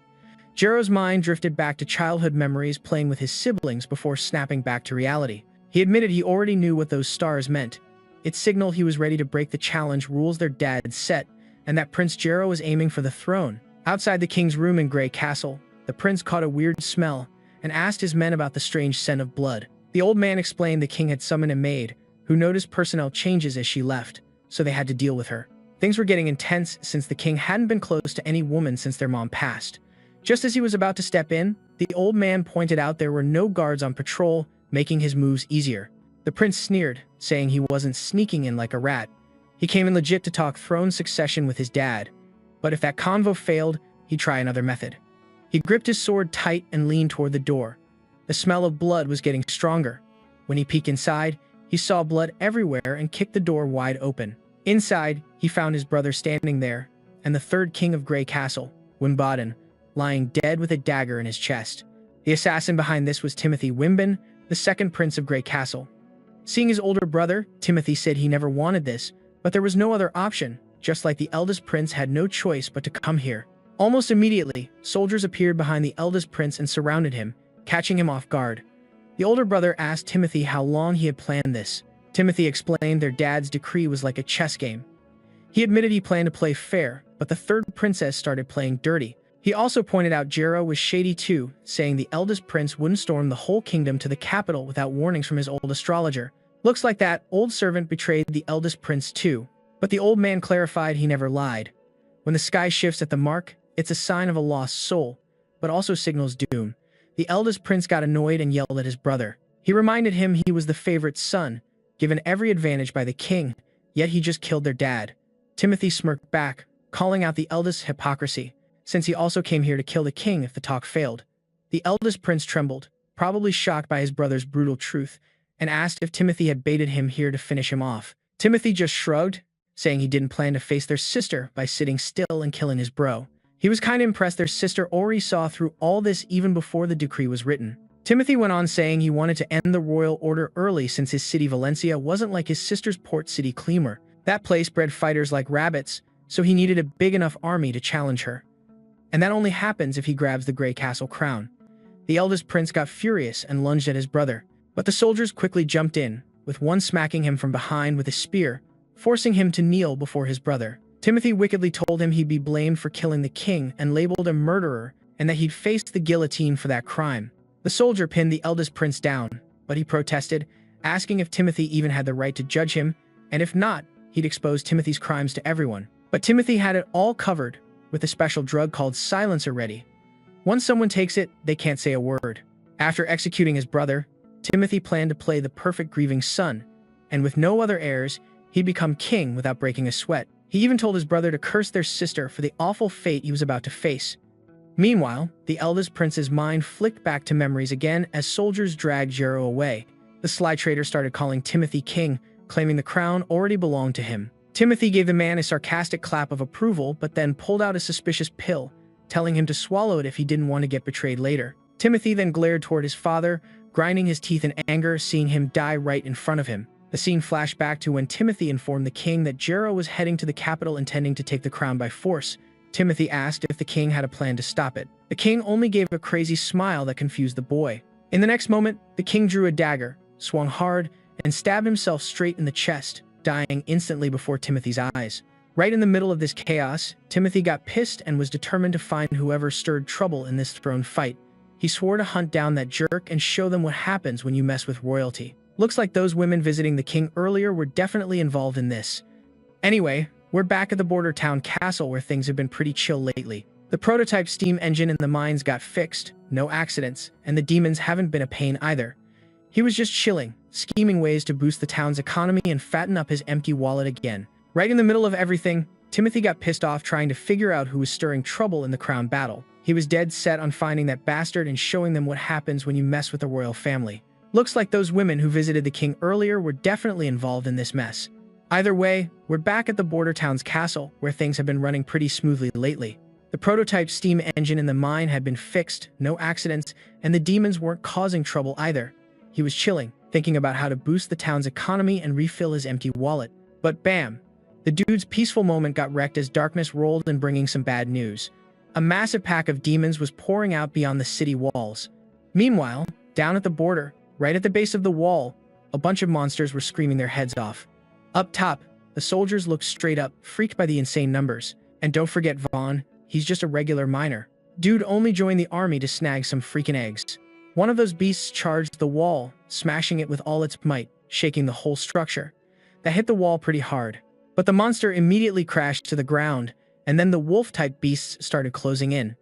Jero's mind drifted back to childhood memories playing with his siblings before snapping back to reality. He admitted he already knew what those stars meant. It signaled he was ready to break the challenge rules their dad set, and that Prince Jero was aiming for the throne. Outside the king's room in Grey Castle, the prince caught a weird smell and asked his men about the strange scent of blood. The old man explained the king had summoned a maid, who noticed personnel changes as she left, so they had to deal with her. Things were getting intense since the king hadn't been close to any woman since their mom passed. Just as he was about to step in, the old man pointed out there were no guards on patrol, making his moves easier. The prince sneered, saying he wasn't sneaking in like a rat. He came in legit to talk throne succession with his dad, but if that convo failed, he'd try another method. He gripped his sword tight and leaned toward the door. The smell of blood was getting stronger. When he peeked inside, he saw blood everywhere and kicked the door wide open. Inside, he found his brother standing there, and the third king of Grey Castle, Wimbledon, lying dead with a dagger in his chest. The assassin behind this was Timothy Wimbledon, the second prince of Grey Castle. Seeing his older brother, Timothy said he never wanted this, but there was no other option, just like the eldest prince had no choice but to come here. Almost immediately, soldiers appeared behind the eldest prince and surrounded him, catching him off guard. The older brother asked Timothy how long he had planned this. Timothy explained their dad's decree was like a chess game. He admitted he planned to play fair, but the third princess started playing dirty. He also pointed out Jiro was shady too, saying the eldest prince wouldn't storm the whole kingdom to the capital without warnings from his old astrologer. Looks like that old servant betrayed the eldest prince too, but the old man clarified he never lied. When the sky shifts at the mark, it's a sign of a lost soul, but also signals doom. The eldest prince got annoyed and yelled at his brother. He reminded him he was the favorite son, given every advantage by the king, yet he just killed their dad. Timothy smirked back, calling out the eldest's hypocrisy, since he also came here to kill the king if the talk failed. The eldest prince trembled, probably shocked by his brother's brutal truth, and asked if Timothy had baited him here to finish him off. Timothy just shrugged, saying he didn't plan to face their sister by sitting still and killing his bro. He was kinda impressed their sister already saw through all this even before the decree was written. Timothy went on saying he wanted to end the royal order early since his city Valencia wasn't like his sister's port city Clemor. That place bred fighters like rabbits, so he needed a big enough army to challenge her. And that only happens if he grabs the Grey Castle crown. The eldest prince got furious and lunged at his brother, but the soldiers quickly jumped in, with one smacking him from behind with a spear, forcing him to kneel before his brother. Timothy wickedly told him he'd be blamed for killing the king and labeled a murderer, and that he'd face the guillotine for that crime. The soldier pinned the eldest prince down, but he protested, asking if Timothy even had the right to judge him, and if not, he'd expose Timothy's crimes to everyone. But Timothy had it all covered, with a special drug called silencer ready. Once someone takes it, they can't say a word. After executing his brother, Timothy planned to play the perfect grieving son, and with no other heirs, he'd become king without breaking a sweat. He even told his brother to curse their sister for the awful fate he was about to face. Meanwhile, the eldest prince's mind flicked back to memories again as soldiers dragged Jiro away. The sly traitor started calling Timothy king, claiming the crown already belonged to him. Timothy gave the man a sarcastic clap of approval, but then pulled out a suspicious pill, telling him to swallow it if he didn't want to get betrayed later. Timothy then glared toward his father, grinding his teeth in anger, seeing him die right in front of him. The scene flashed back to when Timothy informed the king that Jiro was heading to the capital intending to take the crown by force. Timothy asked if the king had a plan to stop it. The king only gave a crazy smile that confused the boy. In the next moment, the king drew a dagger, swung hard, and stabbed himself straight in the chest, dying instantly before Timothy's eyes. Right in the middle of this chaos, Timothy got pissed and was determined to find whoever stirred trouble in this throne fight. He swore to hunt down that jerk and show them what happens when you mess with royalty. Looks like those women visiting the king earlier were definitely involved in this. Anyway, we're back at the border town castle where things have been pretty chill lately. The prototype steam engine in the mines got fixed, no accidents, and the demons haven't been a pain either. He was just chilling, scheming ways to boost the town's economy and fatten up his empty wallet again. Right in the middle of everything, Timothy got pissed off trying to figure out who was stirring trouble in the crown battle. He was dead set on finding that bastard and showing them what happens when you mess with the royal family. Looks like those women who visited the king earlier were definitely involved in this mess. Either way, we're back at the border town's castle, where things have been running pretty smoothly lately. The prototype steam engine in the mine had been fixed, no accidents, and the demons weren't causing trouble either. He was chilling, thinking about how to boost the town's economy and refill his empty wallet. But bam! The dude's peaceful moment got wrecked as darkness rolled in, bringing some bad news. A massive pack of demons was pouring out beyond the city walls. Meanwhile, down at the border, right at the base of the wall, a bunch of monsters were screaming their heads off. Up top, the soldiers looked straight up, freaked by the insane numbers. And don't forget Vaughn, he's just a regular miner. Dude only joined the army to snag some freaking eggs. One of those beasts charged the wall, smashing it with all its might, shaking the whole structure. That hit the wall pretty hard. But the monster immediately crashed to the ground, and then the wolf-type beasts started closing in.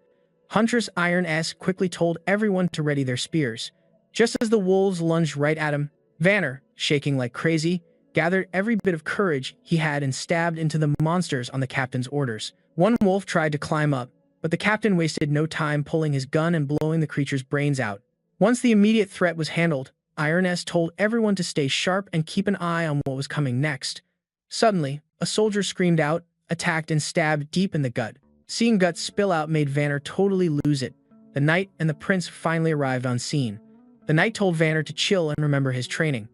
Huntress Iron S quickly told everyone to ready their spears. Just as the wolves lunged right at him, Vanner, shaking like crazy, gathered every bit of courage he had and stabbed into the monsters on the captain's orders. One wolf tried to climb up, but the captain wasted no time pulling his gun and blowing the creature's brains out. Once the immediate threat was handled, Iron S told everyone to stay sharp and keep an eye on what was coming next. Suddenly, a soldier screamed out, attacked and stabbed deep in the gut. Seeing guts spill out made Vanner totally lose it. The knight and the prince finally arrived on scene. The knight told Vanner to chill and remember his training.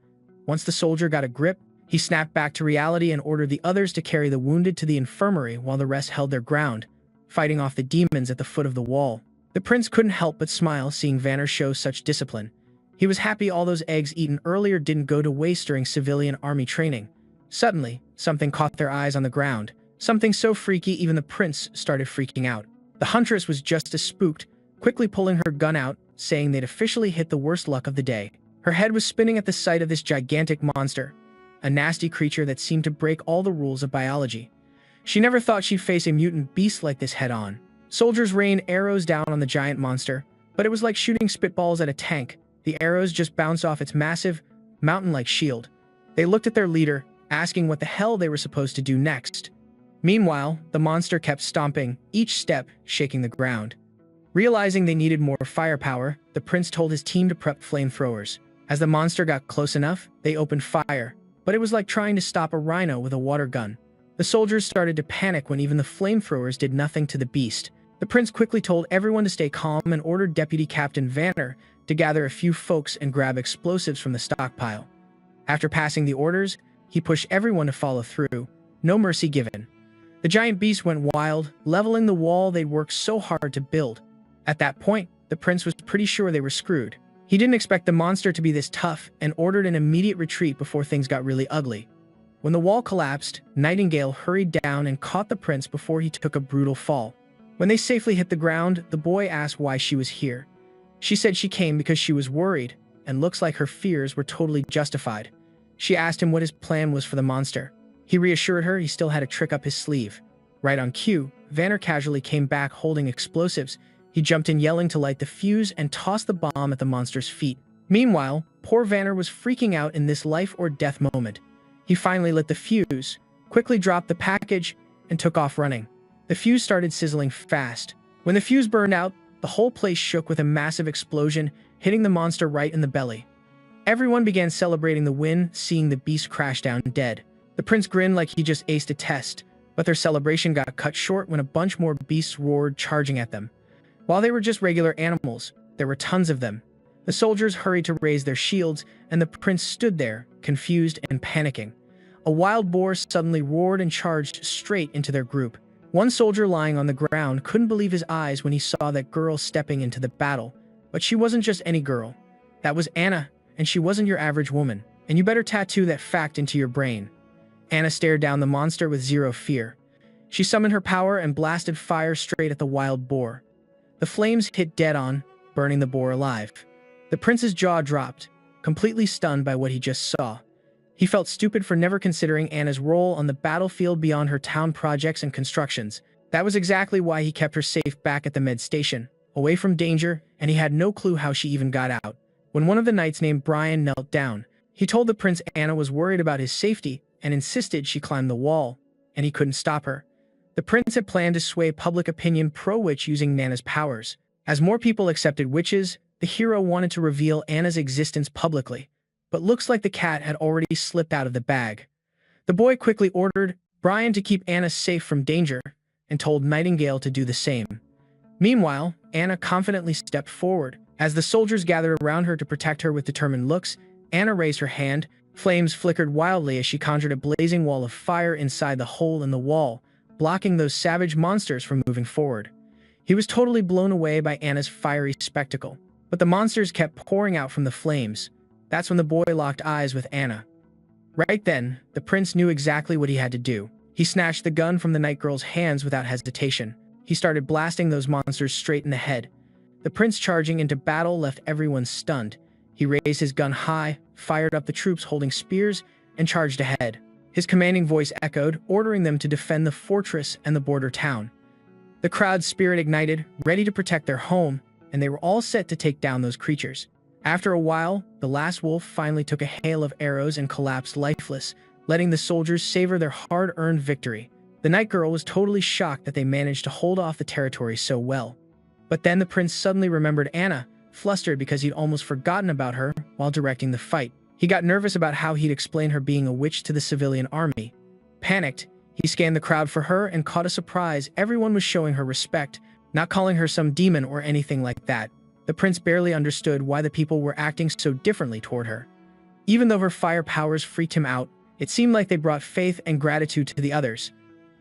Once the soldier got a grip, he snapped back to reality and ordered the others to carry the wounded to the infirmary while the rest held their ground, fighting off the demons at the foot of the wall. The prince couldn't help but smile seeing Vanner show such discipline. He was happy all those eggs eaten earlier didn't go to waste during civilian army training. Suddenly, something caught their eyes on the ground. Something so freaky even the prince started freaking out. The huntress was just as spooked, quickly pulling her gun out, saying they'd officially hit the worst luck of the day. Her head was spinning at the sight of this gigantic monster, a nasty creature that seemed to break all the rules of biology. She never thought she'd face a mutant beast like this head-on. Soldiers rained arrows down on the giant monster, but it was like shooting spitballs at a tank. The arrows just bounced off its massive, mountain-like shield. They looked at their leader, asking what the hell they were supposed to do next. Meanwhile, the monster kept stomping, each step shaking the ground. Realizing they needed more firepower, the prince told his team to prep flamethrowers. As the monster got close enough, they opened fire, but it was like trying to stop a rhino with a water gun. The soldiers started to panic when even the flamethrowers did nothing to the beast. The prince quickly told everyone to stay calm and ordered Deputy Captain Vanner to gather a few folks and grab explosives from the stockpile. After passing the orders, he pushed everyone to follow through, no mercy given. The giant beast went wild, leveling the wall they'd worked so hard to build. At that point, the prince was pretty sure they were screwed. He didn't expect the monster to be this tough and ordered an immediate retreat before things got really ugly. When the wall collapsed, Nightingale hurried down and caught the prince before he took a brutal fall. When they safely hit the ground, the boy asked why she was here. She said she came because she was worried, and looks like her fears were totally justified. She asked him what his plan was for the monster. He reassured her he still had a trick up his sleeve. Right on cue, Vanner casually came back holding explosives. He jumped in yelling to light the fuse and tossed the bomb at the monster's feet. Meanwhile, poor Vanner was freaking out in this life-or-death moment. He finally lit the fuse, quickly dropped the package, and took off running. The fuse started sizzling fast. When the fuse burned out, the whole place shook with a massive explosion, hitting the monster right in the belly. Everyone began celebrating the win, seeing the beast crash down dead. The prince grinned like he just aced a test, but their celebration got cut short when a bunch more beasts roared, charging at them. While they were just regular animals, there were tons of them. The soldiers hurried to raise their shields, and the prince stood there, confused and panicking. A wild boar suddenly roared and charged straight into their group. One soldier lying on the ground couldn't believe his eyes when he saw that girl stepping into the battle. But she wasn't just any girl. That was Anna, and she wasn't your average woman. And you better tattoo that fact into your brain. Anna stared down the monster with zero fear. She summoned her power and blasted fire straight at the wild boar. The flames hit dead on, burning the boar alive. The prince's jaw dropped, completely stunned by what he just saw. He felt stupid for never considering Anna's role on the battlefield beyond her town projects and constructions. That was exactly why he kept her safe back at the med station, away from danger, and he had no clue how she even got out. When one of the knights named Brian knelt down, he told the prince Anna was worried about his safety and insisted she climb the wall, and he couldn't stop her. The prince had planned to sway public opinion pro-witch using Nana's powers. As more people accepted witches, the hero wanted to reveal Anna's existence publicly, but looks like the cat had already slipped out of the bag. The boy quickly ordered Brian to keep Anna safe from danger and told Nightingale to do the same. Meanwhile, Anna confidently stepped forward. As the soldiers gathered around her to protect her with determined looks, Anna raised her hand. Flames flickered wildly as she conjured a blazing wall of fire inside the hole in the wall, blocking those savage monsters from moving forward. He was totally blown away by Anna's fiery spectacle, but the monsters kept pouring out from the flames. That's when the boy locked eyes with Anna. Right then, the prince knew exactly what he had to do. He snatched the gun from the night girl's hands without hesitation. He started blasting those monsters straight in the head. The prince charging into battle left everyone stunned. He raised his gun high, fired up the troops holding spears, and charged ahead. His commanding voice echoed, ordering them to defend the fortress and the border town. The crowd's spirit ignited, ready to protect their home, and they were all set to take down those creatures. After a while, the last wolf finally took a hail of arrows and collapsed lifeless, letting the soldiers savor their hard-earned victory. The night girl was totally shocked that they managed to hold off the territory so well. But then the prince suddenly remembered Anna, flustered because he'd almost forgotten about her while directing the fight. He got nervous about how he'd explain her being a witch to the civilian army. Panicked, he scanned the crowd for her and caught a surprise. Everyone was showing her respect, not calling her some demon or anything like that. The prince barely understood why the people were acting so differently toward her. Even though her fire powers freaked him out, it seemed like they brought faith and gratitude to the others.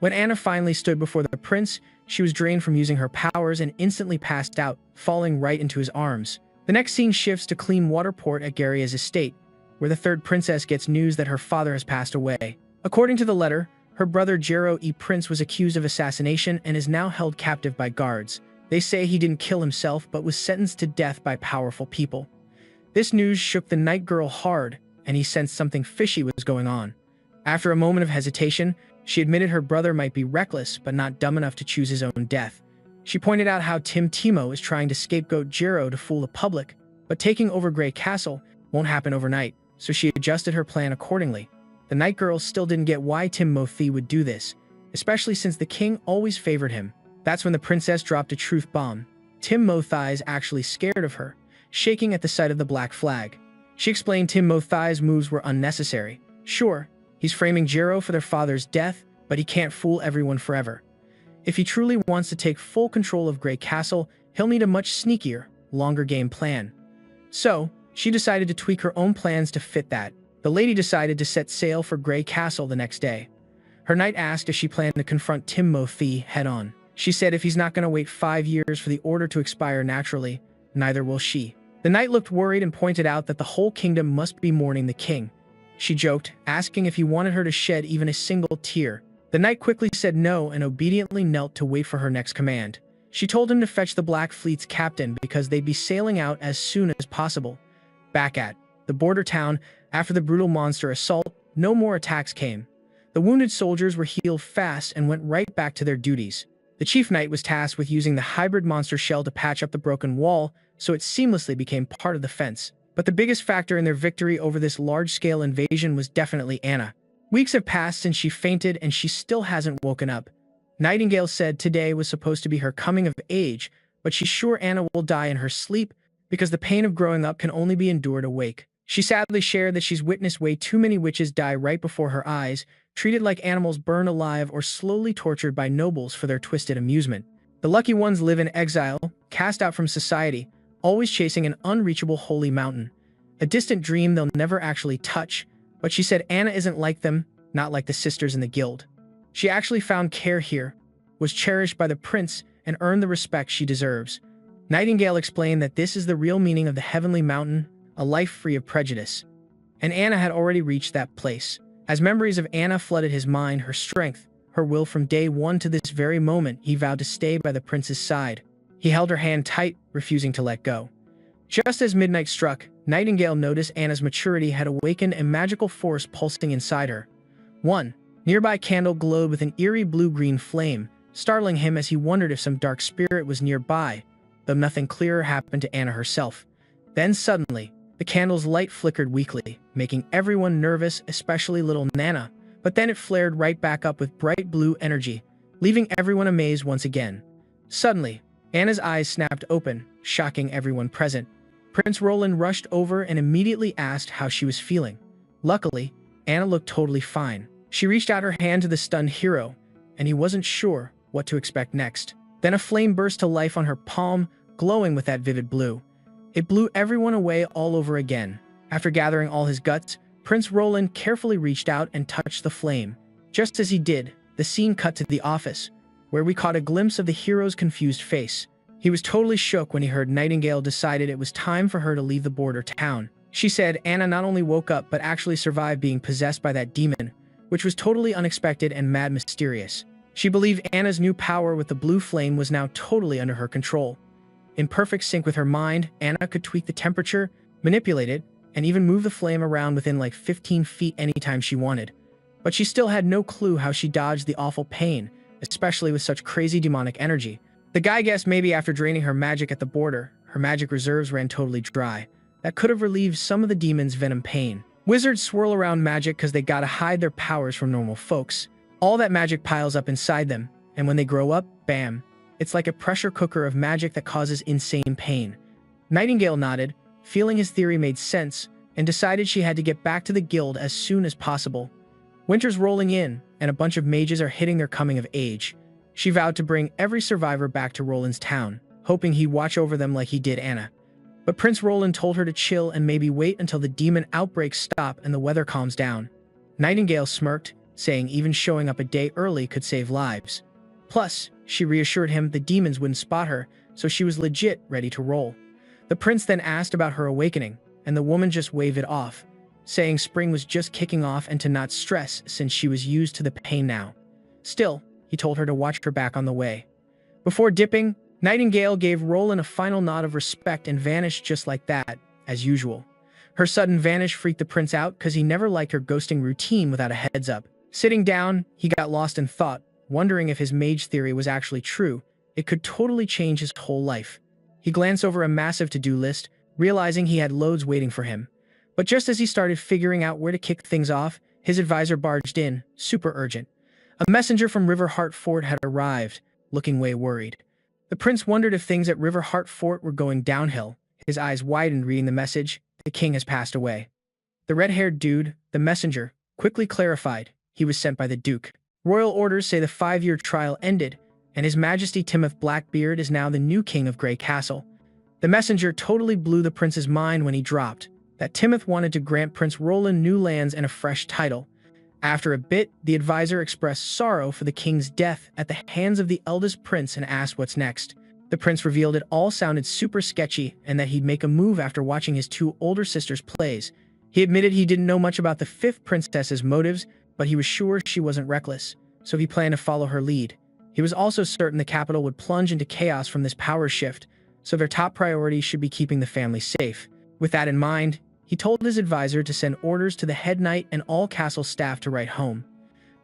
When Anna finally stood before the prince, she was drained from using her powers and instantly passed out, falling right into his arms. The next scene shifts to clean water port at Garia's estate, where the third princess gets news that her father has passed away. According to the letter, her brother Jero E. Prince was accused of assassination and is now held captive by guards. They say he didn't kill himself but was sentenced to death by powerful people. This news shook the night girl hard, and he sensed something fishy was going on. After a moment of hesitation, she admitted her brother might be reckless but not dumb enough to choose his own death. She pointed out how Tim Timo is trying to scapegoat Jero to fool the public, but taking over Grey Castle won't happen overnight, so she adjusted her plan accordingly. The night girl still didn't get why Tim Mothi would do this, especially since the king always favored him. That's when the princess dropped a truth bomb. Tim Mothi is actually scared of her, shaking at the sight of the black flag. She explained Tim Mothi's moves were unnecessary. Sure, he's framing Jero for their father's death, but he can't fool everyone forever. If he truly wants to take full control of Grey Castle, he'll need a much sneakier, longer game plan. So, she decided to tweak her own plans to fit that. The lady decided to set sail for Grey Castle the next day. Her knight asked if she planned to confront Tim Mothi head-on. She said if he's not going to wait 5 years for the order to expire naturally, neither will she. The knight looked worried and pointed out that the whole kingdom must be mourning the king. She joked, asking if he wanted her to shed even a single tear. The knight quickly said no and obediently knelt to wait for her next command. She told him to fetch the Black Fleet's captain because they'd be sailing out as soon as possible. Back at the border town, after the brutal monster assault, no more attacks came. The wounded soldiers were healed fast and went right back to their duties. The chief knight was tasked with using the hybrid monster shell to patch up the broken wall, so it seamlessly became part of the fence. But the biggest factor in their victory over this large-scale invasion was definitely Anna. Weeks have passed since she fainted and she still hasn't woken up. Nightingale said today was supposed to be her coming of age, but she's sure Anna will die in her sleep because the pain of growing up can only be endured awake. She sadly shared that she's witnessed way too many witches die right before her eyes, treated like animals burned alive or slowly tortured by nobles for their twisted amusement. The lucky ones live in exile, cast out from society, always chasing an unreachable holy mountain. A distant dream they'll never actually touch, but she said Anna isn't like them, not like the sisters in the guild. She actually found care here, was cherished by the prince, and earned the respect she deserves. Nightingale explained that this is the real meaning of the heavenly mountain, a life free of prejudice. And Anna had already reached that place. As memories of Anna flooded his mind, her strength, her will from day one to this very moment, he vowed to stay by the prince's side. He held her hand tight, refusing to let go. Just as midnight struck, Nightingale noticed Anna's maturity had awakened a magical force pulsing inside her. One nearby candle glowed with an eerie blue-green flame, startling him as he wondered if some dark spirit was nearby, though nothing clearer happened to Anna herself. Then suddenly, the candle's light flickered weakly, making everyone nervous, especially little Nana, but then it flared right back up with bright blue energy, leaving everyone amazed once again. Suddenly, Anna's eyes snapped open, shocking everyone present. Prince Roland rushed over and immediately asked how she was feeling. Luckily, Anna looked totally fine. She reached out her hand to the stunned hero, and he wasn't sure what to expect next. Then a flame burst to life on her palm, glowing with that vivid blue. It blew everyone away all over again. After gathering all his guts, Prince Roland carefully reached out and touched the flame. Just as he did, the scene cut to the office, where we caught a glimpse of the hero's confused face. He was totally shook when he heard Nightingale decided it was time for her to leave the border town. She said Anna not only woke up but actually survived being possessed by that demon, which was totally unexpected and mad mysterious. She believed Anna's new power with the blue flame was now totally under her control. In perfect sync with her mind, Anna could tweak the temperature, manipulate it, and even move the flame around within like 15 feet anytime she wanted. But she still had no clue how she dodged the awful pain, especially with such crazy demonic energy. The guy guessed maybe after draining her magic at the border, her magic reserves ran totally dry. That could have relieved some of the demon's venom pain. Wizards swirl around magic because they gotta hide their powers from normal folks. All that magic piles up inside them, and when they grow up, bam, it's like a pressure cooker of magic that causes insane pain. Nightingale nodded, feeling his theory made sense, and decided she had to get back to the guild as soon as possible. Winter's rolling in, and a bunch of mages are hitting their coming of age. She vowed to bring every survivor back to Roland's town, hoping he'd watch over them like he did Anna. But Prince Roland told her to chill and maybe wait until the demon outbreaks stop and the weather calms down. Nightingale smirked, saying even showing up a day early could save lives. Plus, she reassured him the demons wouldn't spot her, so she was legit ready to roll. The prince then asked about her awakening, and the woman just waved it off, saying spring was just kicking off and to not stress since she was used to the pain now. Still, he told her to watch her back on the way. Before dipping, Nightingale gave Roland a final nod of respect and vanished just like that, as usual. Her sudden vanish freaked the prince out because he never liked her ghosting routine without a heads up. Sitting down, he got lost in thought, wondering if his mage theory was actually true. It could totally change his whole life. He glanced over a massive to-do list, realizing he had loads waiting for him. But just as he started figuring out where to kick things off, his advisor barged in, super urgent. A messenger from Riverheart Fort had arrived, looking way worried. The prince wondered if things at Riverheart Fort were going downhill. His eyes widened reading the message, "The king has passed away." The red-haired dude, the messenger, quickly clarified he was sent by the duke. Royal orders say the 5-year trial ended, and His Majesty Timoth Blackbeard is now the new king of Grey Castle. The messenger totally blew the prince's mind when he dropped that Timoth wanted to grant Prince Roland new lands and a fresh title. After a bit, the advisor expressed sorrow for the king's death at the hands of the eldest prince and asked what's next. The prince revealed it all sounded super sketchy and that he'd make a move after watching his 2 older sisters' plays. He admitted he didn't know much about the 5th princess's motives, but he was sure she wasn't reckless, so he planned to follow her lead. He was also certain the capital would plunge into chaos from this power shift, so their top priority should be keeping the family safe. With that in mind, he told his advisor to send orders to the head knight and all castle staff to write home.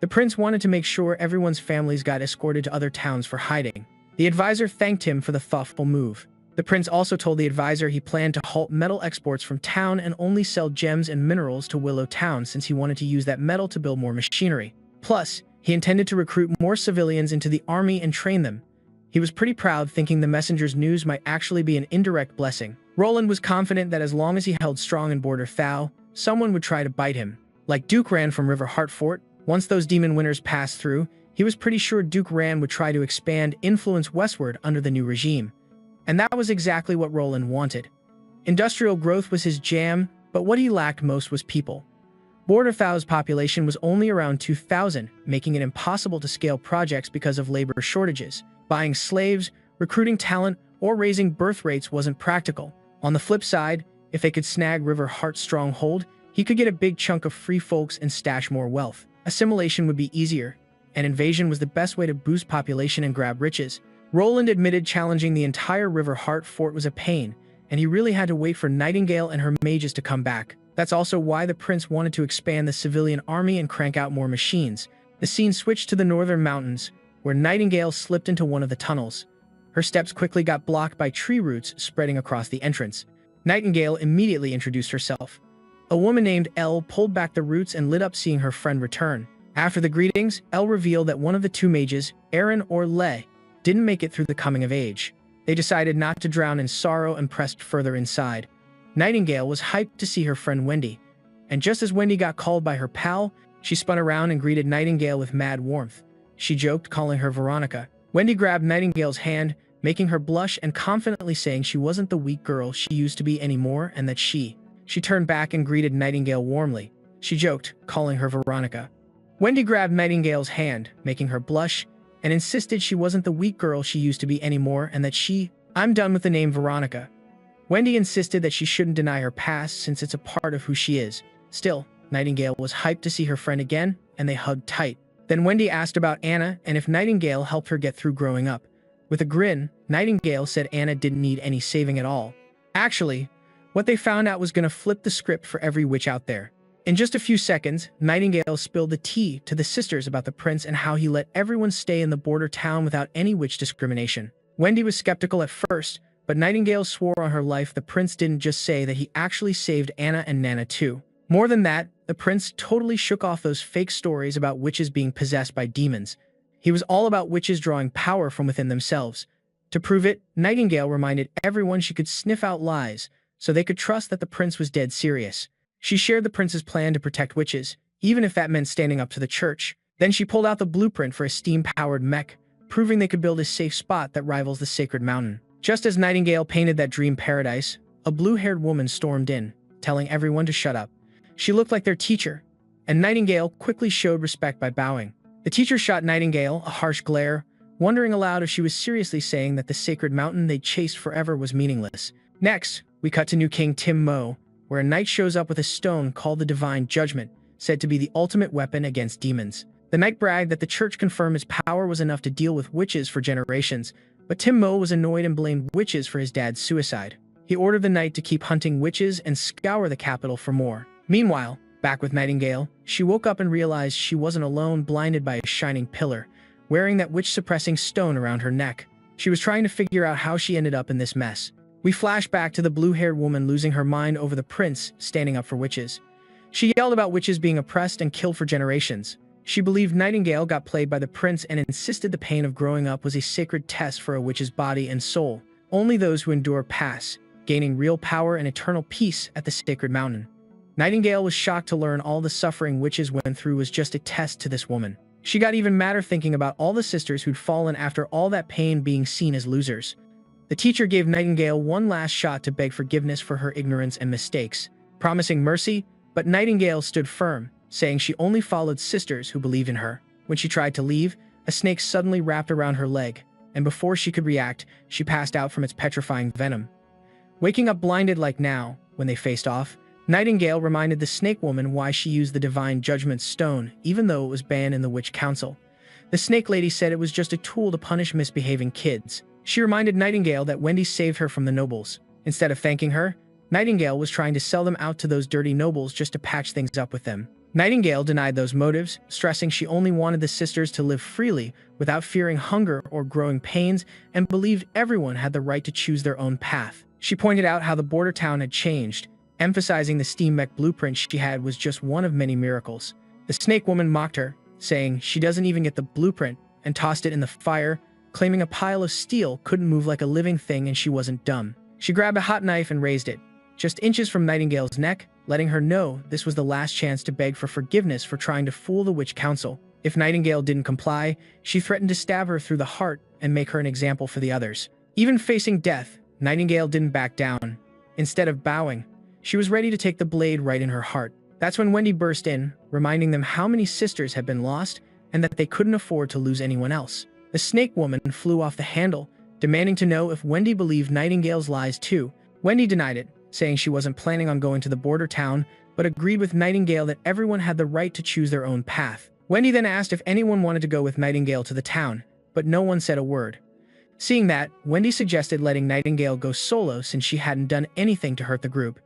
The prince wanted to make sure everyone's families got escorted to other towns for hiding. The advisor thanked him for the thoughtful move. The prince also told the advisor he planned to halt metal exports from town and only sell gems and minerals to Willow Town since he wanted to use that metal to build more machinery. Plus, he intended to recruit more civilians into the army and train them. He was pretty proud, thinking the messenger's news might actually be an indirect blessing. Roland was confident that as long as he held strong in Border Thou, someone would try to bite him. Like Duke Ran from Riverheart Fort, once those demon winners passed through, he was pretty sure Duke Ran would try to expand influence westward under the new regime. And that was exactly what Roland wanted. Industrial growth was his jam, but what he lacked most was people. Border Thou's population was only around 2,000, making it impossible to scale projects because of labor shortages. Buying slaves, recruiting talent, or raising birth rates wasn't practical. On the flip side, if they could snag Riverheart's stronghold, he could get a big chunk of free folks and stash more wealth. Assimilation would be easier, and invasion was the best way to boost population and grab riches. Roland admitted challenging the entire Riverheart Fort was a pain, and he really had to wait for Nightingale and her mages to come back. That's also why the prince wanted to expand the civilian army and crank out more machines. The scene switched to the northern mountains, where Nightingale slipped into one of the tunnels. Her steps quickly got blocked by tree roots spreading across the entrance. Nightingale immediately introduced herself. A woman named Elle pulled back the roots and lit up seeing her friend return. After the greetings, Elle revealed that one of the 2 mages, Aaron or Le, didn't make it through the coming of age. They decided not to drown in sorrow and pressed further inside. Nightingale was hyped to see her friend Wendy, and just as Wendy got called by her pal, she spun around and greeted Nightingale with mad warmth. She joked, calling her Veronica. Wendy grabbed Nightingale's hand, making her blush and confidently saying she wasn't the weak girl she used to be anymore and that she turned back and greeted Nightingale warmly. She joked, calling her Veronica. Wendy grabbed Nightingale's hand, making her blush, and insisted she wasn't the weak girl she used to be anymore and that I'm done with the name Veronica. Wendy insisted that she shouldn't deny her past since it's a part of who she is. Still, Nightingale was hyped to see her friend again, and they hugged tight. Then Wendy asked about Anna and if Nightingale helped her get through growing up. With a grin, Nightingale said Anna didn't need any saving at all. Actually, what they found out was going to flip the script for every witch out there. In just a few seconds, Nightingale spilled the tea to the sisters about the prince and how he let everyone stay in the border town without any witch discrimination. Wendy was skeptical at first, but Nightingale swore on her life the prince didn't just say that he actually saved Anna and Nana too. More than that, the prince totally shook off those fake stories about witches being possessed by demons. He was all about witches drawing power from within themselves. To prove it, Nightingale reminded everyone she could sniff out lies, so they could trust that the prince was dead serious. She shared the prince's plan to protect witches, even if that meant standing up to the church. Then she pulled out the blueprint for a steam-powered mech, proving they could build a safe spot that rivals the sacred mountain. Just as Nightingale painted that dream paradise, a blue-haired woman stormed in, telling everyone to shut up. She looked like their teacher, and Nightingale quickly showed respect by bowing. The teacher shot Nightingale a harsh glare, wondering aloud if she was seriously saying that the sacred mountain they'd chased forever was meaningless. Next, we cut to New King Tim Mo, where a knight shows up with a stone called the Divine Judgment, said to be the ultimate weapon against demons. The knight bragged that the church confirmed his power was enough to deal with witches for generations, but Tim Mo was annoyed and blamed witches for his dad's suicide. He ordered the knight to keep hunting witches and scour the capital for more. Meanwhile, back with Nightingale, she woke up and realized she wasn't alone, blinded by a shining pillar, wearing that witch-suppressing stone around her neck. She was trying to figure out how she ended up in this mess. We flash back to the blue-haired woman losing her mind over the prince standing up for witches. She yelled about witches being oppressed and killed for generations. She believed Nightingale got played by the prince and insisted the pain of growing up was a sacred test for a witch's body and soul. Only those who endure pass, gaining real power and eternal peace at the sacred mountain. Nightingale was shocked to learn all the suffering witches went through was just a test to this woman. She got even madder thinking about all the sisters who'd fallen after all that pain, being seen as losers. The teacher gave Nightingale one last shot to beg forgiveness for her ignorance and mistakes, promising mercy, but Nightingale stood firm, saying she only followed sisters who believed in her. When she tried to leave, a snake suddenly wrapped around her leg, and before she could react, she passed out from its petrifying venom. Waking up blinded like now, when they faced off, Nightingale reminded the snake woman why she used the Divine Judgment stone, even though it was banned in the Witch Council. The snake lady said it was just a tool to punish misbehaving kids. She reminded Nightingale that Wendy saved her from the nobles. Instead of thanking her, Nightingale was trying to sell them out to those dirty nobles just to patch things up with them. Nightingale denied those motives, stressing she only wanted the sisters to live freely without fearing hunger or growing pains, and believed everyone had the right to choose their own path. She pointed out how the border town had changed, emphasizing the steam mech blueprint she had was just one of many miracles. The snake woman mocked her, saying she doesn't even get the blueprint, and tossed it in the fire, claiming a pile of steel couldn't move like a living thing and she wasn't dumb. She grabbed a hot knife and raised it, just inches from Nightingale's neck, letting her know this was the last chance to beg for forgiveness for trying to fool the Witch Council. If Nightingale didn't comply, she threatened to stab her through the heart and make her an example for the others. Even facing death, Nightingale didn't back down. Instead of bowing, she was ready to take the blade right in her heart. That's when Wendy burst in, reminding them how many sisters had been lost and that they couldn't afford to lose anyone else. The snake woman flew off the handle, demanding to know if Wendy believed Nightingale's lies too. Wendy denied it, saying she wasn't planning on going to the border town, but agreed with Nightingale that everyone had the right to choose their own path. Wendy then asked if anyone wanted to go with Nightingale to the town, but no one said a word. Seeing that, Wendy suggested letting Nightingale go solo since she hadn't done anything to hurt the group.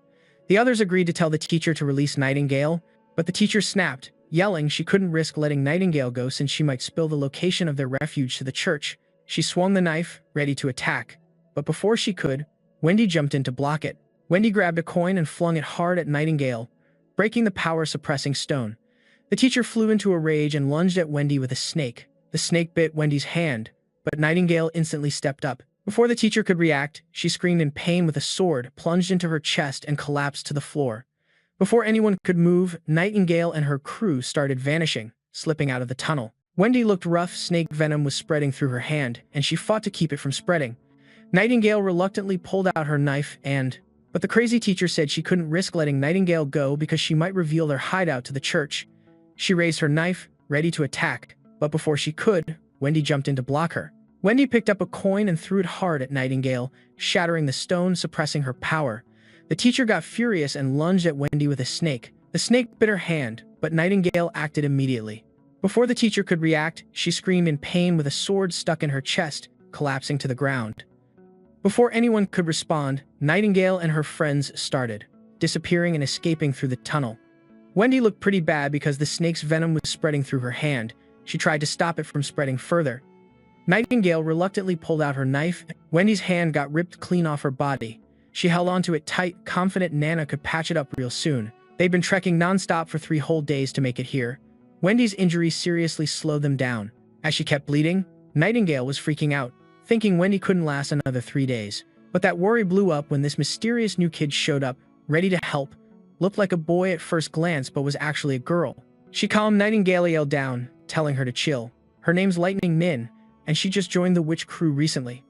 The others agreed to tell the teacher to release Nightingale, but the teacher snapped, yelling she couldn't risk letting Nightingale go since she might spill the location of their refuge to the church. She swung the knife, ready to attack, but before she could, Wendy jumped in to block it. Wendy grabbed a coin and flung it hard at Nightingale, breaking the power-suppressing stone. The teacher flew into a rage and lunged at Wendy with a snake. The snake bit Wendy's hand, but Nightingale instantly stepped up. Before the teacher could react, she screamed in pain with a sword plunged into her chest and collapsed to the floor. Before anyone could move, Nightingale and her crew started vanishing, slipping out of the tunnel. Wendy looked rough. Snake venom was spreading through her hand, and she fought to keep it from spreading. Nightingale reluctantly pulled out her knife but the crazy teacher said she couldn't risk letting Nightingale go because she might reveal their hideout to the church. She raised her knife, ready to attack, but before she could, Wendy jumped in to block her. Wendy picked up a coin and threw it hard at Nightingale, shattering the stone, suppressing her power. The teacher got furious and lunged at Wendy with a snake. The snake bit her hand, but Nightingale acted immediately. Before the teacher could react, she screamed in pain with a sword stuck in her chest, collapsing to the ground. Before anyone could respond, Nightingale and her friends started, disappearing and escaping through the tunnel. Wendy looked pretty bad because the snake's venom was spreading through her hand. She tried to stop it from spreading further. Nightingale reluctantly pulled out her knife. Wendy's hand got ripped clean off her body. She held onto it tight, confident Nana could patch it up real soon. They'd been trekking non-stop for 3 whole days to make it here. Wendy's injury seriously slowed them down. As she kept bleeding, Nightingale was freaking out, thinking Wendy couldn't last another 3 days. But that worry blew up when this mysterious new kid showed up, ready to help. Looked like a boy at first glance, but was actually a girl. She calmed Nightingale down, telling her to chill. Her name's Lightning Nin, and she just joined the witch crew recently.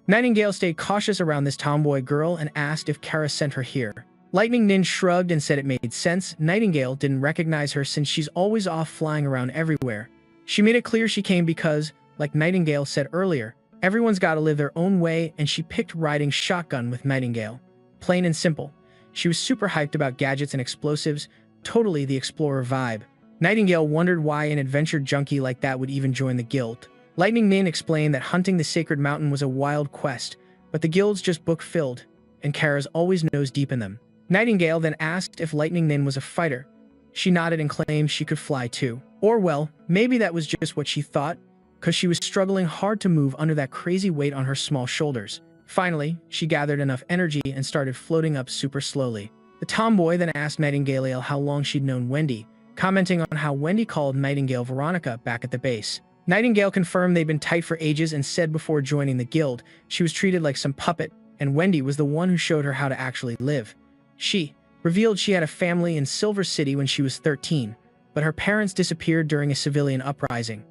Nightingale stayed cautious around this tomboy girl and asked if Kara sent her here. Lightning Nin shrugged and said it made sense. Nightingale didn't recognize her since she's always off flying around everywhere. She made it clear she came because, like Nightingale said earlier, everyone's gotta live their own way, and she picked riding shotgun with Nightingale. Plain and simple. She was super hyped about gadgets and explosives, totally the explorer vibe. Nightingale wondered why an adventure junkie like that would even join the guild. Lightning Nin explained that hunting the sacred mountain was a wild quest, but the guild's just book-filled, and Kara's always nose deep in them. Nightingale then asked if Lightning Nin was a fighter. She nodded and claimed she could fly too. Or well, maybe that was just what she thought, because she was struggling hard to move under that crazy weight on her small shoulders. Finally, she gathered enough energy and started floating up super slowly. The tomboy then asked Nightingale how long she'd known Wendy, commenting on how Wendy called Nightingale Veronica back at the base. Nightingale confirmed they'd been tight for ages and said before joining the guild, she was treated like some puppet, and Wendy was the one who showed her how to actually live. She revealed she had a family in Silver City when she was 13, but her parents disappeared during a civilian uprising.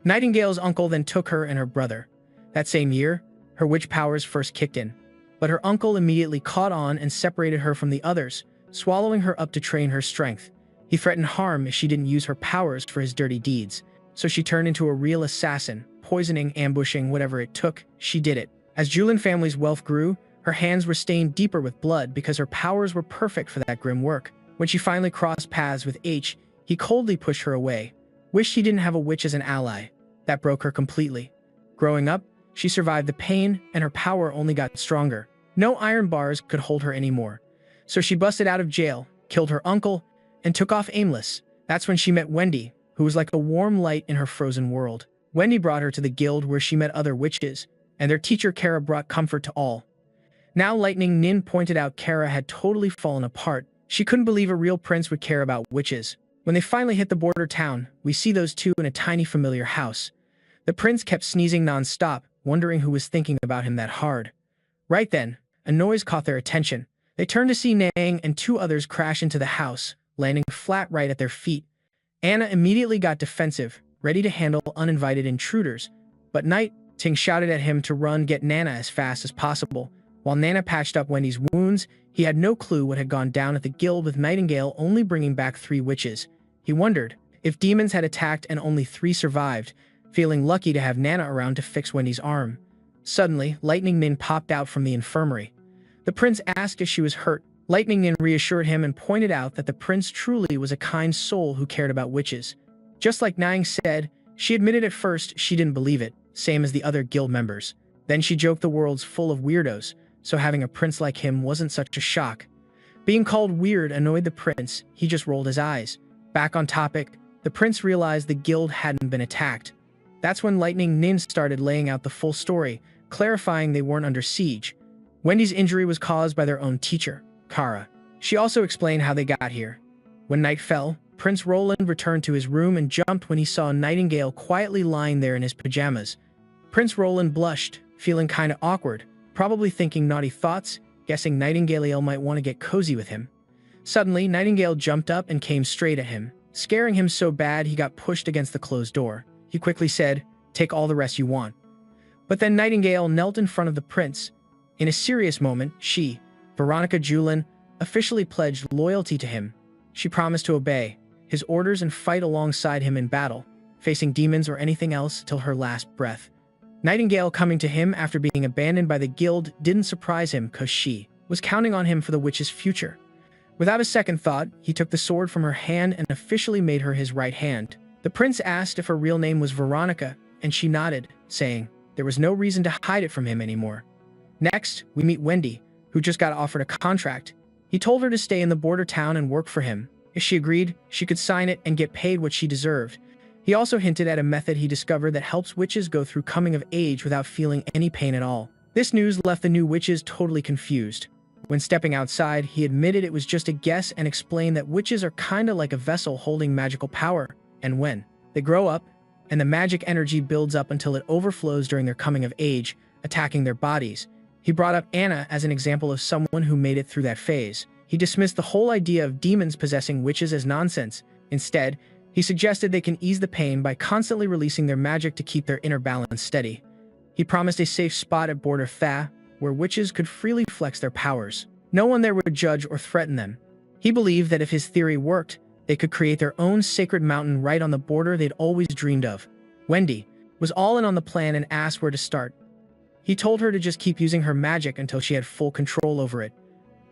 Nightingale's uncle then took her and her brother. That same year, her witch powers first kicked in, but her uncle immediately caught on and separated her from the others, swallowing her up to train her strength. He threatened harm if she didn't use her powers for his dirty deeds, so she turned into a real assassin, poisoning, ambushing, whatever it took, she did it. As Julin family's wealth grew, her hands were stained deeper with blood because her powers were perfect for that grim work. When she finally crossed paths with H, he coldly pushed her away. Wished he didn't have a witch as an ally. That broke her completely. Growing up, she survived the pain, and her power only got stronger. No iron bars could hold her anymore. So she busted out of jail, killed her uncle, and took off aimless. That's when she met Wendy, who was like a warm light in her frozen world. Wendy brought her to the guild where she met other witches, and their teacher Kara brought comfort to all. Now Lightning Nin pointed out Kara had totally fallen apart. She couldn't believe a real prince would care about witches. When they finally hit the border town, we see those two in a tiny familiar house. The prince kept sneezing non-stop, wondering who was thinking about him that hard. Right then, a noise caught their attention. They turned to see Nang and 2 others crash into the house, landing flat right at their feet. Anna immediately got defensive, ready to handle uninvited intruders, but Night Ting shouted at him to run get Nana as fast as possible. While Nana patched up Wendy's wounds, he had no clue what had gone down at the guild with Nightingale only bringing back 3 witches. He wondered if demons had attacked and only 3 survived, feeling lucky to have Nana around to fix Wendy's arm. Suddenly, Lightning Nin popped out from the infirmary. The prince asked if she was hurt. Lightning Nin reassured him and pointed out that the prince truly was a kind soul who cared about witches. Just like Nang said, she admitted at first she didn't believe it, same as the other guild members. Then she joked the world's full of weirdos, so having a prince like him wasn't such a shock. Being called weird annoyed the prince, he just rolled his eyes. Back on topic, the prince realized the guild hadn't been attacked. That's when Lightning Nin started laying out the full story, clarifying they weren't under siege. Wendy's injury was caused by their own teacher, Kara. She also explained how they got here. When night fell, Prince Roland returned to his room and jumped when he saw Nightingale quietly lying there in his pajamas. Prince Roland blushed, feeling kinda awkward, probably thinking naughty thoughts, guessing Nightingale might want to get cozy with him. Suddenly, Nightingale jumped up and came straight at him, scaring him so bad he got pushed against the closed door. He quickly said, "Take all the rest you want." But then Nightingale knelt in front of the prince. In a serious moment, she, Veronica Julin, officially pledged loyalty to him. She promised to obey his orders and fight alongside him in battle, facing demons or anything else till her last breath. Nightingale coming to him after being abandoned by the guild didn't surprise him because she was counting on him for the witch's future. Without a second thought, he took the sword from her hand and officially made her his right hand. The prince asked if her real name was Veronica, and she nodded, saying there was no reason to hide it from him anymore. Next, we meet Wendy, who just got offered a contract. He told her to stay in the border town and work for him. If she agreed, she could sign it and get paid what she deserved. He also hinted at a method he discovered that helps witches go through coming of age without feeling any pain at all. This news left the new witches totally confused. When stepping outside, he admitted it was just a guess and explained that witches are kinda like a vessel holding magical power, and when they grow up, and the magic energy builds up until it overflows during their coming of age, attacking their bodies. He brought up Anna as an example of someone who made it through that phase. He dismissed the whole idea of demons possessing witches as nonsense. Instead, he suggested they can ease the pain by constantly releasing their magic to keep their inner balance steady. He promised a safe spot at Border Fa, where witches could freely flex their powers. No one there would judge or threaten them. He believed that if his theory worked, they could create their own sacred mountain right on the border they'd always dreamed of. Wendy was all in on the plan and asked where to start. He told her to just keep using her magic until she had full control over it.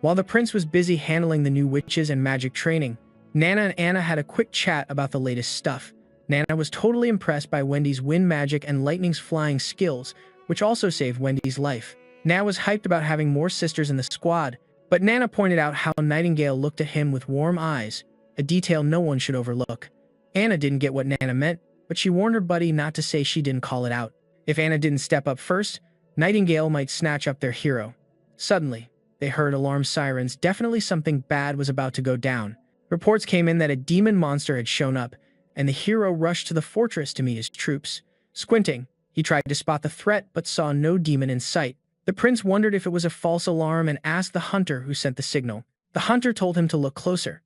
While the prince was busy handling the new witches and magic training, Nana and Anna had a quick chat about the latest stuff. Nana was totally impressed by Wendy's wind magic and lightning's flying skills, which also saved Wendy's life. Nana was hyped about having more sisters in the squad, but Nana pointed out how Nightingale looked at him with warm eyes, a detail no one should overlook. Anna didn't get what Nana meant, but she warned her buddy not to say she didn't call it out. If Anna didn't step up first, Nightingale might snatch up their hero. Suddenly, they heard alarm sirens. Definitely something bad was about to go down. Reports came in that a demon monster had shown up, and the hero rushed to the fortress to meet his troops. Squinting, he tried to spot the threat but saw no demon in sight. The prince wondered if it was a false alarm and asked the hunter who sent the signal. The hunter told him to look closer.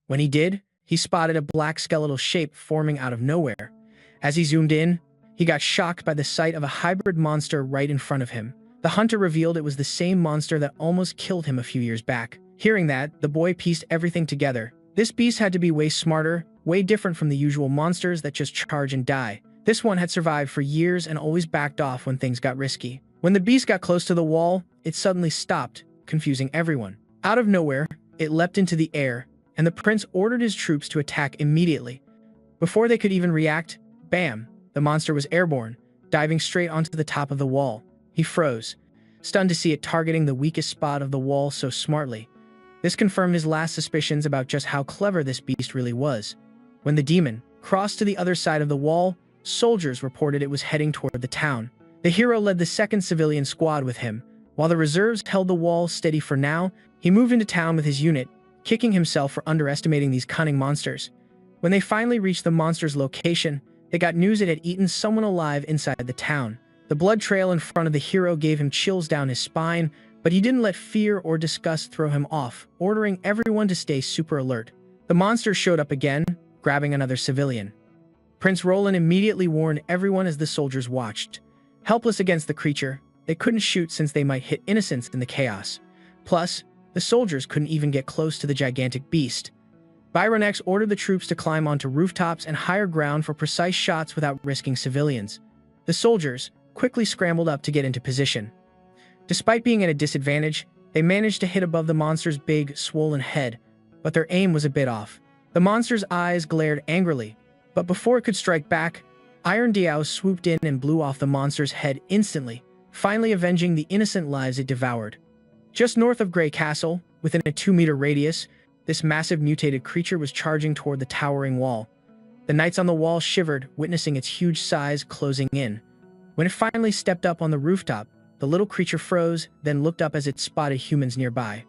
When he did, he spotted a black skeletal shape forming out of nowhere. As he zoomed in, he got shocked by the sight of a hybrid monster right in front of him. The hunter revealed it was the same monster that almost killed him a few years back. Hearing that, the boy pieced everything together. This beast had to be way smarter, way different from the usual monsters that just charge and die. This one had survived for years and always backed off when things got risky. When the beast got close to the wall, it suddenly stopped, confusing everyone. Out of nowhere, it leapt into the air, and the prince ordered his troops to attack immediately. Before they could even react, bam, the monster was airborne, diving straight onto the top of the wall. He froze, stunned to see it targeting the weakest spot of the wall so smartly. This confirmed his last suspicions about just how clever this beast really was. When the demon crossed to the other side of the wall, soldiers reported it was heading toward the town. The hero led the second civilian squad with him. While the reserves held the wall steady for now, he moved into town with his unit, kicking himself for underestimating these cunning monsters. When they finally reached the monster's location, they got news it had eaten someone alive inside the town. The blood trail in front of the hero gave him chills down his spine, but he didn't let fear or disgust throw him off, ordering everyone to stay super alert. The monster showed up again, grabbing another civilian. Prince Roland immediately warned everyone as the soldiers watched. Helpless against the creature, they couldn't shoot since they might hit innocents in the chaos. Plus, the soldiers couldn't even get close to the gigantic beast. Byron X ordered the troops to climb onto rooftops and higher ground for precise shots without risking civilians. The soldiers quickly scrambled up to get into position. Despite being at a disadvantage, they managed to hit above the monster's big, swollen head, but their aim was a bit off. The monster's eyes glared angrily, but before it could strike back, Iron Diao swooped in and blew off the monster's head instantly, finally avenging the innocent lives it devoured. Just north of Grey Castle, within a 2-meter radius, this massive mutated creature was charging toward the towering wall. The knights on the wall shivered, witnessing its huge size closing in. When it finally stepped up on the rooftop, the little creature froze, then looked up as it spotted humans nearby.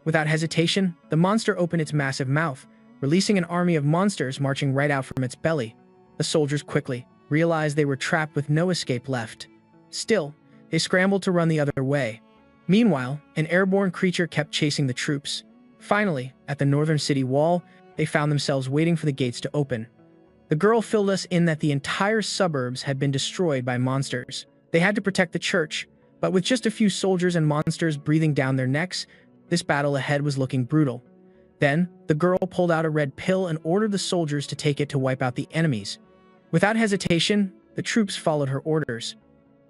Without hesitation, the monster opened its massive mouth, releasing an army of monsters marching right out from its belly. The soldiers quickly realized they were trapped with no escape left. Still, they scrambled to run the other way. Meanwhile, an airborne creature kept chasing the troops. Finally, at the northern city wall, they found themselves waiting for the gates to open. The girl filled us in that the entire suburbs had been destroyed by monsters. They had to protect the church, but with just a few soldiers and monsters breathing down their necks, this battle ahead was looking brutal. Then, the girl pulled out a red pill and ordered the soldiers to take it to wipe out the enemies. Without hesitation, the troops followed her orders.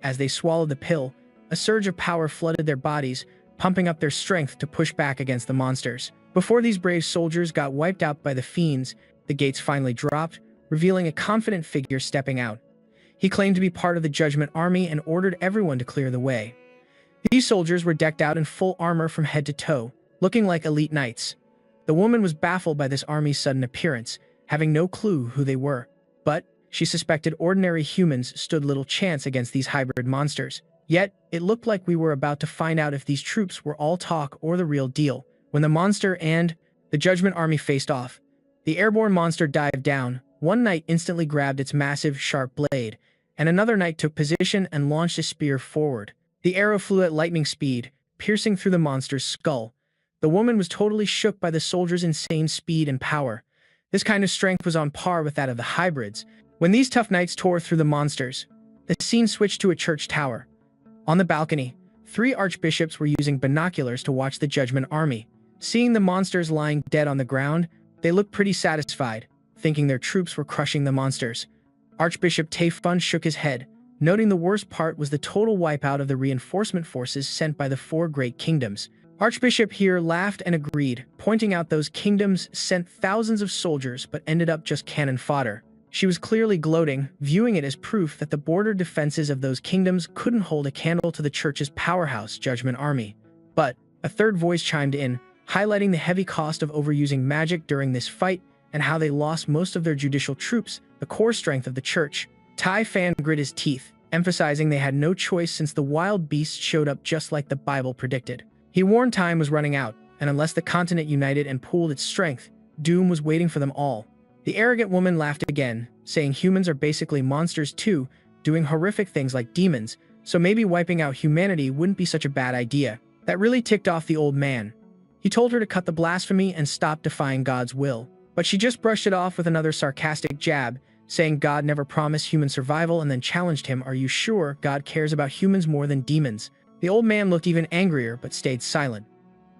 As they swallowed the pill, a surge of power flooded their bodies, pumping up their strength to push back against the monsters. Before these brave soldiers got wiped out by the fiends, the gates finally dropped, revealing a confident figure stepping out. He claimed to be part of the Judgment Army and ordered everyone to clear the way. These soldiers were decked out in full armor from head to toe, looking like elite knights. The woman was baffled by this army's sudden appearance, having no clue who they were. But she suspected ordinary humans stood little chance against these hybrid monsters. Yet, it looked like we were about to find out if these troops were all talk or the real deal. When the monster and the Judgment Army faced off, the airborne monster dived down. One knight instantly grabbed its massive, sharp blade, and another knight took position and launched a spear forward. The arrow flew at lightning speed, piercing through the monster's skull. The woman was totally shook by the soldiers' insane speed and power. This kind of strength was on par with that of the hybrids. When these tough knights tore through the monsters, the scene switched to a church tower. On the balcony, 3 archbishops were using binoculars to watch the Judgment Army. Seeing the monsters lying dead on the ground, they looked pretty satisfied, thinking their troops were crushing the monsters. Archbishop Taefun shook his head, noting the worst part was the total wipeout of the reinforcement forces sent by the 4 great kingdoms. Archbishop here laughed and agreed, pointing out those kingdoms sent thousands of soldiers but ended up just cannon fodder. She was clearly gloating, viewing it as proof that the border defenses of those kingdoms couldn't hold a candle to the church's powerhouse Judgment Army. But a third voice chimed in, highlighting the heavy cost of overusing magic during this fight and how they lost most of their judicial troops, the core strength of the church. Tai Fan grit his teeth, emphasizing they had no choice since the wild beasts showed up just like the Bible predicted. He warned time was running out, and unless the continent united and pooled its strength, doom was waiting for them all. The arrogant woman laughed again, saying humans are basically monsters too, doing horrific things like demons, so maybe wiping out humanity wouldn't be such a bad idea. That really ticked off the old man. He told her to cut the blasphemy and stop defying God's will. But she just brushed it off with another sarcastic jab, saying God never promised human survival, and then challenged him, "Are you sure God cares about humans more than demons?" The old man looked even angrier but stayed silent.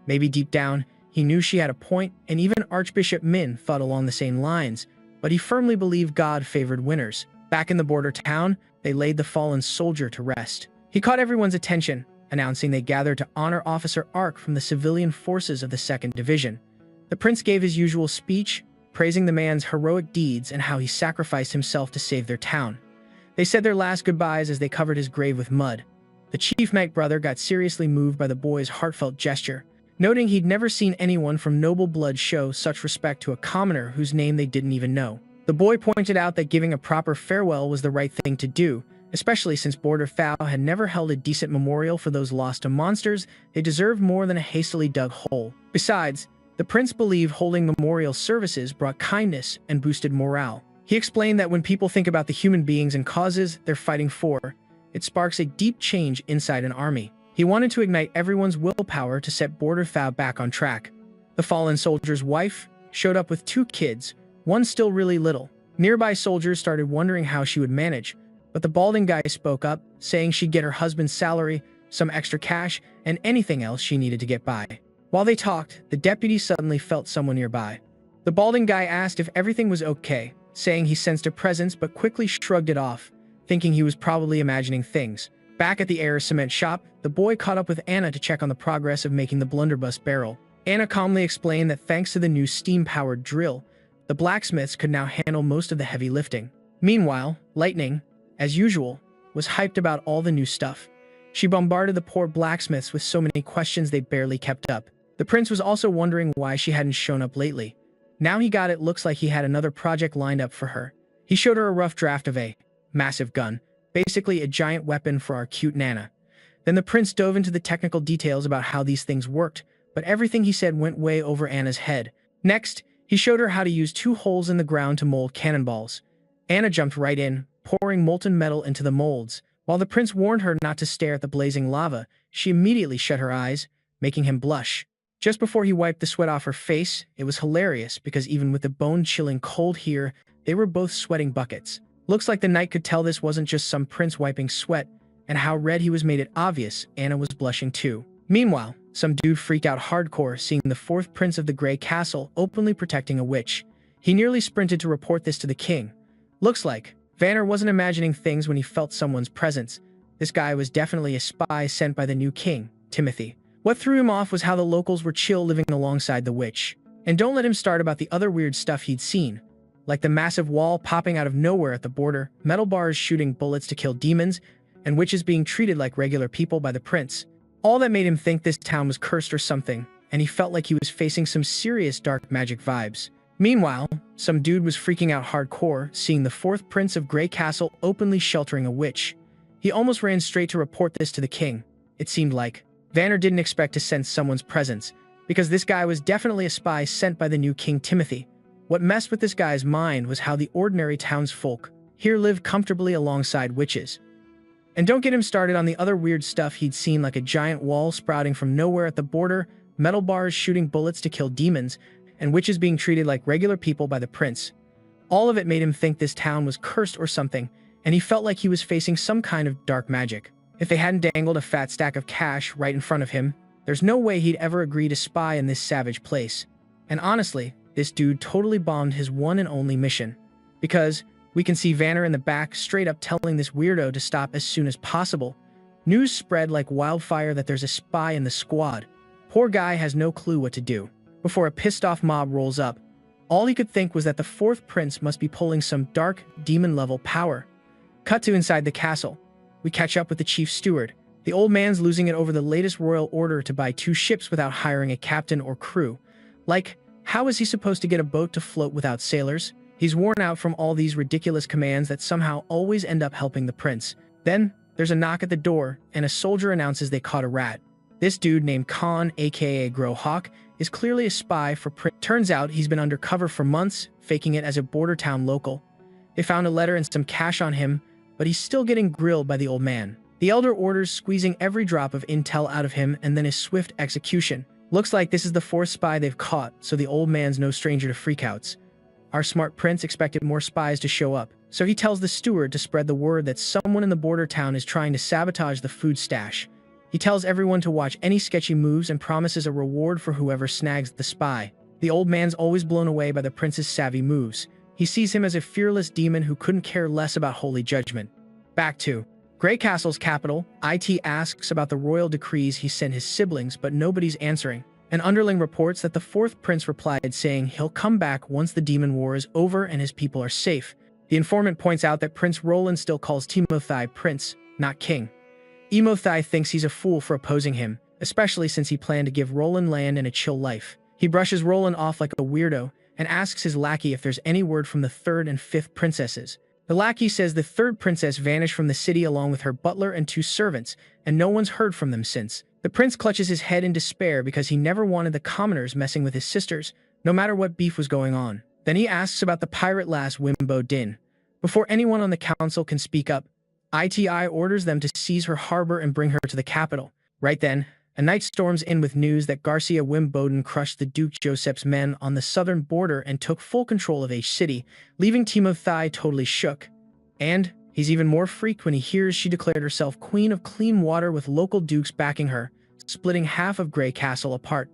Maybe deep down, he knew she had a point, and even Archbishop Min thought along the same lines, but he firmly believed God favored winners. Back in the border town, they laid the fallen soldier to rest. He caught everyone's attention, announcing they gathered to honor Officer Ark from the civilian forces of the 2nd Division. The prince gave his usual speech, praising the man's heroic deeds and how he sacrificed himself to save their town. They said their last goodbyes as they covered his grave with mud. The chief knight brother got seriously moved by the boy's heartfelt gesture, noting he'd never seen anyone from noble blood show such respect to a commoner whose name they didn't even know. The boy pointed out that giving a proper farewell was the right thing to do, especially since Border Fowl had never held a decent memorial for those lost to monsters. They deserved more than a hastily dug hole. Besides, the prince believed holding memorial services brought kindness and boosted morale. He explained that when people think about the human beings and causes they're fighting for, it sparks a deep change inside an army. He wanted to ignite everyone's willpower to set Border Fowl back on track. The fallen soldier's wife showed up with 2 kids, one still really little. Nearby soldiers started wondering how she would manage, but the balding guy spoke up, saying she'd get her husband's salary, some extra cash, and anything else she needed to get by. While they talked, the deputy suddenly felt someone nearby. The balding guy asked if everything was okay, saying he sensed a presence but quickly shrugged it off, thinking he was probably imagining things. Back at the Air Cement shop, the boy caught up with Anna to check on the progress of making the blunderbuss barrel. Anna calmly explained that thanks to the new steam-powered drill, the blacksmiths could now handle most of the heavy lifting. Meanwhile, Lightning, as usual, was hyped about all the new stuff. She bombarded the poor blacksmiths with so many questions they barely kept up. The prince was also wondering why she hadn't shown up lately. Now he got it, looks like he had another project lined up for her. He showed her a rough draft of a massive gun, basically a giant weapon for our cute Nana. Then the prince dove into the technical details about how these things worked, but everything he said went way over Anna's head. Next, he showed her how to use 2 holes in the ground to mold cannonballs. Anna jumped right in, pouring molten metal into the molds. While the prince warned her not to stare at the blazing lava, she immediately shut her eyes, making him blush. Just before he wiped the sweat off her face, it was hilarious because even with the bone-chilling cold here, they were both sweating buckets. Looks like the knight could tell this wasn't just some prince wiping sweat, and how red he was made it obvious Anna was blushing too. Meanwhile, some dude freaked out hardcore seeing the 4th prince of the Grey Castle openly protecting a witch. He nearly sprinted to report this to the king. Looks like Vanner wasn't imagining things when he felt someone's presence. This guy was definitely a spy sent by the new king, Timothy. What threw him off was how the locals were chill living alongside the witch. And don't let him start about the other weird stuff he'd seen, like the massive wall popping out of nowhere at the border, metal bars shooting bullets to kill demons, and witches being treated like regular people by the prince. All that made him think this town was cursed or something, and he felt like he was facing some serious dark magic vibes. Meanwhile, some dude was freaking out hardcore seeing the 4th prince of Grey Castle openly sheltering a witch. He almost ran straight to report this to the king. It seemed like Vanner didn't expect to sense someone's presence, because this guy was definitely a spy sent by the new King Timothy. What messed with this guy's mind was how the ordinary townsfolk here lived comfortably alongside witches. And don't get him started on the other weird stuff he'd seen, like a giant wall sprouting from nowhere at the border, metal bars shooting bullets to kill demons, and witches being treated like regular people by the prince. All of it made him think this town was cursed or something, and he felt like he was facing some kind of dark magic. If they hadn't dangled a fat stack of cash right in front of him, there's no way he'd ever agree to spy in this savage place. And honestly, this dude totally bombed his one and only mission. Because we can see Vanner in the back straight up telling this weirdo to stop as soon as possible. News spread like wildfire that there's a spy in the squad. Poor guy has no clue what to do. Before a pissed-off mob rolls up, all he could think was that the fourth prince must be pulling some dark, demon-level power. Cut to inside the castle. We catch up with the chief steward. The old man's losing it over the latest royal order to buy 2 ships without hiring a captain or crew. Like, how is he supposed to get a boat to float without sailors? He's worn out from all these ridiculous commands that somehow always end up helping the prince. Then, there's a knock at the door, and a soldier announces they caught a rat. This dude named Khan, aka Growhawk, is clearly a spy for Prince. Turns out he's been undercover for months, faking it as a border town local. They found a letter and some cash on him, but he's still getting grilled by the old man. The elder orders squeezing every drop of intel out of him and then his swift execution. Looks like this is the 4th spy they've caught, so the old man's no stranger to freakouts. Our smart prince expected more spies to show up, so he tells the steward to spread the word that someone in the border town is trying to sabotage the food stash. He tells everyone to watch any sketchy moves and promises a reward for whoever snags the spy. The old man's always blown away by the prince's savvy moves. He sees him as a fearless demon who couldn't care less about holy judgment. Back to Grey Castle's capital, IT asks about the royal decrees he sent his siblings, but nobody's answering. An underling reports that the 4th prince replied saying he'll come back once the demon war is over and his people are safe. The informant points out that Prince Roland still calls Timothy prince, not king. Emothai thinks he's a fool for opposing him, especially since he planned to give Roland land and a chill life. He brushes Roland off like a weirdo and asks his lackey if there's any word from the 3rd and 5th princesses. The lackey says the 3rd princess vanished from the city along with her butler and 2 servants, and no one's heard from them since. The prince clutches his head in despair because he never wanted the commoners messing with his sisters, no matter what beef was going on. Then he asks about the pirate lass Wimbo Din. Before anyone on the council can speak up, ITI orders them to seize her harbor and bring her to the capital. Right then, a knight storms in with news that Garcia Wimbodin crushed the Duke Joseph's men on the southern border and took full control of H City, leaving Timothy totally shook. And he's even more freaked when he hears she declared herself Queen of Clean Water with local dukes backing her, splitting half of Grey Castle apart.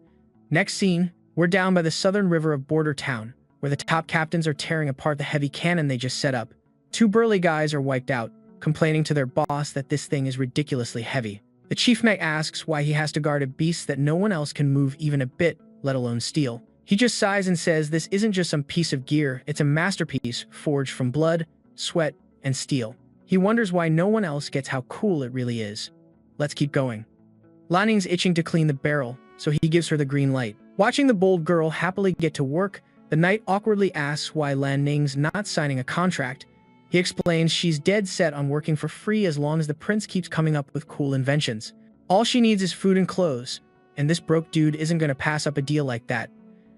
Next scene, we're down by the southern river of Border Town, where the top captains are tearing apart the heavy cannon they just set up. 2 burly guys are wiped out, complaining to their boss that this thing is ridiculously heavy. The chief knight asks why he has to guard a beast that no one else can move even a bit, let alone steal. He just sighs and says this isn't just some piece of gear, it's a masterpiece forged from blood, sweat, and steel. He wonders why no one else gets how cool it really is. Let's keep going. Laning's itching to clean the barrel, so he gives her the green light. Watching the bold girl happily get to work, the knight awkwardly asks why Lan Ning's not signing a contract. He explains she's dead set on working for free as long as the prince keeps coming up with cool inventions. All she needs is food and clothes, and this broke dude isn't going to pass up a deal like that.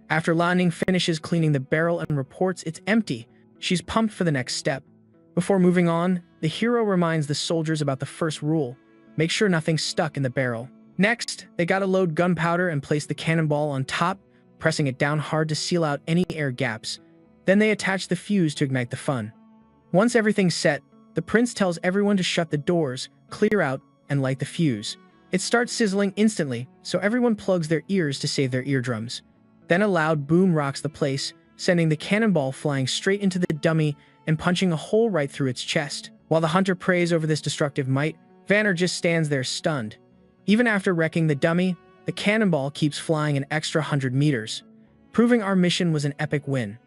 After Lan Ning finishes cleaning the barrel and reports it's empty, she's pumped for the next step. Before moving on, the hero reminds the soldiers about the first rule: make sure nothing's stuck in the barrel. Next, they gotta load gunpowder and place the cannonball on top, pressing it down hard to seal out any air gaps. Then they attach the fuse to ignite the fun. Once everything's set, the prince tells everyone to shut the doors, clear out, and light the fuse. It starts sizzling instantly, so everyone plugs their ears to save their eardrums. Then a loud boom rocks the place, sending the cannonball flying straight into the dummy and punching a hole right through its chest. While the hunter prays over this destructive might, Vanner just stands there stunned. Even after wrecking the dummy, the cannonball keeps flying an extra 100 meters, proving our mission was an epic win.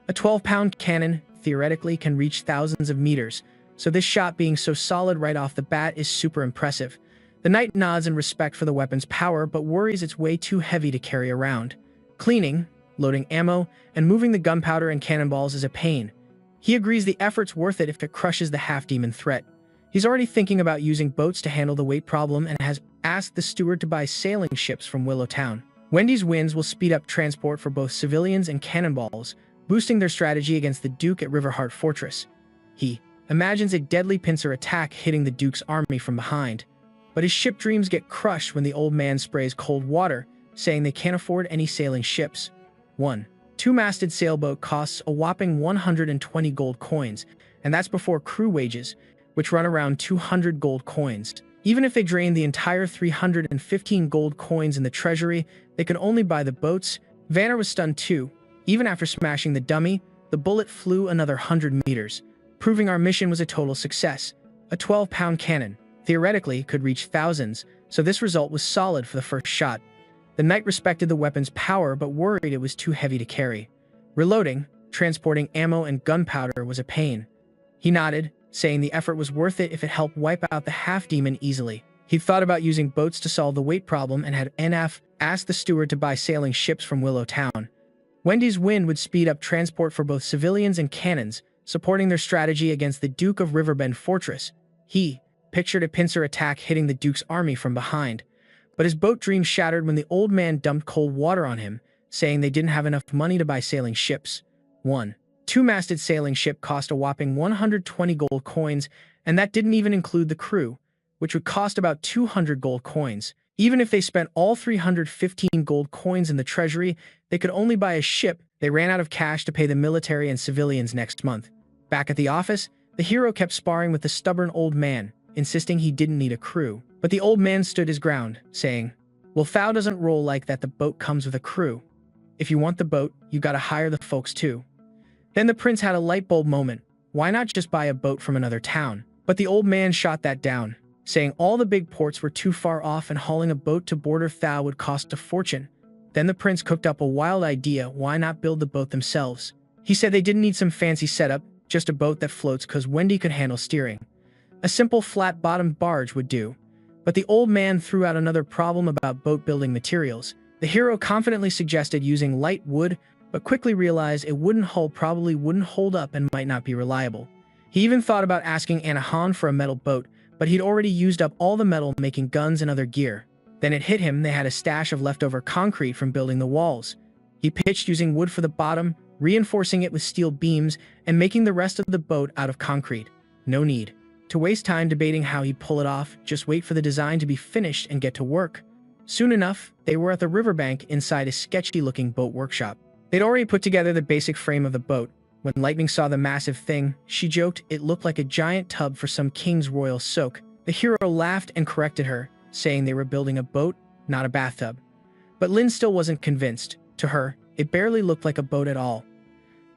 A 12-pound cannon theoretically can reach thousands of meters, so this shot being so solid right off the bat is super impressive. The knight nods in respect for the weapon's power, but worries it's way too heavy to carry around. Cleaning, loading ammo, and moving the gunpowder and cannonballs is a pain. He agrees the effort's worth it if it crushes the half-demon threat. He's already thinking about using boats to handle the weight problem and has asked the steward to buy sailing ships from Willow Town. Wendy's winds will speed up transport for both civilians and cannonballs, boosting their strategy against the Duke at Riverheart Fortress. He imagines a deadly pincer attack hitting the Duke's army from behind, but his ship dreams get crushed when the old man sprays cold water, saying they can't afford any sailing ships. 1. Two-masted sailboat costs a whopping 120 gold coins, and that's before crew wages, which run around 200 gold coins. Even if they drained the entire 315 gold coins in the treasury, they could only buy the boats. Vanner was stunned too. Even after smashing the dummy, the bullet flew another 100 meters, proving our mission was a total success. A 12-pound cannon, theoretically, could reach thousands, so this result was solid for the first shot. The knight respected the weapon's power but worried it was too heavy to carry. Reloading, transporting ammo and gunpowder was a pain. He nodded, saying the effort was worth it if it helped wipe out the half-demon easily. He thought about using boats to solve the weight problem and had NF asked the steward to buy sailing ships from Willow Town. Wendy's wind would speed up transport for both civilians and cannons, supporting their strategy against the Duke of Riverbend Fortress. He pictured a pincer attack hitting the Duke's army from behind, but his boat dream shattered when the old man dumped cold water on him, saying they didn't have enough money to buy sailing ships. 1. Two-masted sailing ship cost a whopping 120 gold coins, and that didn't even include the crew, which would cost about 200 gold coins. Even if they spent all 315 gold coins in the treasury, they could only buy a ship. They ran out of cash to pay the military and civilians next month. Back at the office, the hero kept sparring with the stubborn old man, insisting he didn't need a crew. But the old man stood his ground, saying, "Well, Thou doesn't roll like that. The boat comes with a crew. If you want the boat, you gotta hire the folks too." Then the prince had a light bulb moment. Why not just buy a boat from another town? But the old man shot that down, saying all the big ports were too far off and hauling a boat to border Thou would cost a fortune. Then the prince cooked up a wild idea. Why not build the boat themselves? He said they didn't need some fancy setup, just a boat that floats cause Wendy could handle steering. A simple flat-bottomed barge would do. But the old man threw out another problem about boat-building materials. The hero confidently suggested using light wood, but quickly realized a wooden hull probably wouldn't hold up and might not be reliable. He even thought about asking Anahan for a metal boat, but he'd already used up all the metal making guns and other gear. Then it hit him they had a stash of leftover concrete from building the walls. He pitched using wood for the bottom, reinforcing it with steel beams, and making the rest of the boat out of concrete. No need to waste time debating how he'd pull it off, just wait for the design to be finished and get to work. Soon enough, they were at the riverbank inside a sketchy-looking boat workshop. They'd already put together the basic frame of the boat. When Lightning saw the massive thing, she joked it looked like a giant tub for some king's royal soak. The hero laughed and corrected her, saying they were building a boat, not a bathtub. But Lin still wasn't convinced. To her, it barely looked like a boat at all.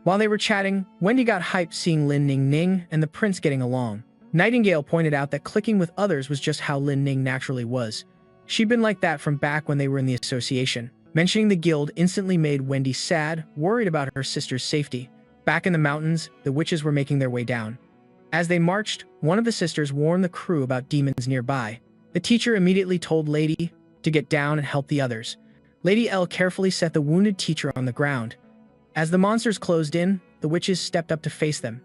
While they were chatting, Wendy got hyped seeing Lin Ning Ning and the prince getting along. Nightingale pointed out that clicking with others was just how Lin Ning naturally was. She'd been like that from back when they were in the association. Mentioning the guild instantly made Wendy sad, worried about her sister's safety. Back in the mountains, the witches were making their way down. As they marched, one of the sisters warned the crew about demons nearby. The teacher immediately told Lady to get down and help the others. Lady L carefully set the wounded teacher on the ground. As the monsters closed in, the witches stepped up to face them.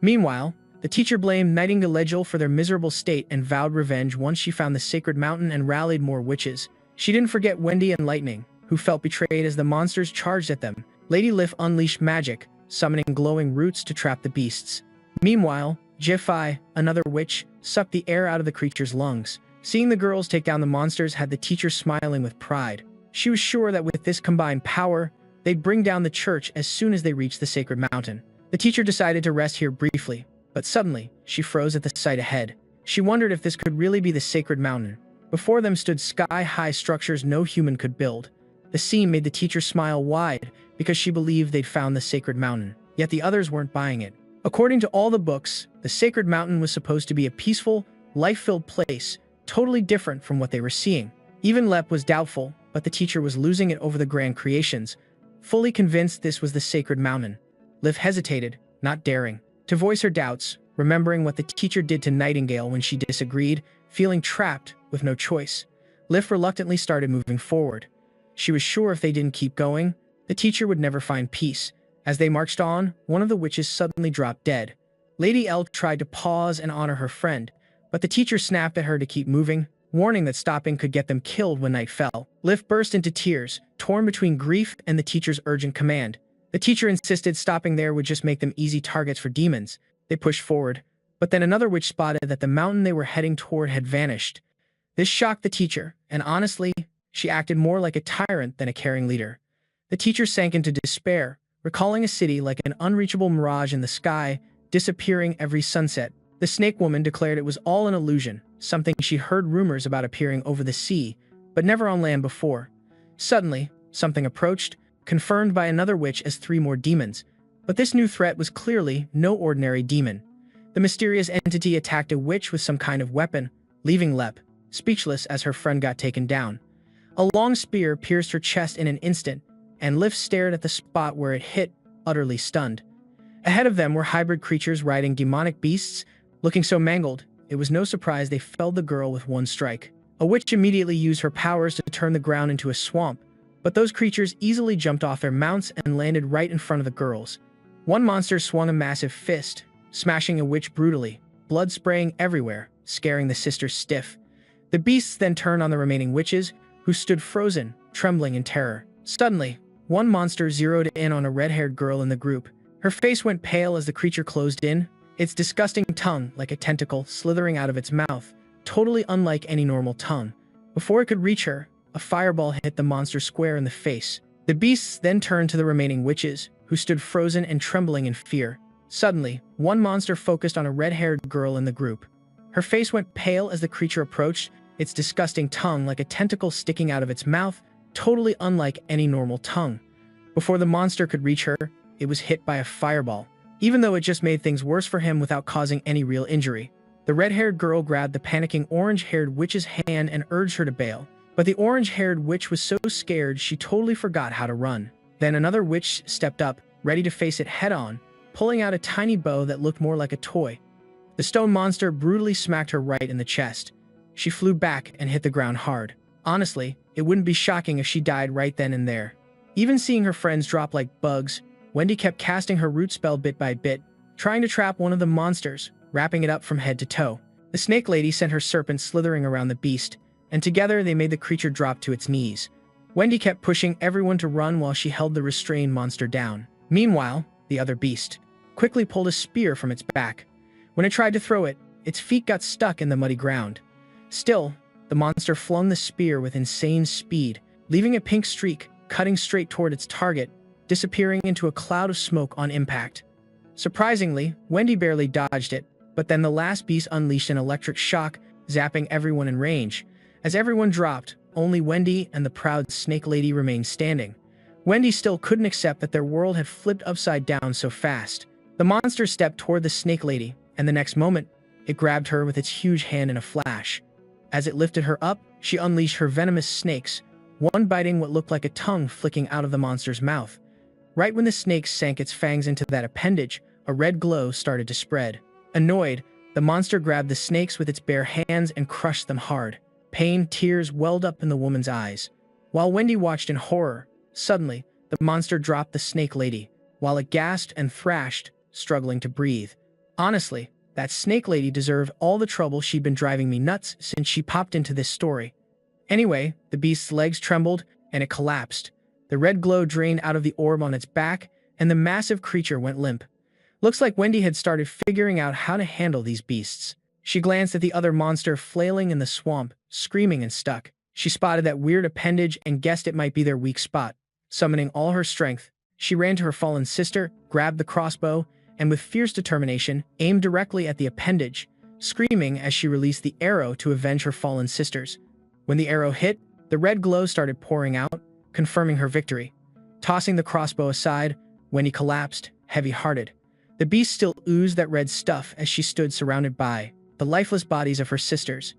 Meanwhile, the teacher blamed Nightingale for their miserable state and vowed revenge once she found the sacred mountain and rallied more witches. She didn't forget Wendy and Lightning, who felt betrayed as the monsters charged at them. Lady Lif unleashed magic, summoning glowing roots to trap the beasts. Meanwhile, Jifai, another witch, sucked the air out of the creature's lungs. Seeing the girls take down the monsters had the teacher smiling with pride. She was sure that with this combined power, they'd bring down the church as soon as they reached the sacred mountain. The teacher decided to rest here briefly, but suddenly, she froze at the sight ahead. She wondered if this could really be the sacred mountain. Before them stood sky-high structures no human could build. The scene made the teacher smile wide because she believed they'd found the sacred mountain, yet the others weren't buying it. According to all the books, the sacred mountain was supposed to be a peaceful, life-filled place, totally different from what they were seeing. Even Lep was doubtful, but the teacher was losing it over the grand creations, fully convinced this was the sacred mountain. Liv hesitated, not daring to voice her doubts, remembering what the teacher did to Nightingale when she disagreed, feeling trapped with no choice. Liv reluctantly started moving forward. She was sure if they didn't keep going, the teacher would never find peace. As they marched on, one of the witches suddenly dropped dead. Lady L tried to pause and honor her friend, but the teacher snapped at her to keep moving, warning that stopping could get them killed when night fell. Lift burst into tears, torn between grief and the teacher's urgent command. The teacher insisted stopping there would just make them easy targets for demons. They pushed forward, but then another witch spotted that the mountain they were heading toward had vanished. This shocked the teacher, and honestly, she acted more like a tyrant than a caring leader. The teacher sank into despair, recalling a city like an unreachable mirage in the sky, disappearing every sunset. The snake woman declared it was all an illusion, something she heard rumors about appearing over the sea, but never on land before. Suddenly, something approached, confirmed by another witch as 3 more demons. But this new threat was clearly no ordinary demon. The mysterious entity attacked a witch with some kind of weapon, leaving Lep speechless as her friend got taken down. A long spear pierced her chest in an instant, and Liv stared at the spot where it hit, utterly stunned. Ahead of them were hybrid creatures riding demonic beasts, looking so mangled, it was no surprise they felled the girl with one strike. A witch immediately used her powers to turn the ground into a swamp, but those creatures easily jumped off their mounts and landed right in front of the girls. One monster swung a massive fist, smashing a witch brutally, blood spraying everywhere, scaring the sisters stiff. The beasts then turned on the remaining witches, who stood frozen, trembling in terror. Suddenly, one monster zeroed in on a red-haired girl in the group. Her face went pale as the creature closed in, its disgusting tongue like a tentacle slithering out of its mouth, totally unlike any normal tongue. Before it could reach her, a fireball hit the monster square in the face. The beasts then turned to the remaining witches, who stood frozen and trembling in fear. Suddenly, one monster focused on a red-haired girl in the group. Her face went pale as the creature approached, its disgusting tongue like a tentacle sticking out of its mouth, totally unlike any normal tongue. Before the monster could reach her, it was hit by a fireball, even though it just made things worse for him without causing any real injury. The red-haired girl grabbed the panicking orange-haired witch's hand and urged her to bail, but the orange-haired witch was so scared she totally forgot how to run. Then another witch stepped up, ready to face it head-on, pulling out a tiny bow that looked more like a toy. The stone monster brutally smacked her right in the chest. She flew back and hit the ground hard. Honestly, it wouldn't be shocking if she died right then and there. Even seeing her friends drop like bugs, Wendy kept casting her root spell bit by bit, trying to trap one of the monsters, wrapping it up from head to toe. The snake lady sent her serpent slithering around the beast, and together they made the creature drop to its knees. Wendy kept pushing everyone to run while she held the restrained monster down. Meanwhile, the other beast quickly pulled a spear from its back. When it tried to throw it, its feet got stuck in the muddy ground. Still, the monster flung the spear with insane speed, leaving a pink streak, cutting straight toward its target, disappearing into a cloud of smoke on impact. Surprisingly, Wendy barely dodged it, but then the last beast unleashed an electric shock, zapping everyone in range. As everyone dropped, only Wendy and the proud snake lady remained standing. Wendy still couldn't accept that their world had flipped upside down so fast. The monster stepped toward the snake lady, and the next moment, it grabbed her with its huge hand in a flash. As it lifted her up, she unleashed her venomous snakes, one biting what looked like a tongue flicking out of the monster's mouth. Right when the snake sank its fangs into that appendage, a red glow started to spread. Annoyed, the monster grabbed the snakes with its bare hands and crushed them hard. Pain, tears welled up in the woman's eyes. While Wendy watched in horror, suddenly, the monster dropped the snake lady, while it gasped and thrashed, struggling to breathe. Honestly, that snake lady deserved all the trouble she'd been driving me nuts since she popped into this story. Anyway, the beast's legs trembled, and it collapsed. The red glow drained out of the orb on its back, and the massive creature went limp. Looks like Wendy had started figuring out how to handle these beasts. She glanced at the other monster flailing in the swamp, screaming and stuck. She spotted that weird appendage and guessed it might be their weak spot. Summoning all her strength, she ran to her fallen sister, grabbed the crossbow, and with fierce determination, aimed directly at the appendage, screaming as she released the arrow to avenge her fallen sisters. When the arrow hit, the red glow started pouring out, confirming her victory. Tossing the crossbow aside, Wendy collapsed, heavy-hearted. The beast still oozed that red stuff as she stood surrounded by the lifeless bodies of her sisters.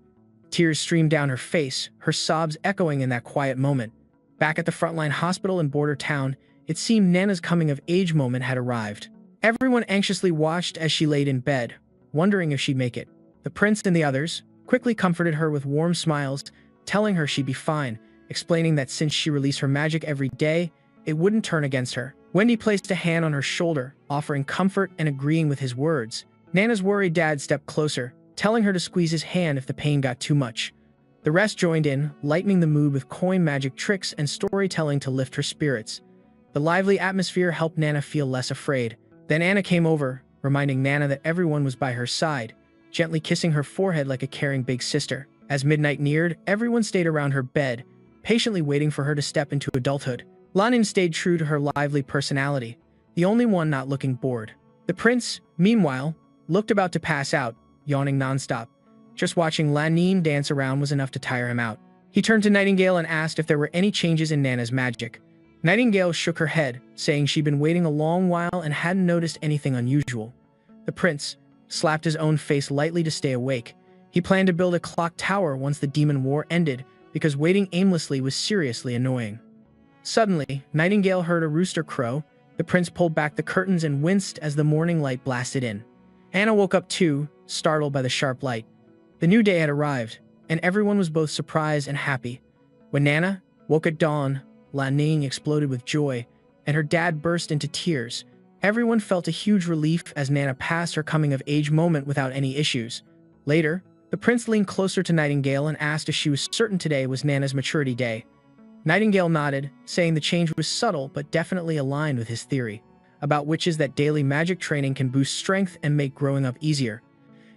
Tears streamed down her face, her sobs echoing in that quiet moment. Back at the frontline hospital in border town, it seemed Nana's coming-of-age moment had arrived. Everyone anxiously watched as she laid in bed, wondering if she'd make it. The prince and the others quickly comforted her with warm smiles, telling her she'd be fine, explaining that since she released her magic every day, it wouldn't turn against her. Wendy placed a hand on her shoulder, offering comfort and agreeing with his words. Nana's worried dad stepped closer, telling her to squeeze his hand if the pain got too much. The rest joined in, lightening the mood with coin magic tricks and storytelling to lift her spirits. The lively atmosphere helped Nana feel less afraid. Then Anna came over, reminding Nana that everyone was by her side, gently kissing her forehead like a caring big sister. As midnight neared, everyone stayed around her bed, patiently waiting for her to step into adulthood. Lanin stayed true to her lively personality, the only one not looking bored. The prince, meanwhile, looked about to pass out, yawning nonstop. Just watching Lanin dance around was enough to tire him out. He turned to Nightingale and asked if there were any changes in Nana's magic. Nightingale shook her head, saying she'd been waiting a long while and hadn't noticed anything unusual. The prince slapped his own face lightly to stay awake. He planned to build a clock tower once the demon war ended, because waiting aimlessly was seriously annoying. Suddenly, Nightingale heard a rooster crow. The prince pulled back the curtains and winced as the morning light blasted in. Anna woke up too, startled by the sharp light. The new day had arrived, and everyone was both surprised and happy. When Nana woke at dawn, Laning exploded with joy, and her dad burst into tears. Everyone felt a huge relief as Nana passed her coming-of-age moment without any issues. Later, the prince leaned closer to Nightingale and asked if she was certain today was Nana's maturity day. Nightingale nodded, saying the change was subtle but definitely aligned with his theory about witches that daily magic training can boost strength and make growing up easier.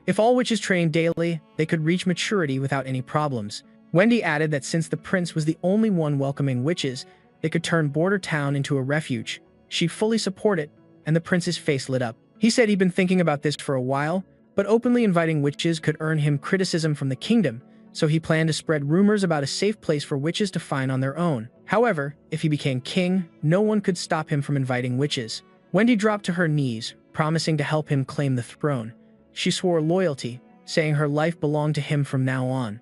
If all witches trained daily, they could reach maturity without any problems. Wendy added that since the prince was the only one welcoming witches, they could turn Border Town into a refuge. She fully supported, and the prince's face lit up. He said he'd been thinking about this for a while, but openly inviting witches could earn him criticism from the kingdom, so he planned to spread rumors about a safe place for witches to find on their own. However, if he became king, no one could stop him from inviting witches. Wendy dropped to her knees, promising to help him claim the throne. She swore loyalty, saying her life belonged to him from now on.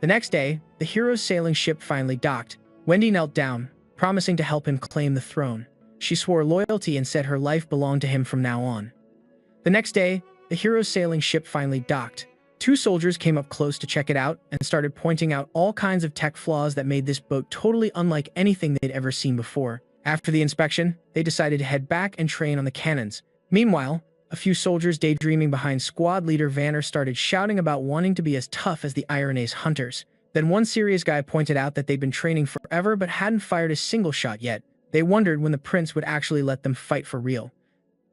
The next day, the hero's sailing ship finally docked. Wendy knelt down, promising to help him claim the throne. She swore loyalty and said her life belonged to him from now on. The next day, the hero's sailing ship finally docked. Two soldiers came up close to check it out and started pointing out all kinds of tech flaws that made this boat totally unlike anything they'd ever seen before. After the inspection, they decided to head back and train on the cannons. Meanwhile, a few soldiers daydreaming behind squad leader Vanner started shouting about wanting to be as tough as the Iron Ace hunters. Then one serious guy pointed out that they'd been training forever but hadn't fired a single shot yet. They wondered when the prince would actually let them fight for real.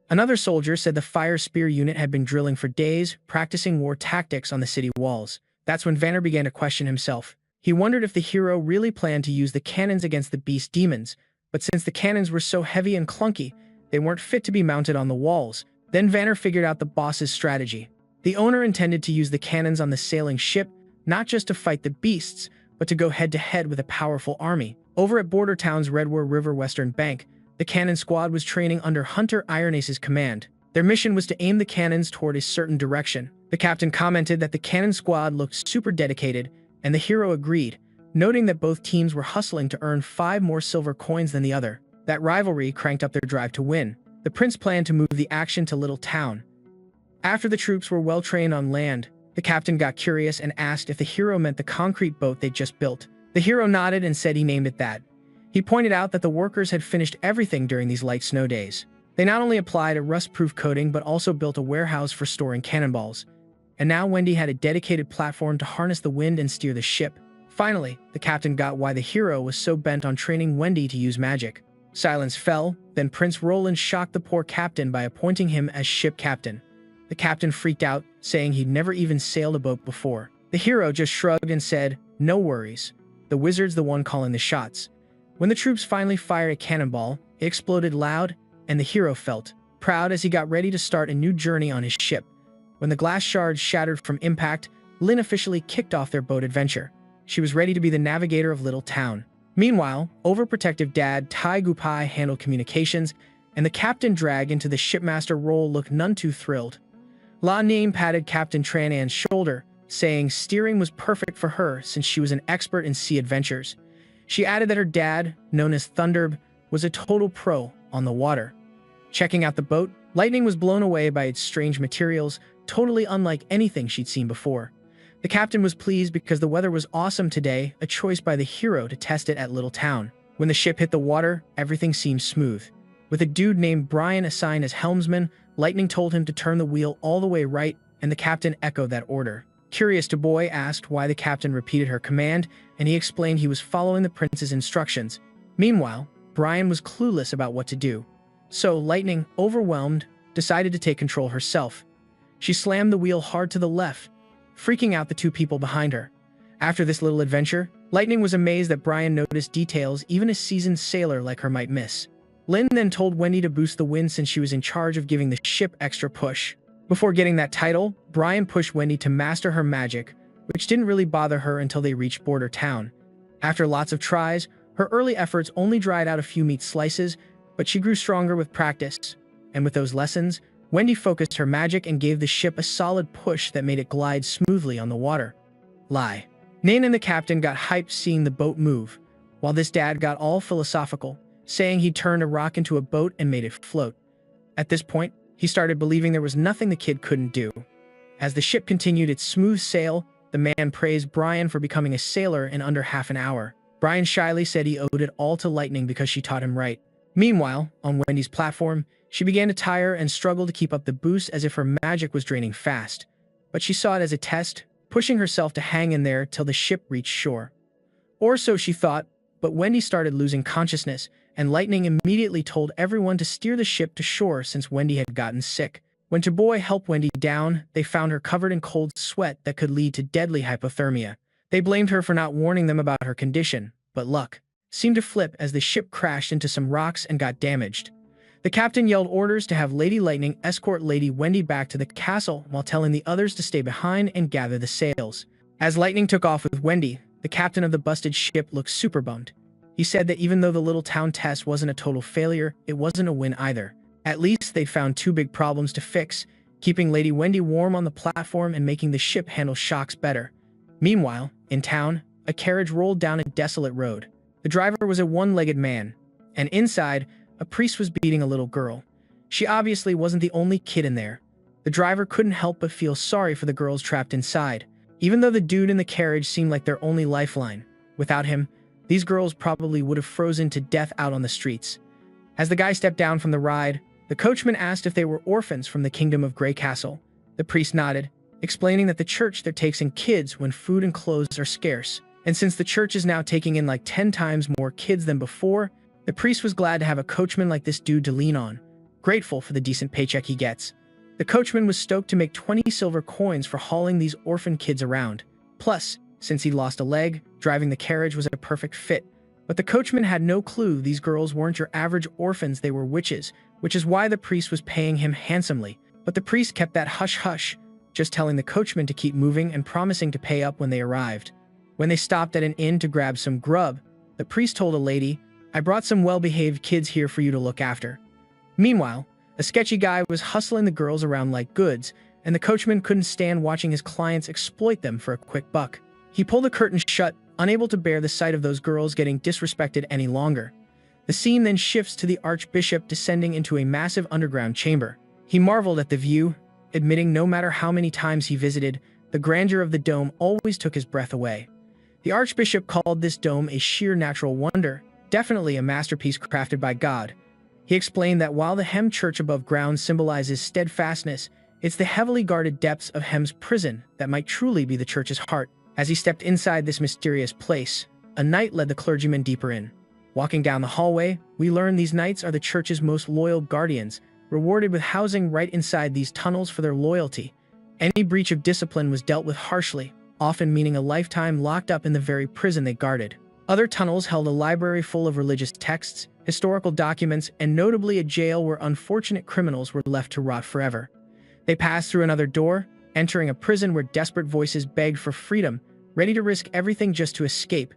Another soldier said the fire spear unit had been drilling for days, practicing war tactics on the city walls. That's when Vanner began to question himself. He wondered if the hero really planned to use the cannons against the beast demons, but since the cannons were so heavy and clunky, they weren't fit to be mounted on the walls. Then Vanner figured out the boss's strategy. The owner intended to use the cannons on the sailing ship, not just to fight the beasts, but to go head-to-head with a powerful army. Over at Border Town's Redwar River Western Bank, the cannon squad was training under Hunter Ironace's command. Their mission was to aim the cannons toward a certain direction. The captain commented that the cannon squad looked super dedicated, and the hero agreed, noting that both teams were hustling to earn 5 more silver coins than the other. That rivalry cranked up their drive to win. The prince planned to move the action to Little Town. After the troops were well trained on land, the captain got curious and asked if the hero meant the concrete boat they'd just built. The hero nodded and said he named it that. He pointed out that the workers had finished everything during these light snow days. They not only applied a rust-proof coating but also built a warehouse for storing cannonballs. And now Wendy had a dedicated platform to harness the wind and steer the ship. Finally, the captain got why the hero was so bent on training Wendy to use magic. Silence fell, then Prince Roland shocked the poor captain by appointing him as ship captain. The captain freaked out, saying he'd never even sailed a boat before. The hero just shrugged and said, "No worries. The wizard's the one calling the shots." When the troops finally fired a cannonball, it exploded loud, and the hero felt proud as he got ready to start a new journey on his ship. When the glass shards shattered from impact, Lynn officially kicked off their boat adventure. She was ready to be the navigator of Little Town. Meanwhile, overprotective dad Tai Gupai handled communications, and the captain dragged into the shipmaster role looked none too thrilled. La Ning patted Captain Tran An's shoulder, saying steering was perfect for her since she was an expert in sea adventures. She added that her dad, known as Thunderb, was a total pro on the water. Checking out the boat, Lightning was blown away by its strange materials, totally unlike anything she'd seen before. The captain was pleased because the weather was awesome today, a choice by the hero to test it at Little Town. When the ship hit the water, everything seemed smooth. With a dude named Brian assigned as helmsman, Lightning told him to turn the wheel all the way right, and the captain echoed that order. Curious, the boy asked why the captain repeated her command, and he explained he was following the prince's instructions. Meanwhile, Brian was clueless about what to do. So, Lightning, overwhelmed, decided to take control herself. She slammed the wheel hard to the left, freaking out the two people behind her. After this little adventure, Lightning was amazed that Brian noticed details even a seasoned sailor like her might miss. Lynn then told Wendy to boost the wind since she was in charge of giving the ship extra push. Before getting that title, Brian pushed Wendy to master her magic, which didn't really bother her until they reached Border Town. After lots of tries, her early efforts only dried out a few meat slices, but she grew stronger with practice. And with those lessons, Wendy focused her magic and gave the ship a solid push that made it glide smoothly on the water. Lie. Nain and the captain got hyped seeing the boat move, while this dad got all philosophical, saying he turned a rock into a boat and made it float. At this point, he started believing there was nothing the kid couldn't do. As the ship continued its smooth sail, the man praised Brian for becoming a sailor in under half an hour. Brian shyly said he owed it all to Lightning because she taught him right. Meanwhile, on Wendy's platform, she began to tire and struggle to keep up the boost as if her magic was draining fast. But she saw it as a test, pushing herself to hang in there till the ship reached shore. Or so she thought, but Wendy started losing consciousness, and Lightning immediately told everyone to steer the ship to shore since Wendy had gotten sick. When Taboy helped Wendy down, they found her covered in cold sweat that could lead to deadly hypothermia. They blamed her for not warning them about her condition, but luck seemed to flip as the ship crashed into some rocks and got damaged. The captain yelled orders to have Lady Lightning escort Lady Wendy back to the castle while telling the others to stay behind and gather the sails. As Lightning took off with Wendy, the captain of the busted ship looked super bummed. He said that even though the little town test wasn't a total failure, it wasn't a win either. At least they'd found two big problems to fix, keeping Lady Wendy warm on the platform and making the ship handle shocks better. Meanwhile, in town, a carriage rolled down a desolate road. The driver was a one-legged man, and inside, a priest was beating a little girl. She obviously wasn't the only kid in there. The driver couldn't help but feel sorry for the girls trapped inside, even though the dude in the carriage seemed like their only lifeline. Without him, these girls probably would have frozen to death out on the streets. As the guy stepped down from the ride, the coachman asked if they were orphans from the kingdom of Grey Castle. The priest nodded, explaining that the church there takes in kids when food and clothes are scarce. And since the church is now taking in like 10 times more kids than before, the priest was glad to have a coachman like this dude to lean on, grateful for the decent paycheck he gets. The coachman was stoked to make 20 silver coins for hauling these orphan kids around. Plus, since he'd lost a leg, driving the carriage was a perfect fit. But the coachman had no clue these girls weren't your average orphans, they were witches, which is why the priest was paying him handsomely. But the priest kept that hush-hush, just telling the coachman to keep moving and promising to pay up when they arrived. When they stopped at an inn to grab some grub, the priest told a lady, "I brought some well-behaved kids here for you to look after." Meanwhile, a sketchy guy was hustling the girls around like goods, and the coachman couldn't stand watching his clients exploit them for a quick buck. He pulled the curtain shut, unable to bear the sight of those girls getting disrespected any longer. The scene then shifts to the archbishop descending into a massive underground chamber. He marveled at the view, admitting no matter how many times he visited, the grandeur of the dome always took his breath away. The archbishop called this dome a sheer natural wonder, definitely a masterpiece crafted by God. He explained that while the Hem church above ground symbolizes steadfastness, it's the heavily guarded depths of Hem's prison that might truly be the church's heart. As he stepped inside this mysterious place, a knight led the clergyman deeper in. Walking down the hallway, we learn these knights are the church's most loyal guardians, rewarded with housing right inside these tunnels for their loyalty. Any breach of discipline was dealt with harshly, often meaning a lifetime locked up in the very prison they guarded. Other tunnels held a library full of religious texts, historical documents, and notably a jail where unfortunate criminals were left to rot forever. They passed through another door, entering a prison where desperate voices begged for freedom, ready to risk everything just to escape.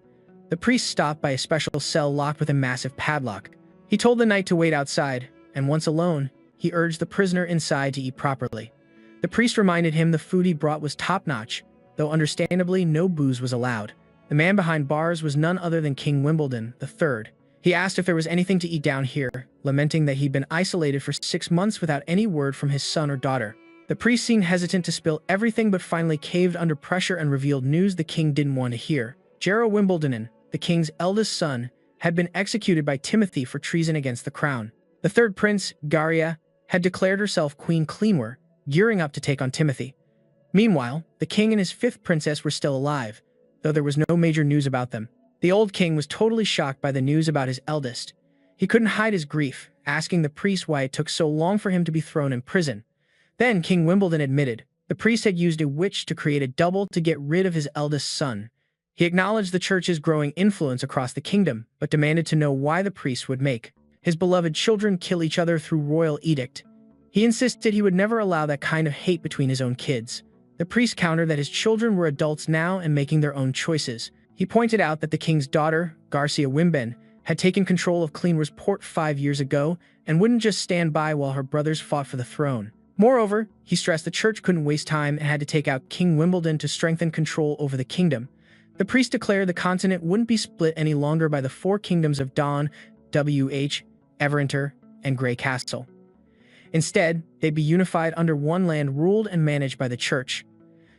The priest stopped by a special cell locked with a massive padlock. He told the knight to wait outside, and once alone, he urged the prisoner inside to eat properly. The priest reminded him the food he brought was top-notch, though understandably no booze was allowed. The man behind bars was none other than King Wimbledon III. He asked if there was anything to eat down here, lamenting that he'd been isolated for 6 months without any word from his son or daughter. The priest seemed hesitant to spill everything but finally caved under pressure and revealed news the king didn't want to hear. Jero Wimbledonen, the king's eldest son, had been executed by Timothy for treason against the crown. The third prince, Garia, had declared herself Queen Cleanwer, gearing up to take on Timothy. Meanwhile, the king and his fifth princess were still alive, though there was no major news about them. The old king was totally shocked by the news about his eldest. He couldn't hide his grief, asking the priest why it took so long for him to be thrown in prison. Then King Wimbledon admitted the priest had used a witch to create a double to get rid of his eldest son. He acknowledged the church's growing influence across the kingdom, but demanded to know why the priest would make his beloved children kill each other through royal edict. He insisted he would never allow that kind of hate between his own kids. The priest countered that his children were adults now and making their own choices. He pointed out that the king's daughter, Garcia Wimben, had taken control of Cleanwar's Port 5 years ago and wouldn't just stand by while her brothers fought for the throne. Moreover, he stressed the church couldn't waste time and had to take out King Wimbledon to strengthen control over the kingdom. The priest declared the continent wouldn't be split any longer by the four kingdoms of Dawn, WH, Everenter, and Grey Castle. Instead, they'd be unified under one land ruled and managed by the church.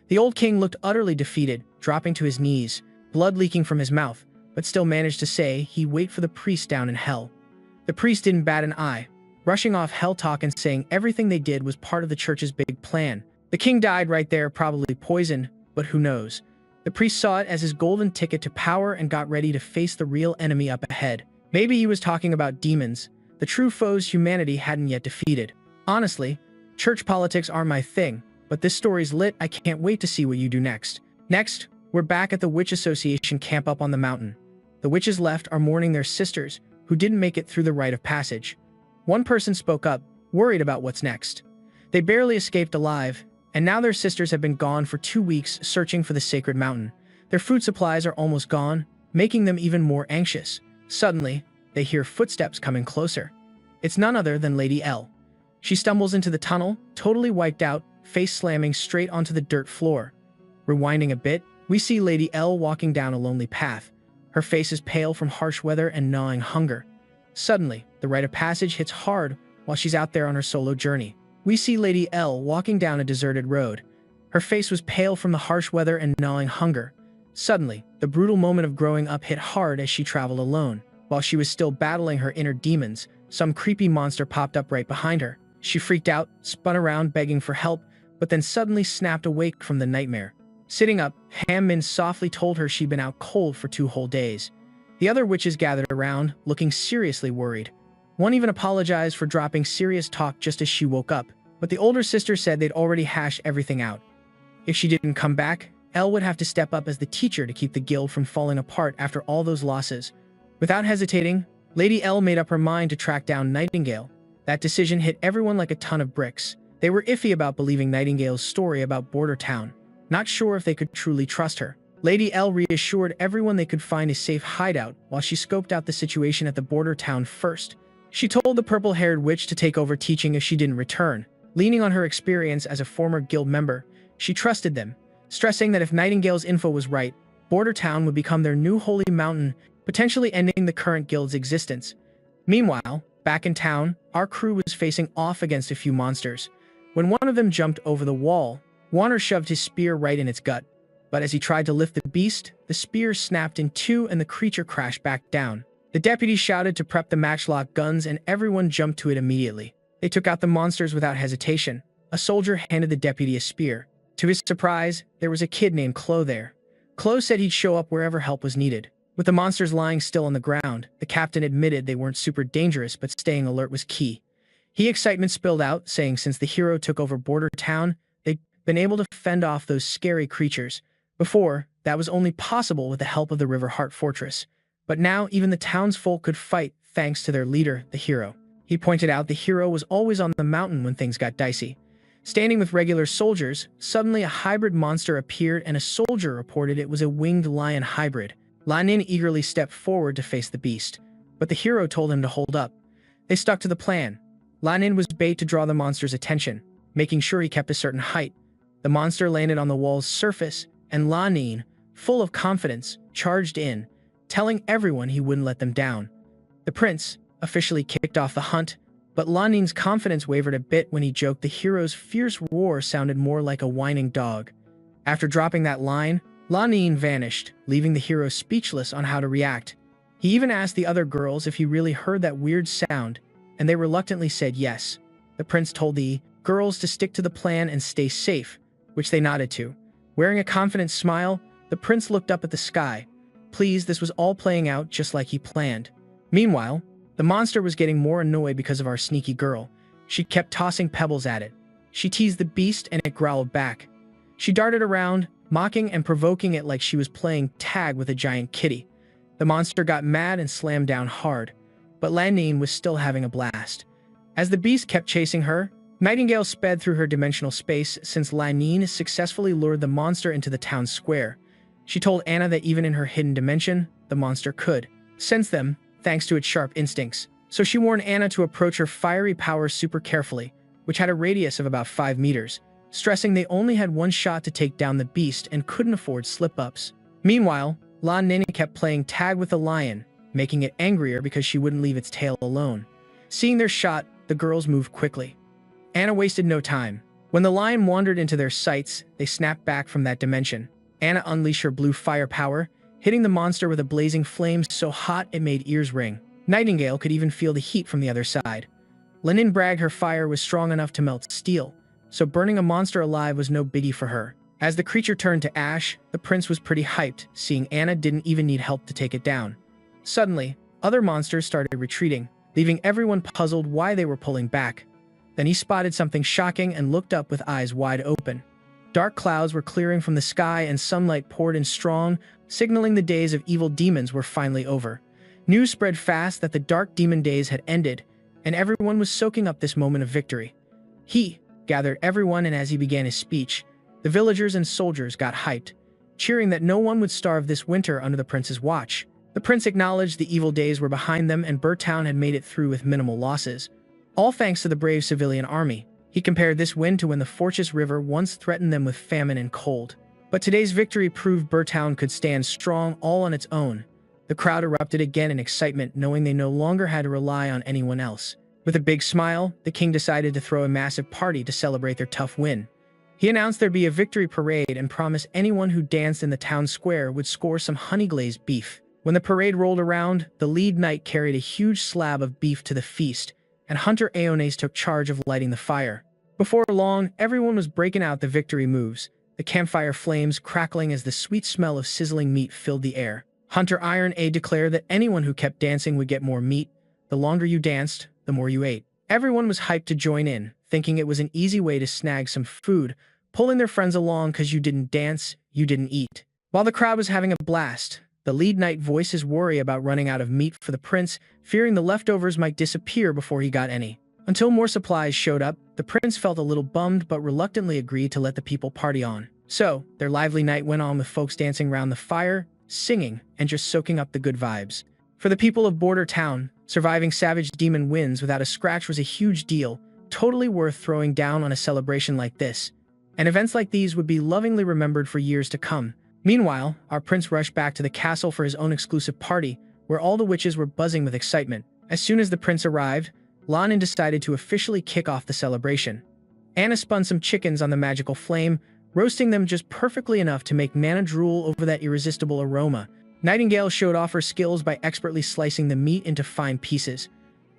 The old king looked utterly defeated, dropping to his knees, blood leaking from his mouth, but still managed to say he'd wait for the priest down in hell. The priest didn't bat an eye, rushing off hell talk and saying everything they did was part of the church's big plan. The king died right there, probably poisoned, but who knows? The priest saw it as his golden ticket to power and got ready to face the real enemy up ahead. Maybe he was talking about demons, the true foes humanity hadn't yet defeated. Honestly, church politics are my thing, but this story's lit. I can't wait to see what you do next. Next, we're back at the Witch Association camp up on the mountain. The witches left are mourning their sisters, who didn't make it through the rite of passage. One person spoke up, worried about what's next. They barely escaped alive, and now their sisters have been gone for 2 weeks searching for the sacred mountain. Their food supplies are almost gone, making them even more anxious. Suddenly, they hear footsteps coming closer. It's none other than Lady L. She stumbles into the tunnel, totally wiped out, face slamming straight onto the dirt floor. Rewinding a bit, we see Lady L walking down a lonely path. Her face is pale from harsh weather and gnawing hunger. Suddenly, the rite of passage hits hard while she's out there on her solo journey. We see Lady L walking down a deserted road. Her face was pale from the harsh weather and gnawing hunger. Suddenly, the brutal moment of growing up hit hard as she traveled alone. While she was still battling her inner demons, some creepy monster popped up right behind her. She freaked out, spun around begging for help, but then suddenly snapped awake from the nightmare. Sitting up, Ham Min softly told her she'd been out cold for 2 whole days. The other witches gathered around, looking seriously worried. One even apologized for dropping serious talk just as she woke up, but the older sister said they'd already hashed everything out. If she didn't come back, Elle would have to step up as the teacher to keep the guild from falling apart after all those losses. Without hesitating, Lady L made up her mind to track down Nightingale. That decision hit everyone like a ton of bricks. They were iffy about believing Nightingale's story about Border Town, not sure if they could truly trust her. Lady L reassured everyone they could find a safe hideout while she scoped out the situation at the Border Town first. She told the purple-haired witch to take over teaching if she didn't return. Leaning on her experience as a former guild member, she trusted them, stressing that if Nightingale's info was right, Border Town would become their new holy mountain, potentially ending the current guild's existence. Meanwhile, back in town, our crew was facing off against a few monsters. When one of them jumped over the wall, Warner shoved his spear right in its gut. But as he tried to lift the beast, the spear snapped in two and the creature crashed back down. The deputy shouted to prep the matchlock guns and everyone jumped to it immediately. They took out the monsters without hesitation. A soldier handed the deputy a spear. To his surprise, there was a kid named Chloe there. Chloe said he'd show up wherever help was needed. With the monsters lying still on the ground, the captain admitted they weren't super dangerous, but staying alert was key. Excitement spilled out, saying since the hero took over Border Town, they'd been able to fend off those scary creatures. Before, that was only possible with the help of the River Heart Fortress. But now even the townsfolk could fight thanks to their leader, the hero. He pointed out the hero was always on the mountain when things got dicey. Standing with regular soldiers, suddenly a hybrid monster appeared and a soldier reported it was a winged lion hybrid. Lan Nin eagerly stepped forward to face the beast, but the hero told him to hold up. They stuck to the plan. Lan Nin was bait to draw the monster's attention, making sure he kept a certain height. The monster landed on the wall's surface, and Lan Nin, full of confidence, charged in, telling everyone he wouldn't let them down. The prince officially kicked off the hunt, but Lan Nin's confidence wavered a bit when he joked the hero's fierce roar sounded more like a whining dog. After dropping that line, Lan Nin vanished, leaving the hero speechless on how to react. He even asked the other girls if he really heard that weird sound, and they reluctantly said yes. The prince told the girls to stick to the plan and stay safe, which they nodded to. Wearing a confident smile, the prince looked up at the sky. Pleased this was all playing out just like he planned. Meanwhile, the monster was getting more annoyed because of our sneaky girl. She kept tossing pebbles at it. She teased the beast and it growled back. She darted around, mocking and provoking it like she was playing tag with a giant kitty. The monster got mad and slammed down hard, but Lanine was still having a blast. As the beast kept chasing her, Nightingale sped through her dimensional space since Lanine successfully lured the monster into the town square. She told Anna that even in her hidden dimension, the monster could sense them thanks to its sharp instincts. So she warned Anna to approach her fiery powers super carefully, which had a radius of about 5 meters, stressing they only had one shot to take down the beast and couldn't afford slip-ups. Meanwhile, Lanine kept playing tag with the lion, making it angrier because she wouldn't leave its tail alone. Seeing their shot, the girls moved quickly. Anna wasted no time. When the lion wandered into their sights, they snapped back from that dimension. Anna unleashed her blue fire power, hitting the monster with a blazing flame so hot it made ears ring. Nightingale could even feel the heat from the other side. Lanine bragged her fire was strong enough to melt steel, so burning a monster alive was no biggie for her. As the creature turned to ash, the prince was pretty hyped, seeing Anna didn't even need help to take it down. Suddenly, other monsters started retreating, leaving everyone puzzled why they were pulling back. Then he spotted something shocking and looked up with eyes wide open. Dark clouds were clearing from the sky and sunlight poured in strong, signaling the days of evil demons were finally over. News spread fast that the dark demon days had ended, and everyone was soaking up this moment of victory. He gathered everyone, and as he began his speech, the villagers and soldiers got hyped, cheering that no one would starve this winter under the prince's watch. The prince acknowledged the evil days were behind them and Burtown had made it through with minimal losses, all thanks to the brave civilian army. He compared this win to when the Forchus River once threatened them with famine and cold. But today's victory proved Burtown could stand strong all on its own. The crowd erupted again in excitement, knowing they no longer had to rely on anyone else. With a big smile, the king decided to throw a massive party to celebrate their tough win. He announced there'd be a victory parade and promised anyone who danced in the town square would score some honey-glazed beef. When the parade rolled around, the lead knight carried a huge slab of beef to the feast, and Hunter Aones took charge of lighting the fire. Before long, everyone was breaking out the victory moves, the campfire flames crackling as the sweet smell of sizzling meat filled the air. Hunter Iron A declared that anyone who kept dancing would get more meat. The longer you danced, the more you ate. Everyone was hyped to join in, thinking it was an easy way to snag some food, pulling their friends along because you didn't dance, you didn't eat. While the crowd was having a blast, the lead knight voiced his worry about running out of meat for the prince, fearing the leftovers might disappear before he got any. Until more supplies showed up, the prince felt a little bummed but reluctantly agreed to let the people party on. So, their lively night went on with folks dancing around the fire, singing, and just soaking up the good vibes. For the people of Border Town, surviving savage demon winds without a scratch was a huge deal, totally worth throwing down on a celebration like this. And events like these would be lovingly remembered for years to come. Meanwhile, our prince rushed back to the castle for his own exclusive party, where all the witches were buzzing with excitement. As soon as the prince arrived, Lanine decided to officially kick off the celebration. Anna spun some chickens on the magical flame, roasting them just perfectly enough to make Nana drool over that irresistible aroma. Nightingale showed off her skills by expertly slicing the meat into fine pieces.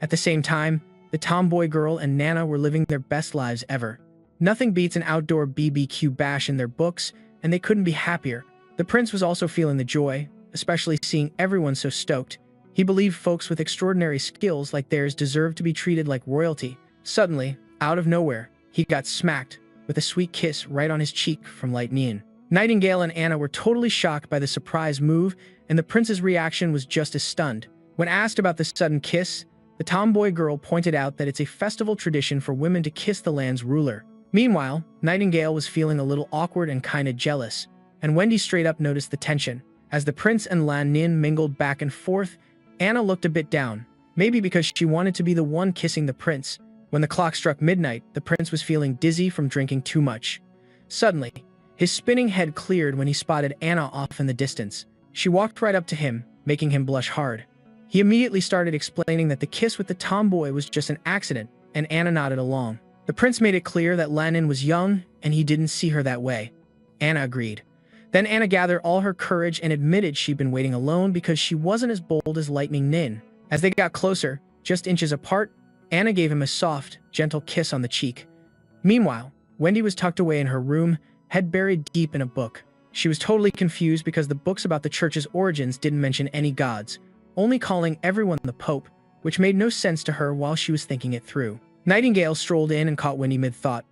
At the same time, the tomboy girl and Nana were living their best lives ever. Nothing beats an outdoor BBQ bash in their books, and they couldn't be happier. The prince was also feeling the joy, especially seeing everyone so stoked. He believed folks with extraordinary skills like theirs deserved to be treated like royalty. Suddenly, out of nowhere, he got smacked with a sweet kiss right on his cheek from Lightning. Nightingale and Anna were totally shocked by the surprise move, and the prince's reaction was just as stunned. When asked about the sudden kiss, the tomboy girl pointed out that it's a festival tradition for women to kiss the land's ruler. Meanwhile, Nightingale was feeling a little awkward and kinda jealous, and Wendy straight up noticed the tension. As the prince and Lan Nin mingled back and forth, Anna looked a bit down, maybe because she wanted to be the one kissing the prince. When the clock struck midnight, the prince was feeling dizzy from drinking too much. Suddenly, his spinning head cleared when he spotted Anna off in the distance. She walked right up to him, making him blush hard. He immediately started explaining that the kiss with the tomboy was just an accident, and Anna nodded along. The prince made it clear that Lan Nin was young, and he didn't see her that way. Anna agreed. Then Anna gathered all her courage and admitted she'd been waiting alone because she wasn't as bold as Lightning Nin. As they got closer, just inches apart, Anna gave him a soft, gentle kiss on the cheek. Meanwhile, Wendy was tucked away in her room, head buried deep in a book. She was totally confused because the books about the church's origins didn't mention any gods, only calling everyone the Pope, which made no sense to her while she was thinking it through. Nightingale strolled in and caught Wendy mid-thought.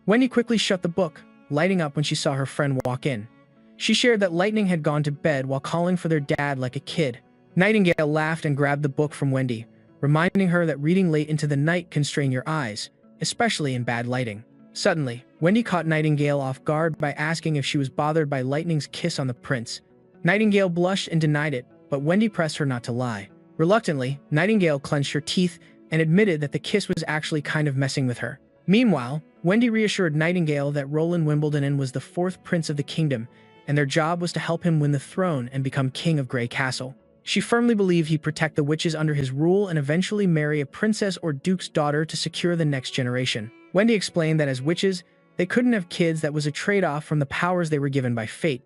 Wendy quickly shut the book, lighting up when she saw her friend walk in. She shared that Lightning had gone to bed while calling for their dad like a kid. Nightingale laughed and grabbed the book from Wendy, reminding her that reading late into the night can strain your eyes, especially in bad lighting. Suddenly, Wendy caught Nightingale off guard by asking if she was bothered by Lightning's kiss on the prince. Nightingale blushed and denied it, but Wendy pressed her not to lie. Reluctantly, Nightingale clenched her teeth and admitted that the kiss was actually kind of messing with her. Meanwhile, Wendy reassured Nightingale that Roland Wimbledonen was the fourth prince of the kingdom, and their job was to help him win the throne and become king of Grey Castle. She firmly believed he'd protect the witches under his rule and eventually marry a princess or duke's daughter to secure the next generation. Wendy explained that as witches, they couldn't have kids. That was a trade-off from the powers they were given by fate,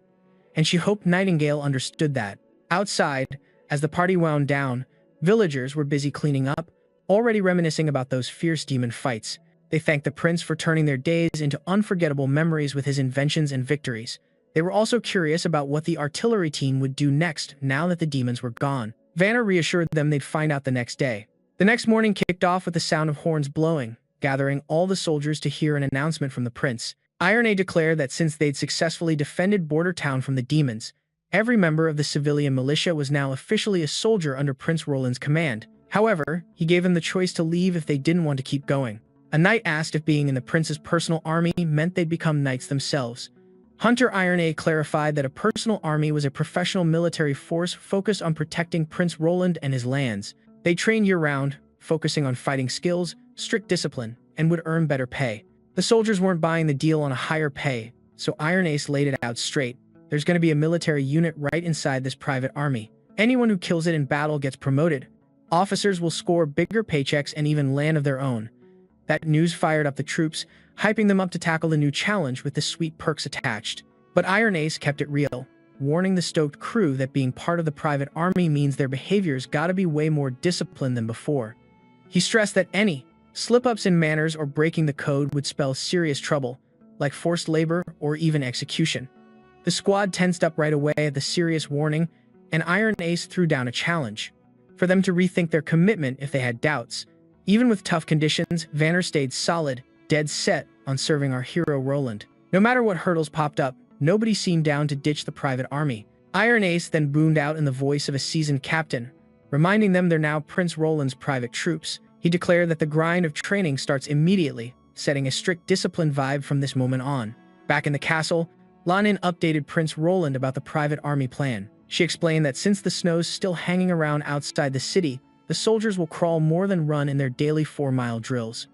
and she hoped Nightingale understood that. Outside, as the party wound down, villagers were busy cleaning up, already reminiscing about those fierce demon fights. They thanked the prince for turning their days into unforgettable memories with his inventions and victories. They were also curious about what the artillery team would do next now that the demons were gone. Vanna reassured them they'd find out the next day. The next morning kicked off with the sound of horns blowing, gathering all the soldiers to hear an announcement from the prince. Irene declared that since they'd successfully defended Border Town from the demons, every member of the civilian militia was now officially a soldier under Prince Roland's command. However, he gave them the choice to leave if they didn't want to keep going. A knight asked if being in the prince's personal army meant they'd become knights themselves. Hunter Irene clarified that a personal army was a professional military force focused on protecting Prince Roland and his lands. They trained year-round, focusing on fighting skills, strict discipline, and would earn better pay. The soldiers weren't buying the deal on a higher pay, so Iron Ace laid it out straight. There's going to be a military unit right inside this private army. Anyone who kills it in battle gets promoted. Officers will score bigger paychecks and even land of their own. That news fired up the troops, hyping them up to tackle the new challenge with the sweet perks attached. But Iron Ace kept it real, warning the stoked crew that being part of the private army means their behavior's gotta be way more disciplined than before. He stressed that any slip-ups in manners or breaking the code would spell serious trouble, like forced labor or even execution. The squad tensed up right away at the serious warning, and Iron Ace threw down a challenge for them to rethink their commitment if they had doubts. Even with tough conditions, Vanner stayed solid, dead set on serving our hero Roland. No matter what hurdles popped up, nobody seemed down to ditch the private army. Iron Ace then boomed out in the voice of a seasoned captain, reminding them they're now Prince Roland's private troops. He declared that the grind of training starts immediately, setting a strict discipline vibe from this moment on. Back in the castle, Lanin updated Prince Roland about the private army plan. She explained that since the snow's still hanging around outside the city, the soldiers will crawl more than run in their daily 4-mile drills.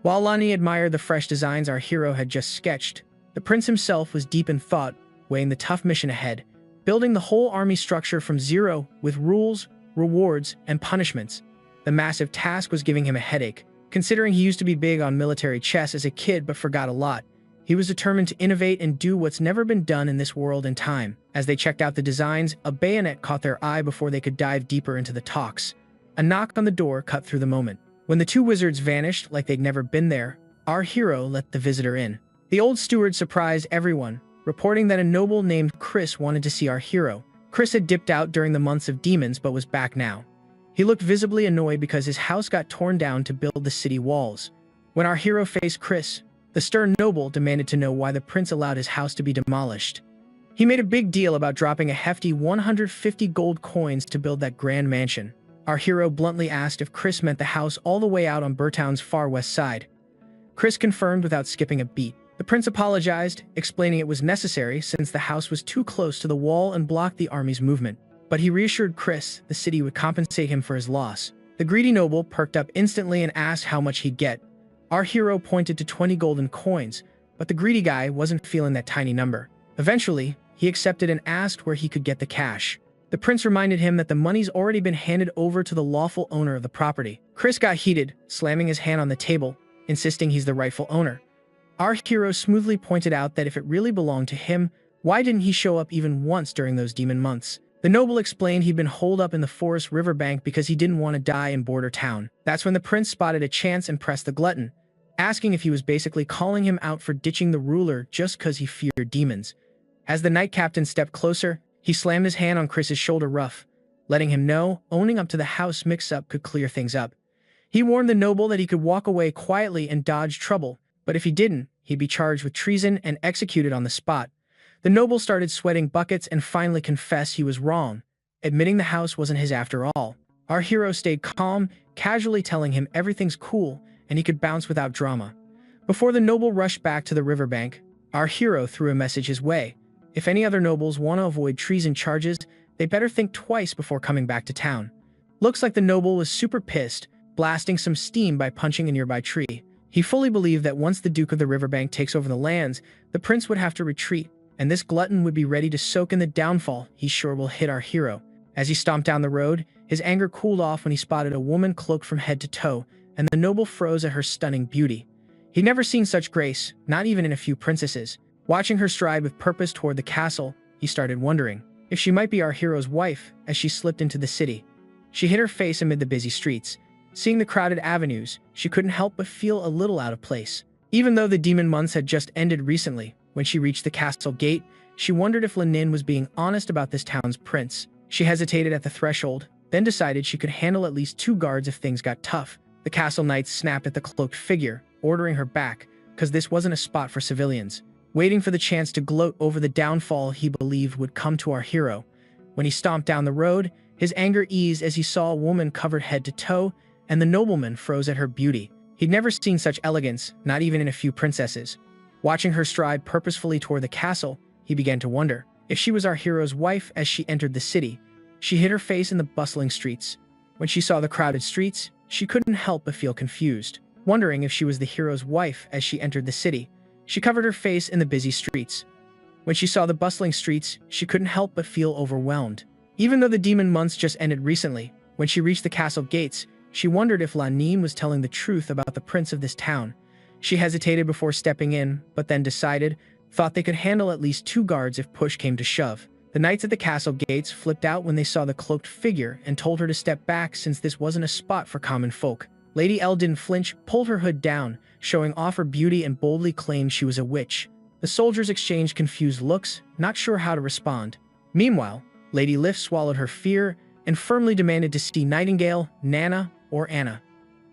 While Lani admired the fresh designs our hero had just sketched, the prince himself was deep in thought, weighing the tough mission ahead, building the whole army structure from zero with rules, rewards, and punishments. The massive task was giving him a headache. Considering he used to be big on military chess as a kid but forgot a lot, he was determined to innovate and do what's never been done in this world in time. As they checked out the designs, a bayonet caught their eye before they could dive deeper into the talks. A knock on the door cut through the moment. When the two wizards vanished like they'd never been there, our hero let the visitor in. The old steward surprised everyone, reporting that a noble named Chris wanted to see our hero. Chris had dipped out during the months of demons but was back now. He looked visibly annoyed because his house got torn down to build the city walls. When our hero faced Chris, the stern noble demanded to know why the prince allowed his house to be demolished. He made a big deal about dropping a hefty 150 gold coins to build that grand mansion. Our hero bluntly asked if Chris meant the house all the way out on Burtown's far west side. Chris confirmed without skipping a beat. The prince apologized, explaining it was necessary since the house was too close to the wall and blocked the army's movement. But he reassured Chris the city would compensate him for his loss. The greedy noble perked up instantly and asked how much he'd get. Our hero pointed to 20 golden coins, but the greedy guy wasn't feeling that tiny number. Eventually, he accepted and asked where he could get the cash. The prince reminded him that the money's already been handed over to the lawful owner of the property. Chris got heated, slamming his hand on the table, insisting he's the rightful owner. Our hero smoothly pointed out that if it really belonged to him, why didn't he show up even once during those demon months? The noble explained he'd been holed up in the forest riverbank because he didn't want to die in Border Town. That's when the prince spotted a chance and pressed the glutton, asking if he was basically calling him out for ditching the ruler just because he feared demons. As the knight captain stepped closer, he slammed his hand on Chris's shoulder rough, letting him know owning up to the house mix-up could clear things up. He warned the noble that he could walk away quietly and dodge trouble, but if he didn't, he'd be charged with treason and executed on the spot. The noble started sweating buckets and finally confessed he was wrong, admitting the house wasn't his after all. Our hero stayed calm, casually telling him everything's cool and he could bounce without drama. Before the noble rushed back to the riverbank, our hero threw a message his way. If any other nobles want to avoid treason charges, they better think twice before coming back to town. Looks like the noble was super pissed, blasting some steam by punching a nearby tree. He fully believed that once the Duke of the Riverbank takes over the lands, the prince would have to retreat, and this glutton would be ready to soak in the downfall he sure will hit our hero. As he stomped down the road, his anger cooled off when he spotted a woman cloaked from head to toe, and the noble froze at her stunning beauty. He'd never seen such grace, not even in a few princesses. Watching her stride with purpose toward the castle, he started wondering if she might be our hero's wife as she slipped into the city. She hid her face amid the busy streets. Seeing the crowded avenues, she couldn't help but feel a little out of place. Even though the demon months had just ended recently, when she reached the castle gate, she wondered if Lenin was being honest about this town's prince. She hesitated at the threshold, then decided she could handle at least 2 guards if things got tough. The castle knights snapped at the cloaked figure, ordering her back, because this wasn't a spot for civilians. Waiting for the chance to gloat over the downfall he believed would come to our hero. When he stomped down the road, his anger eased as he saw a woman covered head to toe, and the nobleman froze at her beauty. He'd never seen such elegance, not even in a few princesses. Watching her stride purposefully toward the castle, he began to wonder if she was our hero's wife as she entered the city. She hid her face in the bustling streets. When she saw the crowded streets, she couldn't help but feel confused, wondering if she was the hero's wife as she entered the city. She covered her face in the busy streets. When she saw the bustling streets, she couldn't help but feel overwhelmed. Even though the demon months just ended recently, when she reached the castle gates, she wondered if Lenin was telling the truth about the prince of this town. She hesitated before stepping in, but then decided, thought they could handle at least 2 guards if push came to shove. The knights at the castle gates flipped out when they saw the cloaked figure and told her to step back since this wasn't a spot for common folk. Lady L didn't flinch, pulled her hood down, showing off her beauty and boldly claimed she was a witch. The soldiers exchanged confused looks, not sure how to respond. Meanwhile, Lady Lift swallowed her fear and firmly demanded to see Nightingale, Nana, or Anna.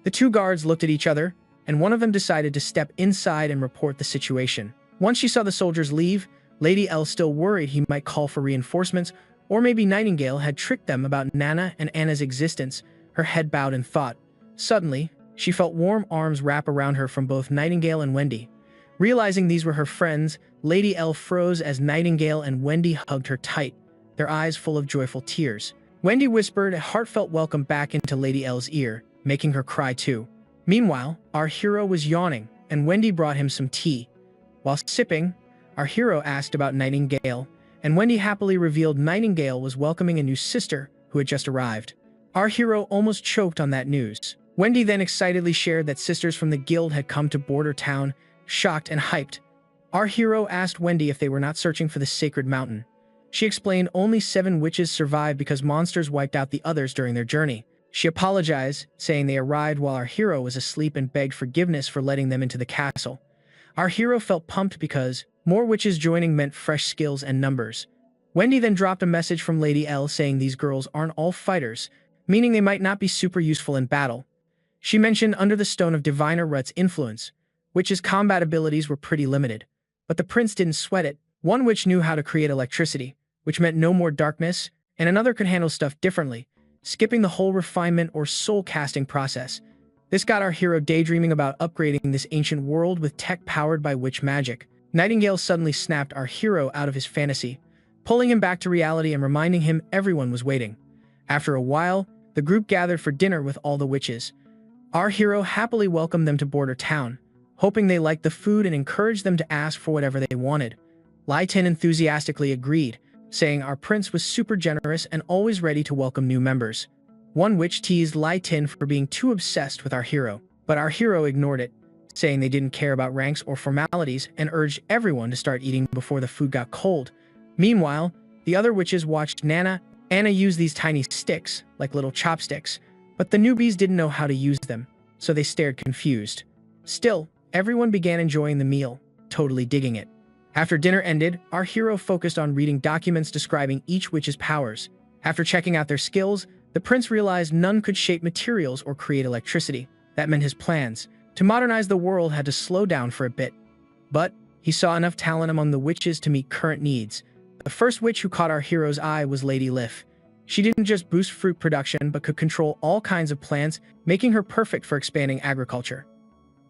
The 2 guards looked at each other, and one of them decided to step inside and report the situation. Once she saw the soldiers leave, Lady L still worried he might call for reinforcements, or maybe Nightingale had tricked them about Nana and Anna's existence. Her head bowed in thought. Suddenly, she felt warm arms wrap around her from both Nightingale and Wendy. Realizing these were her friends, Lady L froze as Nightingale and Wendy hugged her tight, their eyes full of joyful tears. Wendy whispered a heartfelt welcome back into Lady L's ear, making her cry too. Meanwhile, our hero was yawning, and Wendy brought him some tea. While sipping, our hero asked about Nightingale, and Wendy happily revealed Nightingale was welcoming a new sister who had just arrived. Our hero almost choked on that news. Wendy then excitedly shared that sisters from the guild had come to border town, shocked and hyped. Our hero asked Wendy if they were not searching for the sacred mountain. She explained only 7 witches survived because monsters wiped out the others during their journey. She apologized, saying they arrived while our hero was asleep and begged forgiveness for letting them into the castle. Our hero felt pumped because more witches joining meant fresh skills and numbers. Wendy then dropped a message from Lady L saying these girls aren't all fighters, meaning they might not be super useful in battle. She mentioned under the Stone of Diviner Rut's influence, witches' combat abilities were pretty limited. But the prince didn't sweat it. One witch knew how to create electricity, which meant no more darkness, and another could handle stuff differently, skipping the whole refinement or soul-casting process. This got our hero daydreaming about upgrading this ancient world with tech powered by witch magic. Nightingale suddenly snapped our hero out of his fantasy, pulling him back to reality and reminding him everyone was waiting. After a while, the group gathered for dinner with all the witches. Our hero happily welcomed them to border town, hoping they liked the food and encouraged them to ask for whatever they wanted. Lai Tin enthusiastically agreed, saying our prince was super generous and always ready to welcome new members. One witch teased Lai Tin for being too obsessed with our hero, but our hero ignored it, saying they didn't care about ranks or formalities and urged everyone to start eating before the food got cold. Meanwhile, the other witches watched Anna use these tiny sticks, like little chopsticks, but the newbies didn't know how to use them, so they stared confused. Still, everyone began enjoying the meal, totally digging it. After dinner ended, our hero focused on reading documents describing each witch's powers. After checking out their skills, the prince realized none could shape materials or create electricity. That meant his plans to modernize the world had to slow down for a bit. But he saw enough talent among the witches to meet current needs. The first witch who caught our hero's eye was Lady Liff. She didn't just boost fruit production but could control all kinds of plants, making her perfect for expanding agriculture.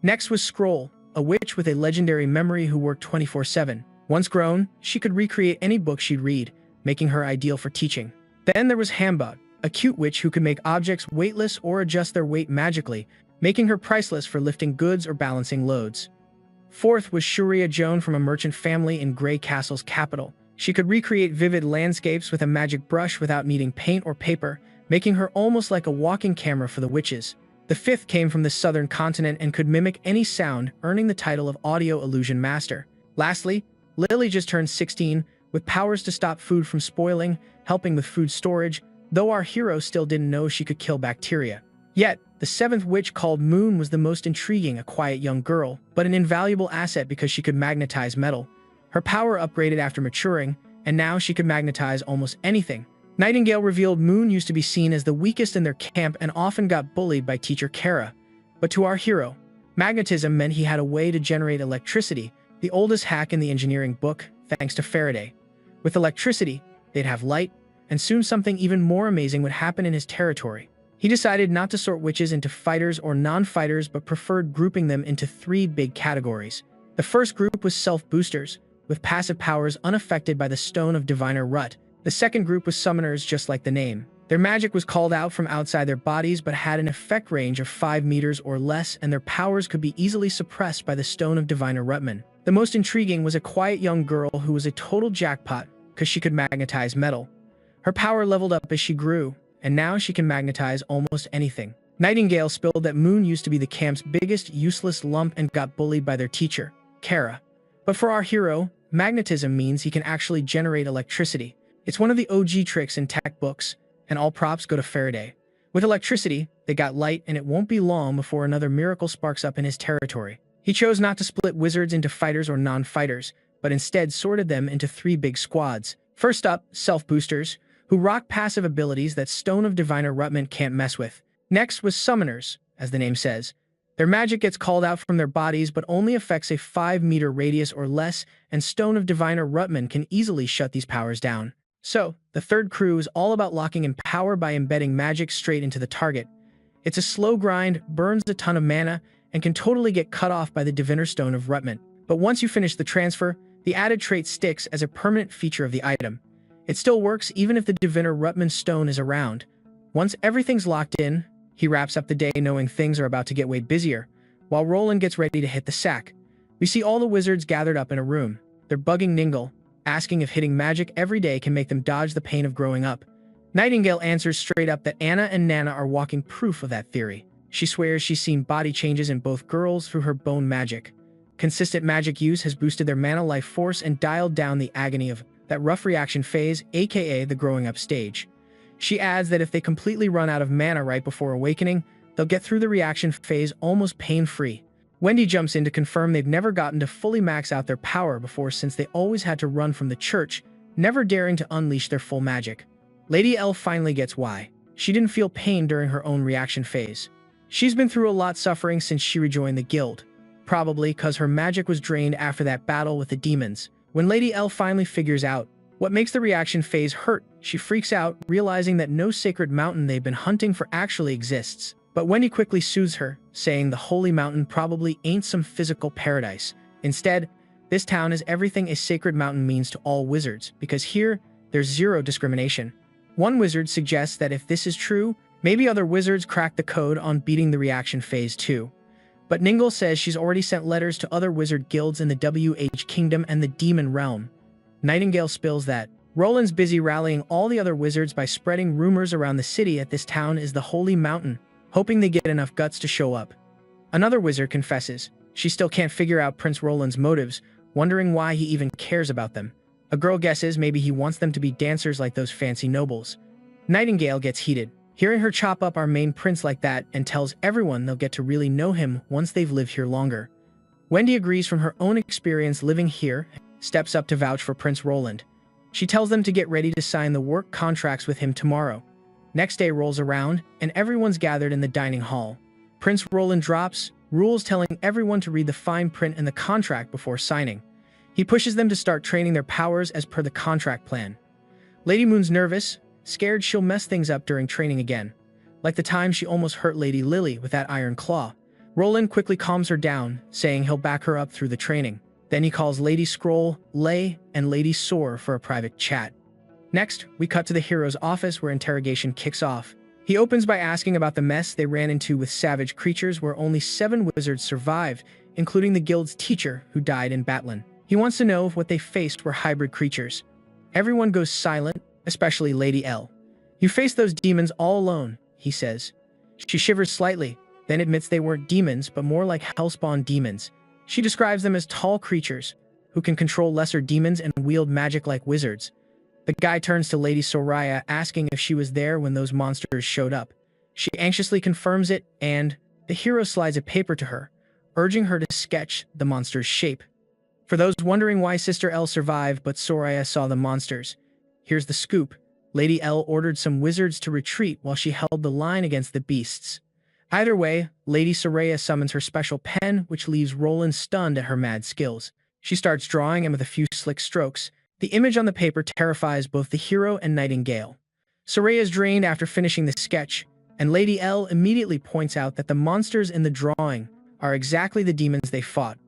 Next was Scroll, a witch with a legendary memory who worked 24/7. Once grown, she could recreate any book she'd read, making her ideal for teaching. Then there was Hambud, a cute witch who could make objects weightless or adjust their weight magically, making her priceless for lifting goods or balancing loads. Fourth was Shuria Joan from a merchant family in Grey Castle's capital. She could recreate vivid landscapes with a magic brush without needing paint or paper, making her almost like a walking camera for the witches. The fifth came from the southern continent and could mimic any sound, earning the title of Audio Illusion Master. Lastly, Lily just turned 16, with powers to stop food from spoiling, helping with food storage, though our hero still didn't know she could kill bacteria. Yet, the seventh witch called Moon was the most intriguing, a quiet young girl, but an invaluable asset because she could magnetize metal. Her power upgraded after maturing, and now she could magnetize almost anything. Nightingale revealed Moon used to be seen as the weakest in their camp and often got bullied by teacher Kara. But to our hero, magnetism meant he had a way to generate electricity, the oldest hack in the engineering book, thanks to Faraday. With electricity, they'd have light, and soon something even more amazing would happen in his territory. He decided not to sort witches into fighters or non-fighters but preferred grouping them into three big categories. The first group was self-boosters, with passive powers unaffected by the Stone of Diviner Rut. The second group was summoners, just like the name. Their magic was called out from outside their bodies but had an effect range of 5 meters or less, and their powers could be easily suppressed by the Stone of Diviner Rutman. The most intriguing was a quiet young girl who was a total jackpot because she could magnetize metal. Her power leveled up as she grew, and now she can magnetize almost anything. Nightingale spilled that Moon used to be the camp's biggest useless lump and got bullied by their teacher, Kara. But for our hero, magnetism means he can actually generate electricity. It's one of the OG tricks in tech books, and all props go to Faraday. With electricity, they got light, and it won't be long before another miracle sparks up in his territory. He chose not to split wizards into fighters or non-fighters, but instead sorted them into three big squads. First up, self-boosters, who rock passive abilities that Stone of Diviner Rutman can't mess with. Next was summoners, as the name says. Their magic gets called out from their bodies but only affects a 5-meter radius or less, and Stone of Diviner Rutman can easily shut these powers down. So, the third crew is all about locking in power by embedding magic straight into the target. It's a slow grind, burns a ton of mana, and can totally get cut off by the Diviner Stone of Rutman. But once you finish the transfer, the added trait sticks as a permanent feature of the item. It still works even if the Diviner Rutman stone is around. Once everything's locked in, he wraps up the day knowing things are about to get way busier, while Roland gets ready to hit the sack. We see all the wizards gathered up in a room. They're bugging Ningle, asking if hitting magic every day can make them dodge the pain of growing up. Nightingale answers straight up that Anna and Nana are walking proof of that theory. She swears she's seen body changes in both girls through her bone magic. Consistent magic use has boosted their mana life force and dialed down the agony of that rough reaction phase, aka the growing up stage. She adds that if they completely run out of mana right before awakening, they'll get through the reaction phase almost pain-free. Wendy jumps in to confirm they've never gotten to fully max out their power before since they always had to run from the church, never daring to unleash their full magic. Lady L finally gets why. She didn't feel pain during her own reaction phase. She's been through a lot suffering since she rejoined the guild, probably because her magic was drained after that battle with the demons. When Lady L finally figures out what makes the reaction phase hurt, she freaks out, realizing that no sacred mountain they've been hunting for actually exists. But Wendy quickly soothes her, saying the holy mountain probably ain't some physical paradise. Instead, this town is everything a sacred mountain means to all wizards, because here, there's zero discrimination. One wizard suggests that if this is true, maybe other wizards crack the code on beating the reaction phase too. But Ningle says she's already sent letters to other wizard guilds in the WH Kingdom and the Demon Realm. Nightingale spills that Roland's busy rallying all the other wizards by spreading rumors around the city that this town is the Holy Mountain, hoping they get enough guts to show up. Another wizard confesses she still can't figure out Prince Roland's motives, wondering why he even cares about them. A girl guesses maybe he wants them to be dancers like those fancy nobles. Nightingale gets heated, hearing her chop up our main prince like that, and tells everyone they'll get to really know him once they've lived here longer. Wendy agrees from her own experience living here, steps up to vouch for Prince Roland. She tells them to get ready to sign the work contracts with him tomorrow. Next day rolls around, and everyone's gathered in the dining hall. Prince Roland drops rules telling everyone to read the fine print in the contract before signing. He pushes them to start training their powers as per the contract plan. Lady Moon's nervous, scared she'll mess things up during training again, like the time she almost hurt Lady Lily with that iron claw. Roland quickly calms her down, saying he'll back her up through the training. Then he calls Lady Scroll, Lay, and Lady Soar for a private chat. Next, we cut to the hero's office where interrogation kicks off. He opens by asking about the mess they ran into with savage creatures where only 7 wizards survived, including the guild's teacher who died in Batlin. He wants to know if what they faced were hybrid creatures. Everyone goes silent, especially Lady L. "You faced those demons all alone," he says. She shivers slightly, then admits they weren't demons but more like hellspawn demons. She describes them as tall creatures who can control lesser demons and wield magic like wizards. The guy turns to Lady Soraya asking if she was there when those monsters showed up. She anxiously confirms it, and the hero slides a paper to her, urging her to sketch the monster's shape. For those wondering why Sister L survived but Soraya saw the monsters, here's the scoop. Lady L ordered some wizards to retreat while she held the line against the beasts. Either way, Lady Soraya summons her special pen, which leaves Roland stunned at her mad skills. She starts drawing, and with a few slick strokes, the image on the paper terrifies both the hero and Nightingale. Soraya is drained after finishing the sketch, and Lady L immediately points out that the monsters in the drawing are exactly the demons they fought.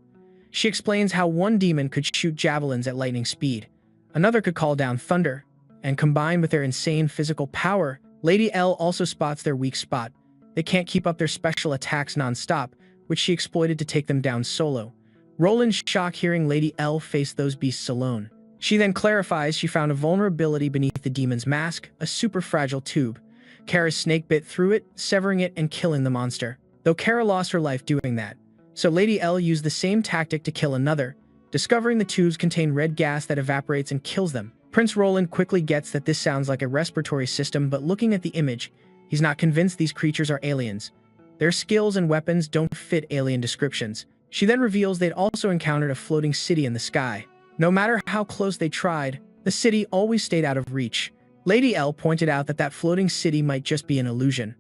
She explains how one demon could shoot javelins at lightning speed, another could call down thunder, and combined with their insane physical power, Lady L also spots their weak spot. They can't keep up their special attacks non-stop, which she exploited to take them down solo. Roland's shocked hearing Lady L face those beasts alone. She then clarifies she found a vulnerability beneath the demon's mask, a super fragile tube. Kara's snake bit through it, severing it and killing the monster, though Kara lost her life doing that. So Lady L used the same tactic to kill another, discovering the tubes contain red gas that evaporates and kills them. Prince Roland quickly gets that this sounds like a respiratory system, but looking at the image, he's not convinced these creatures are aliens. Their skills and weapons don't fit alien descriptions. She then reveals they'd also encountered a floating city in the sky. No matter how close they tried, the city always stayed out of reach. Lady L pointed out that that floating city might just be an illusion.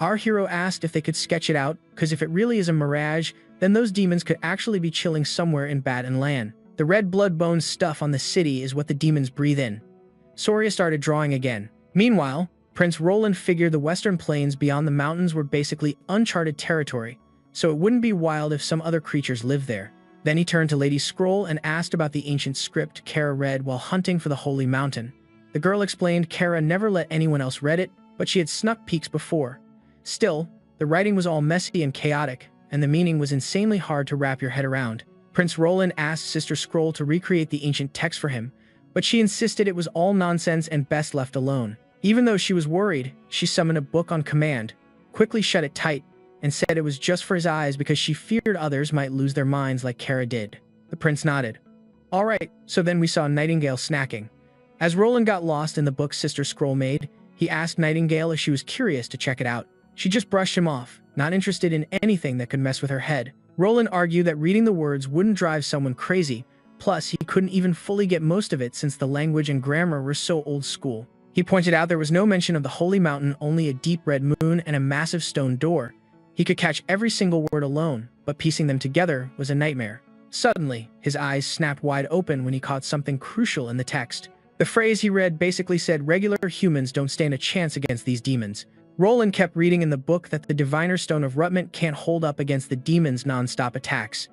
Our hero asked if they could sketch it out, because if it really is a mirage, then those demons could actually be chilling somewhere in Baton Land. The red blood bones stuff on the city is what the demons breathe in. Soria started drawing again. Meanwhile, Prince Roland figured the western plains beyond the mountains were basically uncharted territory, so it wouldn't be wild if some other creatures lived there. Then he turned to Lady Scroll and asked about the ancient script Kara read while hunting for the Holy Mountain. The girl explained Kara never let anyone else read it, but she had snuck peeks before. Still, the writing was all messy and chaotic, and the meaning was insanely hard to wrap your head around. Prince Roland asked Sister Scroll to recreate the ancient text for him, but she insisted it was all nonsense and best left alone. Even though she was worried, she summoned a book on command, quickly shut it tight, and said it was just for his eyes because she feared others might lose their minds like Kara did. The prince nodded. All right, so then we saw Nightingale snacking. As Roland got lost in the book Sister Scroll made, he asked Nightingale if she was curious to check it out. She just brushed him off, not interested in anything that could mess with her head. Roland argued that reading the words wouldn't drive someone crazy, plus he couldn't even fully get most of it since the language and grammar were so old school. He pointed out there was no mention of the Holy Mountain, only a deep red moon and a massive stone door. He could catch every single word alone, but piecing them together was a nightmare. Suddenly, his eyes snapped wide open when he caught something crucial in the text. The phrase he read basically said regular humans don't stand a chance against these demons. Roland kept reading in the book that the Diviner Stone of Rutment can't hold up against the demons' non-stop attacks.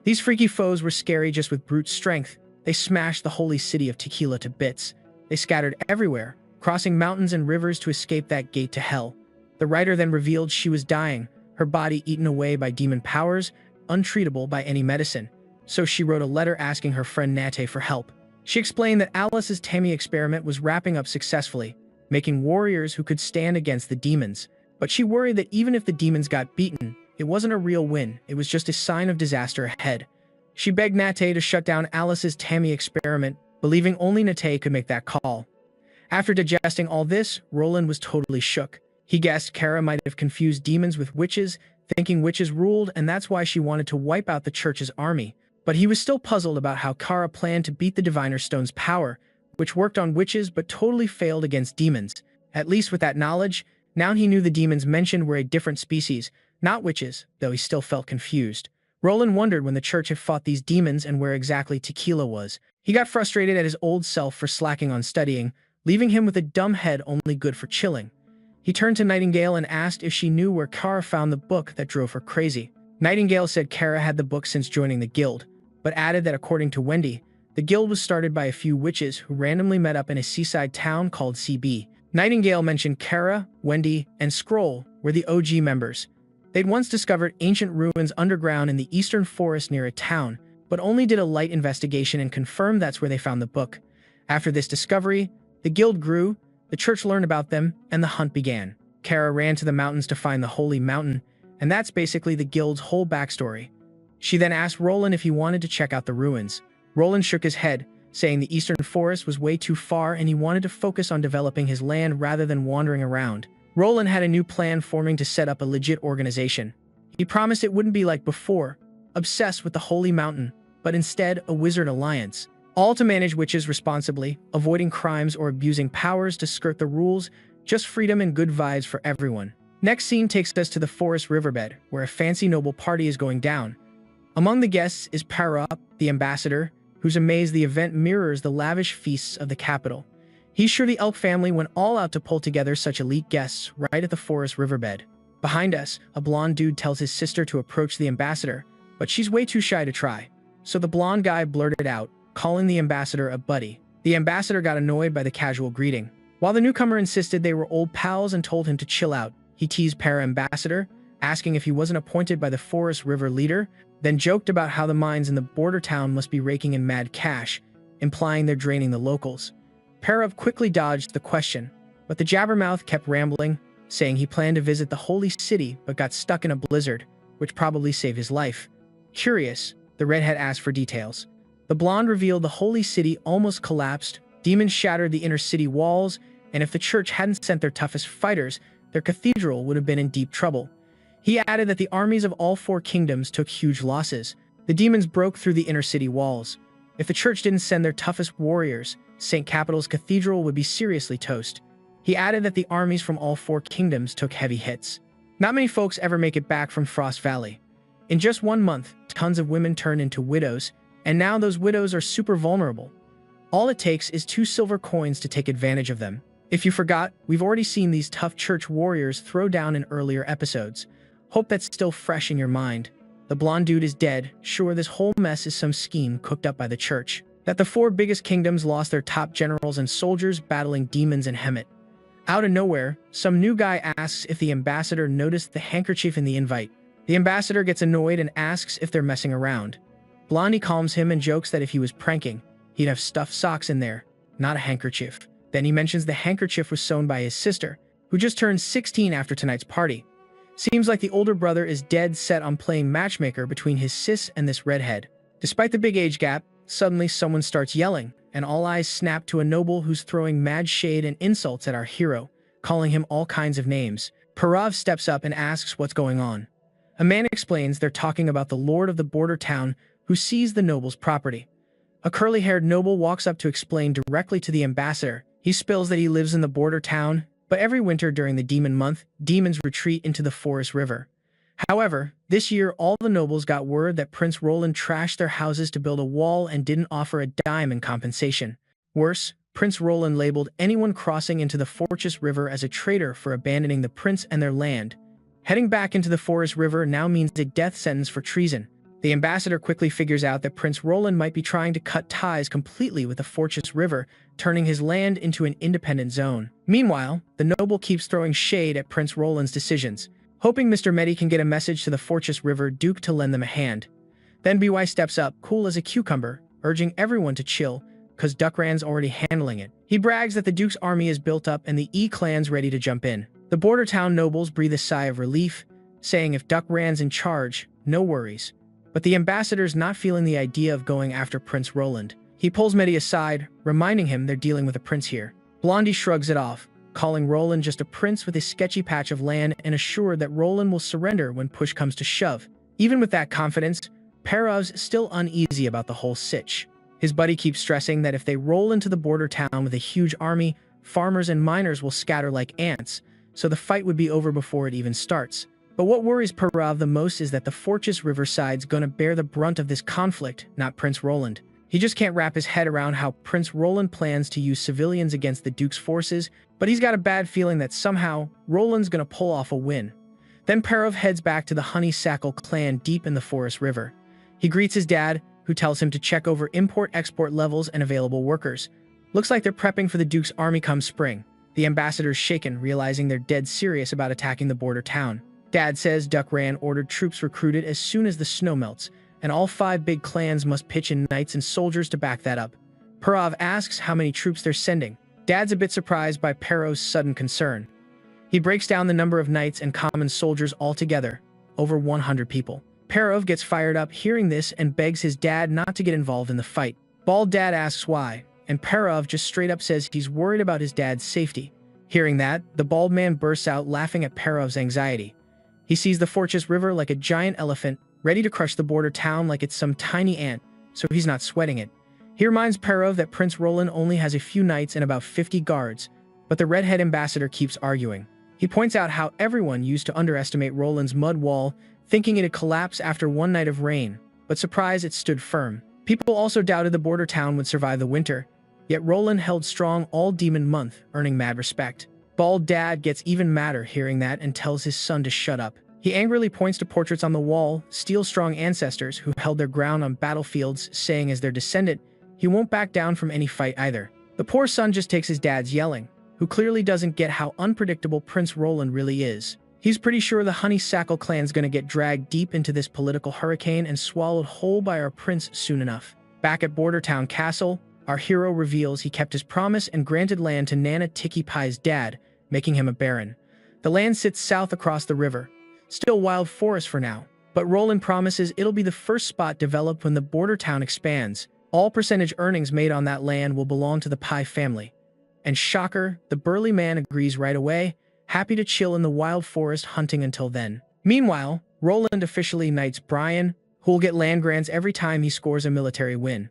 These freaky foes were scary just with brute strength. They smashed the holy city of Tequila to bits. They scattered everywhere, crossing mountains and rivers to escape that gate to hell. The writer then revealed she was dying, her body eaten away by demon powers, untreatable by any medicine. So she wrote a letter asking her friend Nate for help. She explained that Alice's Tammy experiment was wrapping up successfully, making warriors who could stand against the demons. But she worried that even if the demons got beaten, it wasn't a real win, it was just a sign of disaster ahead. She begged Nate to shut down Alice's Tammy experiment, believing only Nate could make that call. After digesting all this, Roland was totally shook. He guessed Kara might have confused demons with witches, thinking witches ruled and that's why she wanted to wipe out the church's army. But he was still puzzled about how Kara planned to beat the Diviner Stone's power, which worked on witches but totally failed against demons. At least with that knowledge, now he knew the demons mentioned were a different species, not witches, though he still felt confused. Roland wondered when the church had fought these demons and where exactly Tequila was. He got frustrated at his old self for slacking on studying, leaving him with a dumb head only good for chilling. He turned to Nightingale and asked if she knew where Kara found the book that drove her crazy. Nightingale said Kara had the book since joining the guild, but added that according to Wendy, the guild was started by a few witches who randomly met up in a seaside town called CB. Nightingale mentioned Kara, Wendy, and Scroll were the OG members. They'd once discovered ancient ruins underground in the eastern forest near a town, but only did a light investigation and confirmed that's where they found the book. After this discovery, the guild grew, the church learned about them, and the hunt began. Kara ran to the mountains to find the Holy Mountain, and that's basically the guild's whole backstory. She then asked Roland if he wanted to check out the ruins. Roland shook his head, saying the eastern forest was way too far and he wanted to focus on developing his land rather than wandering around. Roland had a new plan forming to set up a legit organization. He promised it wouldn't be like before, obsessed with the Holy Mountain, but instead a wizard alliance. All to manage witches responsibly, avoiding crimes or abusing powers to skirt the rules, just freedom and good vibes for everyone. Next scene takes us to the forest riverbed, where a fancy noble party is going down. Among the guests is Para, the ambassador, who's amazed the event mirrors the lavish feasts of the capital. He's sure the Elk family went all out to pull together such elite guests right at the forest riverbed. Behind us, a blonde dude tells his sister to approach the ambassador, but she's way too shy to try. So the blonde guy blurted out, calling the ambassador a buddy. The ambassador got annoyed by the casual greeting. While the newcomer insisted they were old pals and told him to chill out, he teased Para-ambassador, asking if he wasn't appointed by the forest river leader, then joked about how the mines in the border town must be raking in mad cash, implying they're draining the locals. Parav quickly dodged the question, but the jabbermouth kept rambling, saying he planned to visit the holy city but got stuck in a blizzard, which probably saved his life. Curious, the redhead asked for details. The blonde revealed the holy city almost collapsed, demons shattered the inner city walls, and if the church hadn't sent their toughest fighters, their cathedral would have been in deep trouble. He added that the armies of all four kingdoms took huge losses. The demons broke through the inner city walls. If the church didn't send their toughest warriors, St. Capital's cathedral would be seriously toast. He added that the armies from all four kingdoms took heavy hits. Not many folks ever make it back from Frost Valley. In just 1 month, tons of women turned into widows, and now those widows are super vulnerable. All it takes is 2 silver coins to take advantage of them. If you forgot, we've already seen these tough church warriors throw down in earlier episodes. Hope that's still fresh in your mind. The blonde dude is dead. Sure, this whole mess is some scheme cooked up by the church. That the 4 biggest kingdoms lost their top generals and soldiers battling demons in Hemet. Out of nowhere, some new guy asks if the ambassador noticed the handkerchief in the invite. The ambassador gets annoyed and asks if they're messing around. Blondie calms him and jokes that if he was pranking, he'd have stuffed socks in there, not a handkerchief. Then he mentions the handkerchief was sewn by his sister, who just turned 16 after tonight's party. Seems like the older brother is dead set on playing matchmaker between his sis and this redhead. Despite the big age gap, suddenly someone starts yelling, and all eyes snap to a noble who's throwing mad shade and insults at our hero, calling him all kinds of names. Parav steps up and asks what's going on. A man explains they're talking about the lord of the border town who seized the noble's property. A curly-haired noble walks up to explain directly to the ambassador. He spills that he lives in the border town, but every winter during the demon month, demons retreat into the forest river. However, this year all the nobles got word that Prince Roland trashed their houses to build a wall and didn't offer a dime in compensation. Worse, Prince Roland labeled anyone crossing into the Fortress River as a traitor for abandoning the prince and their land. Heading back into the forest river now means a death sentence for treason. The ambassador quickly figures out that Prince Roland might be trying to cut ties completely with the Fortress River, turning his land into an independent zone. Meanwhile, the noble keeps throwing shade at Prince Roland's decisions, hoping Mr. Medi can get a message to the Fortress River Duke to lend them a hand. Then BY steps up, cool as a cucumber, urging everyone to chill, cause Duckran's already handling it. He brags that the Duke's army is built up and the E-clan's ready to jump in. The border town nobles breathe a sigh of relief, saying if Duckran's in charge, no worries. But the ambassador's not feeling the idea of going after Prince Roland. He pulls Medi aside, reminding him they're dealing with a prince here. Blondie shrugs it off, calling Roland just a prince with a sketchy patch of land and assured that Roland will surrender when push comes to shove. Even with that confidence, Perov's still uneasy about the whole sitch. His buddy keeps stressing that if they roll into the border town with a huge army, farmers and miners will scatter like ants, so the fight would be over before it even starts. But what worries Perov the most is that the fortress Riverside's gonna bear the brunt of this conflict, not Prince Roland. He just can't wrap his head around how Prince Roland plans to use civilians against the Duke's forces, but he's got a bad feeling that somehow Roland's gonna pull off a win. Then Perov heads back to the Honeysuckle clan deep in the Forest River. He greets his dad, who tells him to check over import-export levels and available workers. Looks like they're prepping for the Duke's army come spring. The ambassador's shaken, realizing they're dead serious about attacking the border town. Dad says Duck Ran ordered troops recruited as soon as the snow melts, and all 5 big clans must pitch in knights and soldiers to back that up. Perov asks how many troops they're sending. Dad's a bit surprised by Perov's sudden concern. He breaks down the number of knights and common soldiers altogether, over 100 people. Perov gets fired up hearing this and begs his dad not to get involved in the fight. Bald Dad asks why, and Perov just straight up says he's worried about his dad's safety. Hearing that, the bald man bursts out laughing at Perov's anxiety. He sees the Fortress River like a giant elephant, ready to crush the border town like it's some tiny ant, so he's not sweating it. He reminds Perov that Prince Roland only has a few knights and about 50 guards, but the redhead ambassador keeps arguing. He points out how everyone used to underestimate Roland's mud wall, thinking it'd collapse after one night of rain, but surprise, it stood firm. People also doubted the border town would survive the winter, yet Roland held strong all demon month, earning mad respect. Bald Dad gets even madder hearing that and tells his son to shut up. He angrily points to portraits on the wall, steel-strong ancestors who held their ground on battlefields, saying as their descendant, he won't back down from any fight either. The poor son just takes his dad's yelling, who clearly doesn't get how unpredictable Prince Roland really is. He's pretty sure the Honeysuckle clan's gonna get dragged deep into this political hurricane and swallowed whole by our prince soon enough. Back at Bordertown Castle, our hero reveals he kept his promise and granted land to Nana Tiki Pai's dad, making him a baron. The land sits south across the river, still wild forest for now, but Roland promises it'll be the first spot developed when the border town expands. All percentage earnings made on that land will belong to the Pai family. And shocker, the burly man agrees right away, happy to chill in the wild forest hunting until then. Meanwhile, Roland officially knights Brian, who'll get land grants every time he scores a military win.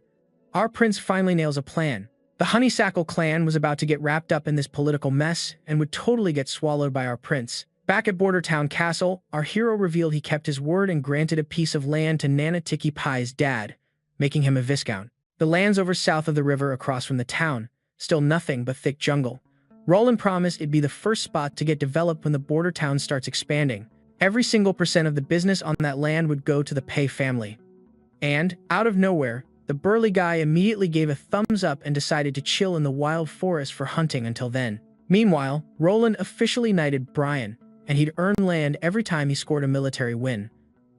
Our prince finally nails a plan. The Honeysuckle clan was about to get wrapped up in this political mess and would totally get swallowed by our prince. Back at Bordertown Castle, our hero revealed he kept his word and granted a piece of land to Nana Tiki Pai's dad, making him a viscount. The land's over south of the river across from the town, still nothing but thick jungle. Roland promised it'd be the first spot to get developed when the border town starts expanding. Every single % of the business on that land would go to the Pei family. And, out of nowhere, the burly guy immediately gave a thumbs up and decided to chill in the wild forest for hunting until then. Meanwhile, Roland officially knighted Brian, and he'd earn land every time he scored a military win.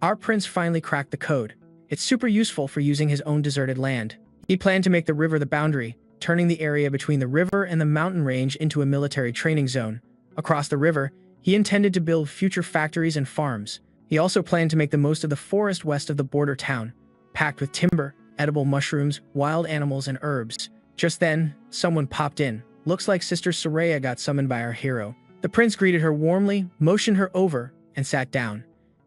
Our prince finally cracked the code. It's super useful for using his own deserted land. He planned to make the river the boundary, turning the area between the river and the mountain range into a military training zone. Across the river, he intended to build future factories and farms. He also planned to make the most of the forest west of the border town, packed with timber, edible mushrooms, wild animals, and herbs. Just then, someone popped in. Looks like Sister Soraya got summoned by our hero. The prince greeted her warmly, motioned her over, and sat down.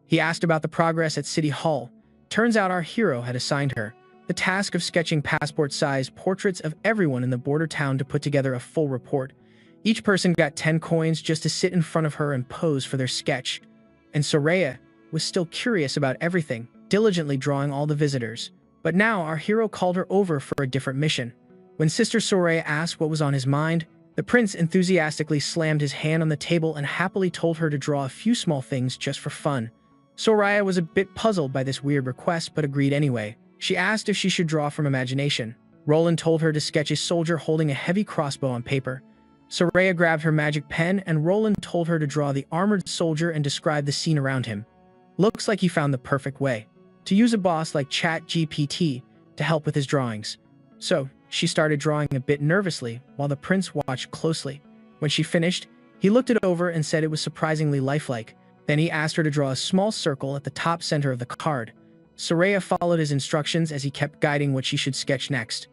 He asked about the progress at City Hall. Turns out our hero had assigned her the task of sketching passport-sized portraits of everyone in the border town to put together a full report. Each person got 10 coins just to sit in front of her and pose for their sketch. And Soraya was still curious about everything, diligently drawing all the visitors. But now our hero called her over for a different mission. When Sister Soraya asked what was on his mind, the prince enthusiastically slammed his hand on the table and happily told her to draw a few small things just for fun. Soraya was a bit puzzled by this weird request but agreed anyway. She asked if she should draw from imagination. Roland told her to sketch a soldier holding a heavy crossbow on paper. Soraya grabbed her magic pen and Roland told her to draw the armored soldier and describe the scene around him. Looks like he found the perfect way to use a boss like ChatGPT to help with his drawings. So, she started drawing a bit nervously while the prince watched closely. When she finished, he looked it over and said it was surprisingly lifelike. Then he asked her to draw a small circle at the top center of the card. Soraya followed his instructions as he kept guiding what she should sketch next.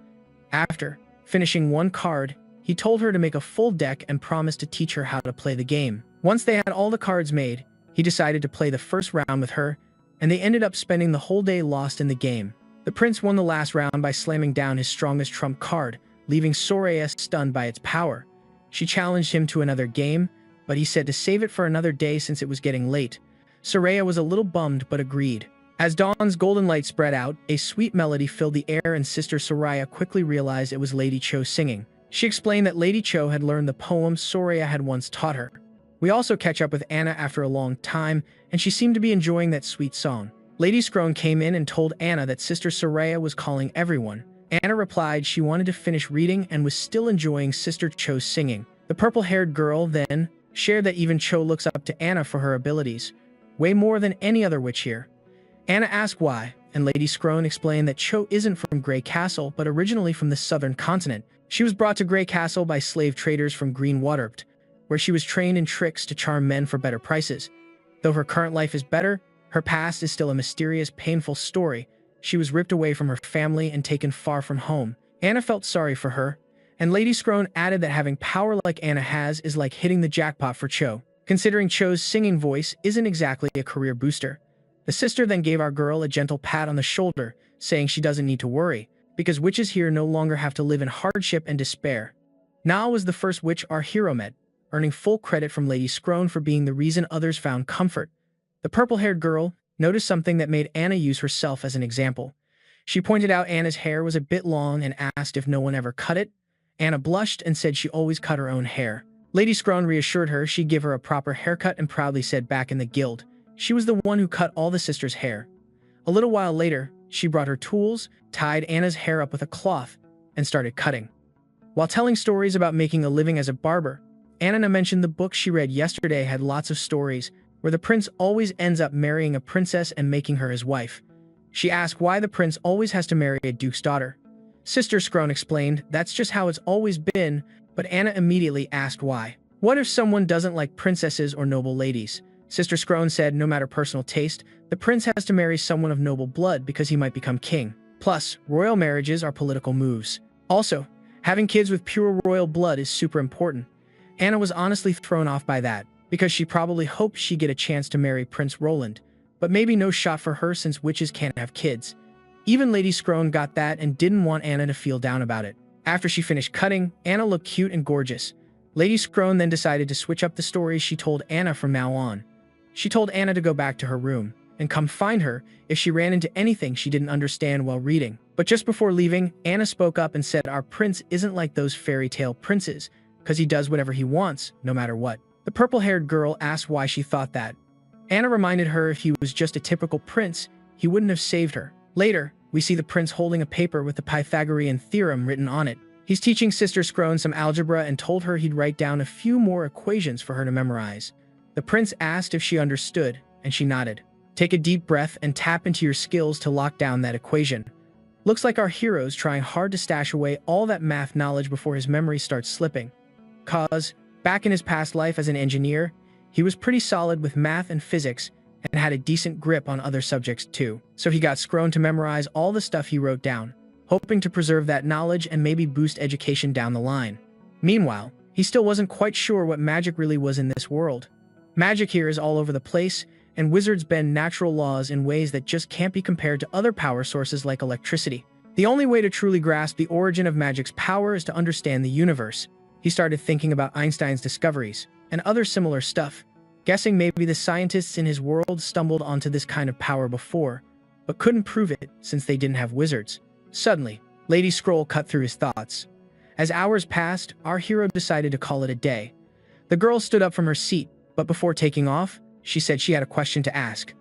After finishing one card, he told her to make a full deck and promised to teach her how to play the game. Once they had all the cards made, he decided to play the first round with her, and they ended up spending the whole day lost in the game. The prince won the last round by slamming down his strongest trump card, leaving Soraya stunned by its power. She challenged him to another game, but he said to save it for another day since it was getting late. Soraya was a little bummed but agreed. As dawn's golden light spread out, a sweet melody filled the air and Sister Soraya quickly realized it was Lady Cho singing. She explained that Lady Cho had learned the poem Soraya had once taught her. We also catch up with Anna after a long time, and she seemed to be enjoying that sweet song. Lady Scrone came in and told Anna that Sister Soraya was calling everyone. Anna replied she wanted to finish reading and was still enjoying Sister Cho's singing. The purple-haired girl then shared that even Cho looks up to Anna for her abilities, way more than any other witch here. Anna asked why, and Lady Scrone explained that Cho isn't from Grey Castle but originally from the southern continent. She was brought to Grey Castle by slave traders from Green Waterpt, where she was trained in tricks to charm men for better prices. Though her current life is better, her past is still a mysterious, painful story. She was ripped away from her family and taken far from home. Anna felt sorry for her, and Lady Scrone added that having power like Anna has is like hitting the jackpot for Cho, considering Cho's singing voice isn't exactly a career booster. The sister then gave our girl a gentle pat on the shoulder, saying she doesn't need to worry, because witches here no longer have to live in hardship and despair. Na was the first witch our hero met, earning full credit from Lady Scrone for being the reason others found comfort. The purple-haired girl noticed something that made Anna use herself as an example. She pointed out Anna's hair was a bit long and asked if no one ever cut it. Anna blushed and said she always cut her own hair. Lady Scrone reassured her she'd give her a proper haircut and proudly said back in the guild, she was the one who cut all the sisters' hair. A little while later, she brought her tools, tied Anna's hair up with a cloth, and started cutting. While telling stories about making a living as a barber, Anna mentioned the book she read yesterday had lots of stories where the prince always ends up marrying a princess and making her his wife. She asked why the prince always has to marry a duke's daughter. Sister Scrone explained that's just how it's always been, but Anna immediately asked why. What if someone doesn't like princesses or noble ladies? Sister Scrone said no matter personal taste, the prince has to marry someone of noble blood because he might become king. Plus, royal marriages are political moves. Also, having kids with pure royal blood is super important. Anna was honestly thrown off by that, because she probably hoped she'd get a chance to marry Prince Roland, but maybe no shot for her since witches can't have kids. Even Lady Scrone got that and didn't want Anna to feel down about it. After she finished cutting, Anna looked cute and gorgeous. Lady Scrone then decided to switch up the stories she told Anna from now on. She told Anna to go back to her room and come find her if she ran into anything she didn't understand while reading. But just before leaving, Anna spoke up and said our prince isn't like those fairy tale princes, because he does whatever he wants, no matter what. The purple-haired girl asked why she thought that. Anna reminded her if he was just a typical prince, he wouldn't have saved her. Later, we see the prince holding a paper with the Pythagorean theorem written on it. He's teaching Sister Scrone some algebra and told her he'd write down a few more equations for her to memorize. The prince asked if she understood, and she nodded. Take a deep breath and tap into your skills to lock down that equation. Looks like our hero's trying hard to stash away all that math knowledge before his memory starts slipping. Cause, back in his past life as an engineer, he was pretty solid with math and physics and had a decent grip on other subjects too. So he got Scrone to memorize all the stuff he wrote down, hoping to preserve that knowledge and maybe boost education down the line. Meanwhile, he still wasn't quite sure what magic really was in this world. Magic here is all over the place, and wizards bend natural laws in ways that just can't be compared to other power sources like electricity. The only way to truly grasp the origin of magic's power is to understand the universe. He started thinking about Einstein's discoveries and other similar stuff, guessing maybe the scientists in his world stumbled onto this kind of power before, but couldn't prove it since they didn't have wizards. Suddenly, Lady Scroll cut through his thoughts. As hours passed, our hero decided to call it a day. The girl stood up from her seat, but before taking off, she said she had a question to ask.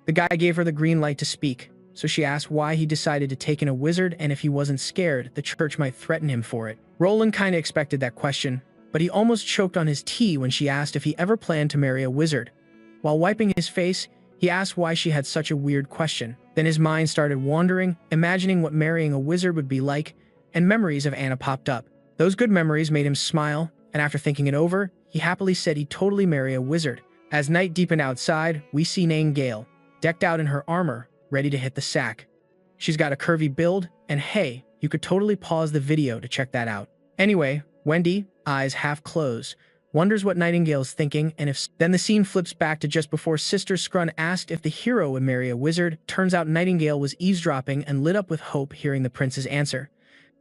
The guy gave her the green light to speak, so she asked why he decided to take in a wizard and if he wasn't scared the church might threaten him for it. Roland kinda expected that question, but he almost choked on his tea when she asked if he ever planned to marry a wizard. While wiping his face, he asked why she had such a weird question. Then his mind started wandering, imagining what marrying a wizard would be like, and memories of Anna popped up. Those good memories made him smile, and after thinking it over, he happily said he'd totally marry a wizard. As night deepened outside, we see Nain Gale, decked out in her armor, ready to hit the sack. She's got a curvy build, and hey, you could totally pause the video to check that out. Anyway, Wendy, eyes half closed, wonders what Nightingale's thinking, and then the scene flips back to just before Sister Scrun asked if the hero would marry a wizard. Turns out Nightingale was eavesdropping and lit up with hope hearing the prince's answer.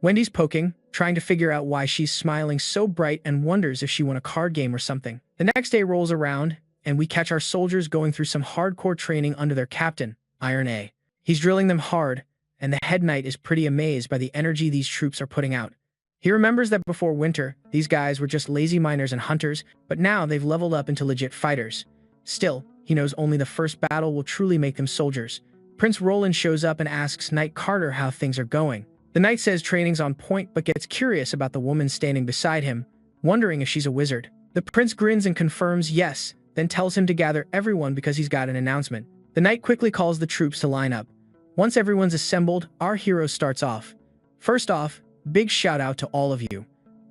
Wendy's poking, trying to figure out why she's smiling so bright and wonders if she won a card game or something. The next day rolls around, and we catch our soldiers going through some hardcore training under their captain, Iron A. He's drilling them hard, and the head knight is pretty amazed by the energy these troops are putting out. He remembers that before winter, these guys were just lazy miners and hunters, but now they've leveled up into legit fighters. Still, he knows only the first battle will truly make them soldiers. Prince Roland shows up and asks Knight Carter how things are going. The knight says training's on point but gets curious about the woman standing beside him, wondering if she's a wizard. The prince grins and confirms yes, then tells him to gather everyone because he's got an announcement. The knight quickly calls the troops to line up. Once everyone's assembled, our hero starts off. First off, big shout out to all of you.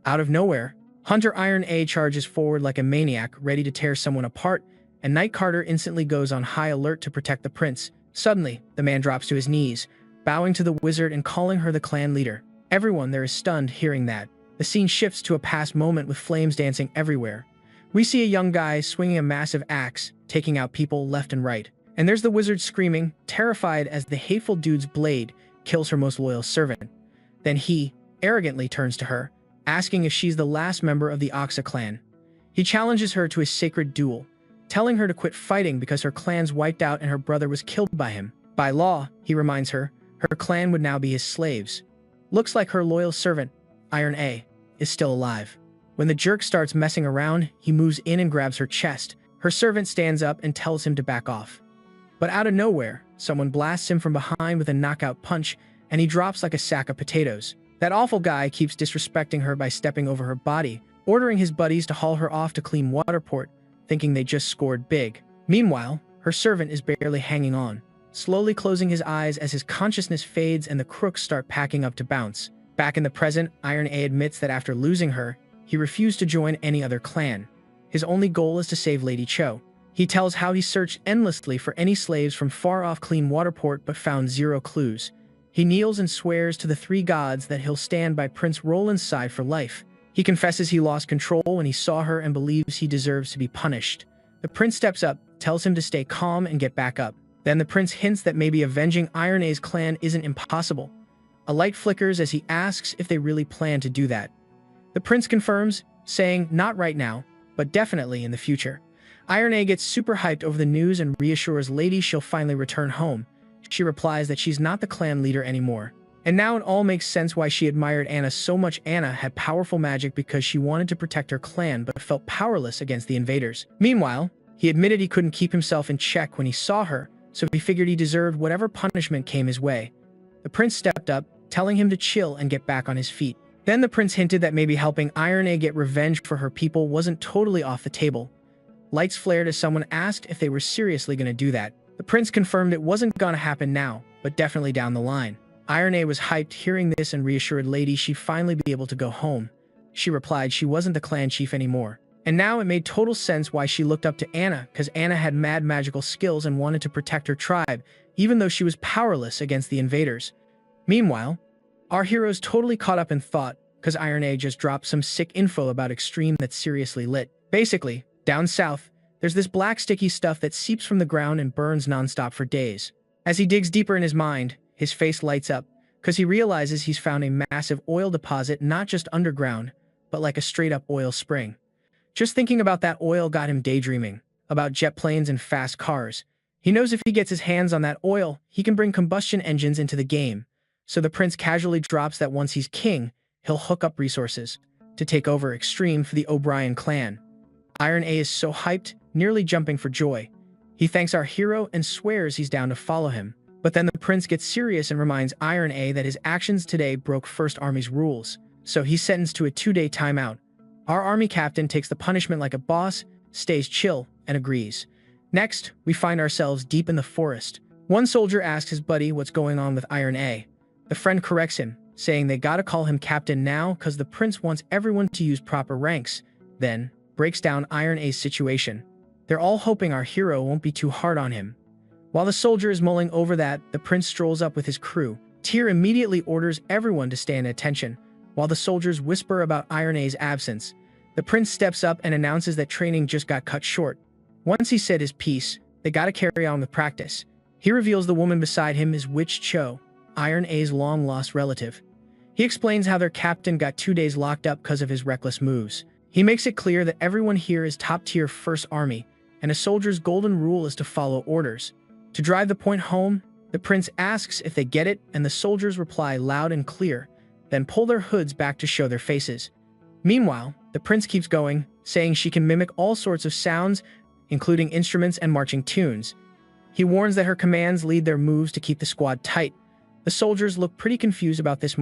Out of nowhere, Hunter Iron A charges forward like a maniac, ready to tear someone apart, and Knight Carter instantly goes on high alert to protect the prince. Suddenly, the man drops to his knees, bowing to the wizard and calling her the clan leader. Everyone there is stunned hearing that. The scene shifts to a past moment with flames dancing everywhere. We see a young guy swinging a massive axe, taking out people left and right. And there's the wizard screaming, terrified as the hateful dude's blade kills her most loyal servant. Then he arrogantly turns to her, asking if she's the last member of the Oxa clan. He challenges her to a sacred duel, telling her to quit fighting because her clan's wiped out and her brother was killed by him. By law, he reminds her, her clan would now be his slaves. Looks like her loyal servant, Iron A, is still alive. When the jerk starts messing around, he moves in and grabs her chest. Her servant stands up and tells him to back off. But out of nowhere, someone blasts him from behind with a knockout punch, and he drops like a sack of potatoes. That awful guy keeps disrespecting her by stepping over her body, ordering his buddies to haul her off to clean waterport, thinking they just scored big. Meanwhile, her servant is barely hanging on, slowly closing his eyes as his consciousness fades and the crooks start packing up to bounce. Back in the present, Iron A admits that after losing her, he refused to join any other clan. His only goal is to save Lady Cho. He tells how he searched endlessly for any slaves from far-off Clean Waterport but found zero clues. He kneels and swears to the three gods that he'll stand by Prince Roland's side for life. He confesses he lost control when he saw her and believes he deserves to be punished. The prince steps up, tells him to stay calm and get back up. Then the prince hints that maybe avenging Iron A's clan isn't impossible. A light flickers as he asks if they really plan to do that. The prince confirms, saying not right now, but definitely in the future. Iron A gets super hyped over the news and reassures Lady she'll finally return home. She replies that she's not the clan leader anymore. And now it all makes sense why she admired Anna so much. Anna had powerful magic because she wanted to protect her clan but felt powerless against the invaders. Meanwhile, he admitted he couldn't keep himself in check when he saw her, so he figured he deserved whatever punishment came his way. The prince stepped up, telling him to chill and get back on his feet. Then the prince hinted that maybe helping Iron A get revenge for her people wasn't totally off the table. Lights flared as someone asked if they were seriously going to do that. The prince confirmed it wasn't going to happen now, but definitely down the line. Iron A was hyped hearing this and reassured Lady she'd finally be able to go home. She replied she wasn't the clan chief anymore. And now it made total sense why she looked up to Anna, because Anna had mad magical skills and wanted to protect her tribe, even though she was powerless against the invaders. Meanwhile, our hero's totally caught up in thought, because Iron A just dropped some sick info about Extreme that's seriously lit. Basically, down south, there's this black sticky stuff that seeps from the ground and burns nonstop for days. As he digs deeper in his mind, his face lights up, because he realizes he's found a massive oil deposit not just underground, but like a straight-up oil spring. Just thinking about that oil got him daydreaming, about jet planes and fast cars. He knows if he gets his hands on that oil, he can bring combustion engines into the game. So the prince casually drops that once he's king, he'll hook up resources to take over Extreme for the O'Brien clan. Iron A is so hyped, nearly jumping for joy. He thanks our hero and swears he's down to follow him. But then the prince gets serious and reminds Iron A that his actions today broke First Army's rules, so he's sentenced to a 2-day timeout. Our army captain takes the punishment like a boss, stays chill, and agrees. Next, we find ourselves deep in the forest. One soldier asks his buddy what's going on with Iron A. The friend corrects him, saying they gotta call him captain now cause the prince wants everyone to use proper ranks, then breaks down Iron A's situation. They're all hoping our hero won't be too hard on him. While the soldier is mulling over that, the prince strolls up with his crew. Tyr immediately orders everyone to stand at attention, While the soldiers whisper about Iron A's absence, the prince steps up and announces that training just got cut short. Once he said his piece, they gotta carry on with practice. He reveals the woman beside him is Witch Cho, Iron A's long-lost relative. He explains how their captain got 2 days locked up because of his reckless moves. He makes it clear that everyone here is top-tier First Army, and a soldier's golden rule is to follow orders. To drive the point home, the prince asks if they get it, and the soldiers reply loud and clear, then pull their hoods back to show their faces. Meanwhile, the prince keeps going, saying she can mimic all sorts of sounds, including instruments and marching tunes. He warns that her commands lead their moves to keep the squad tight. The soldiers look pretty confused about this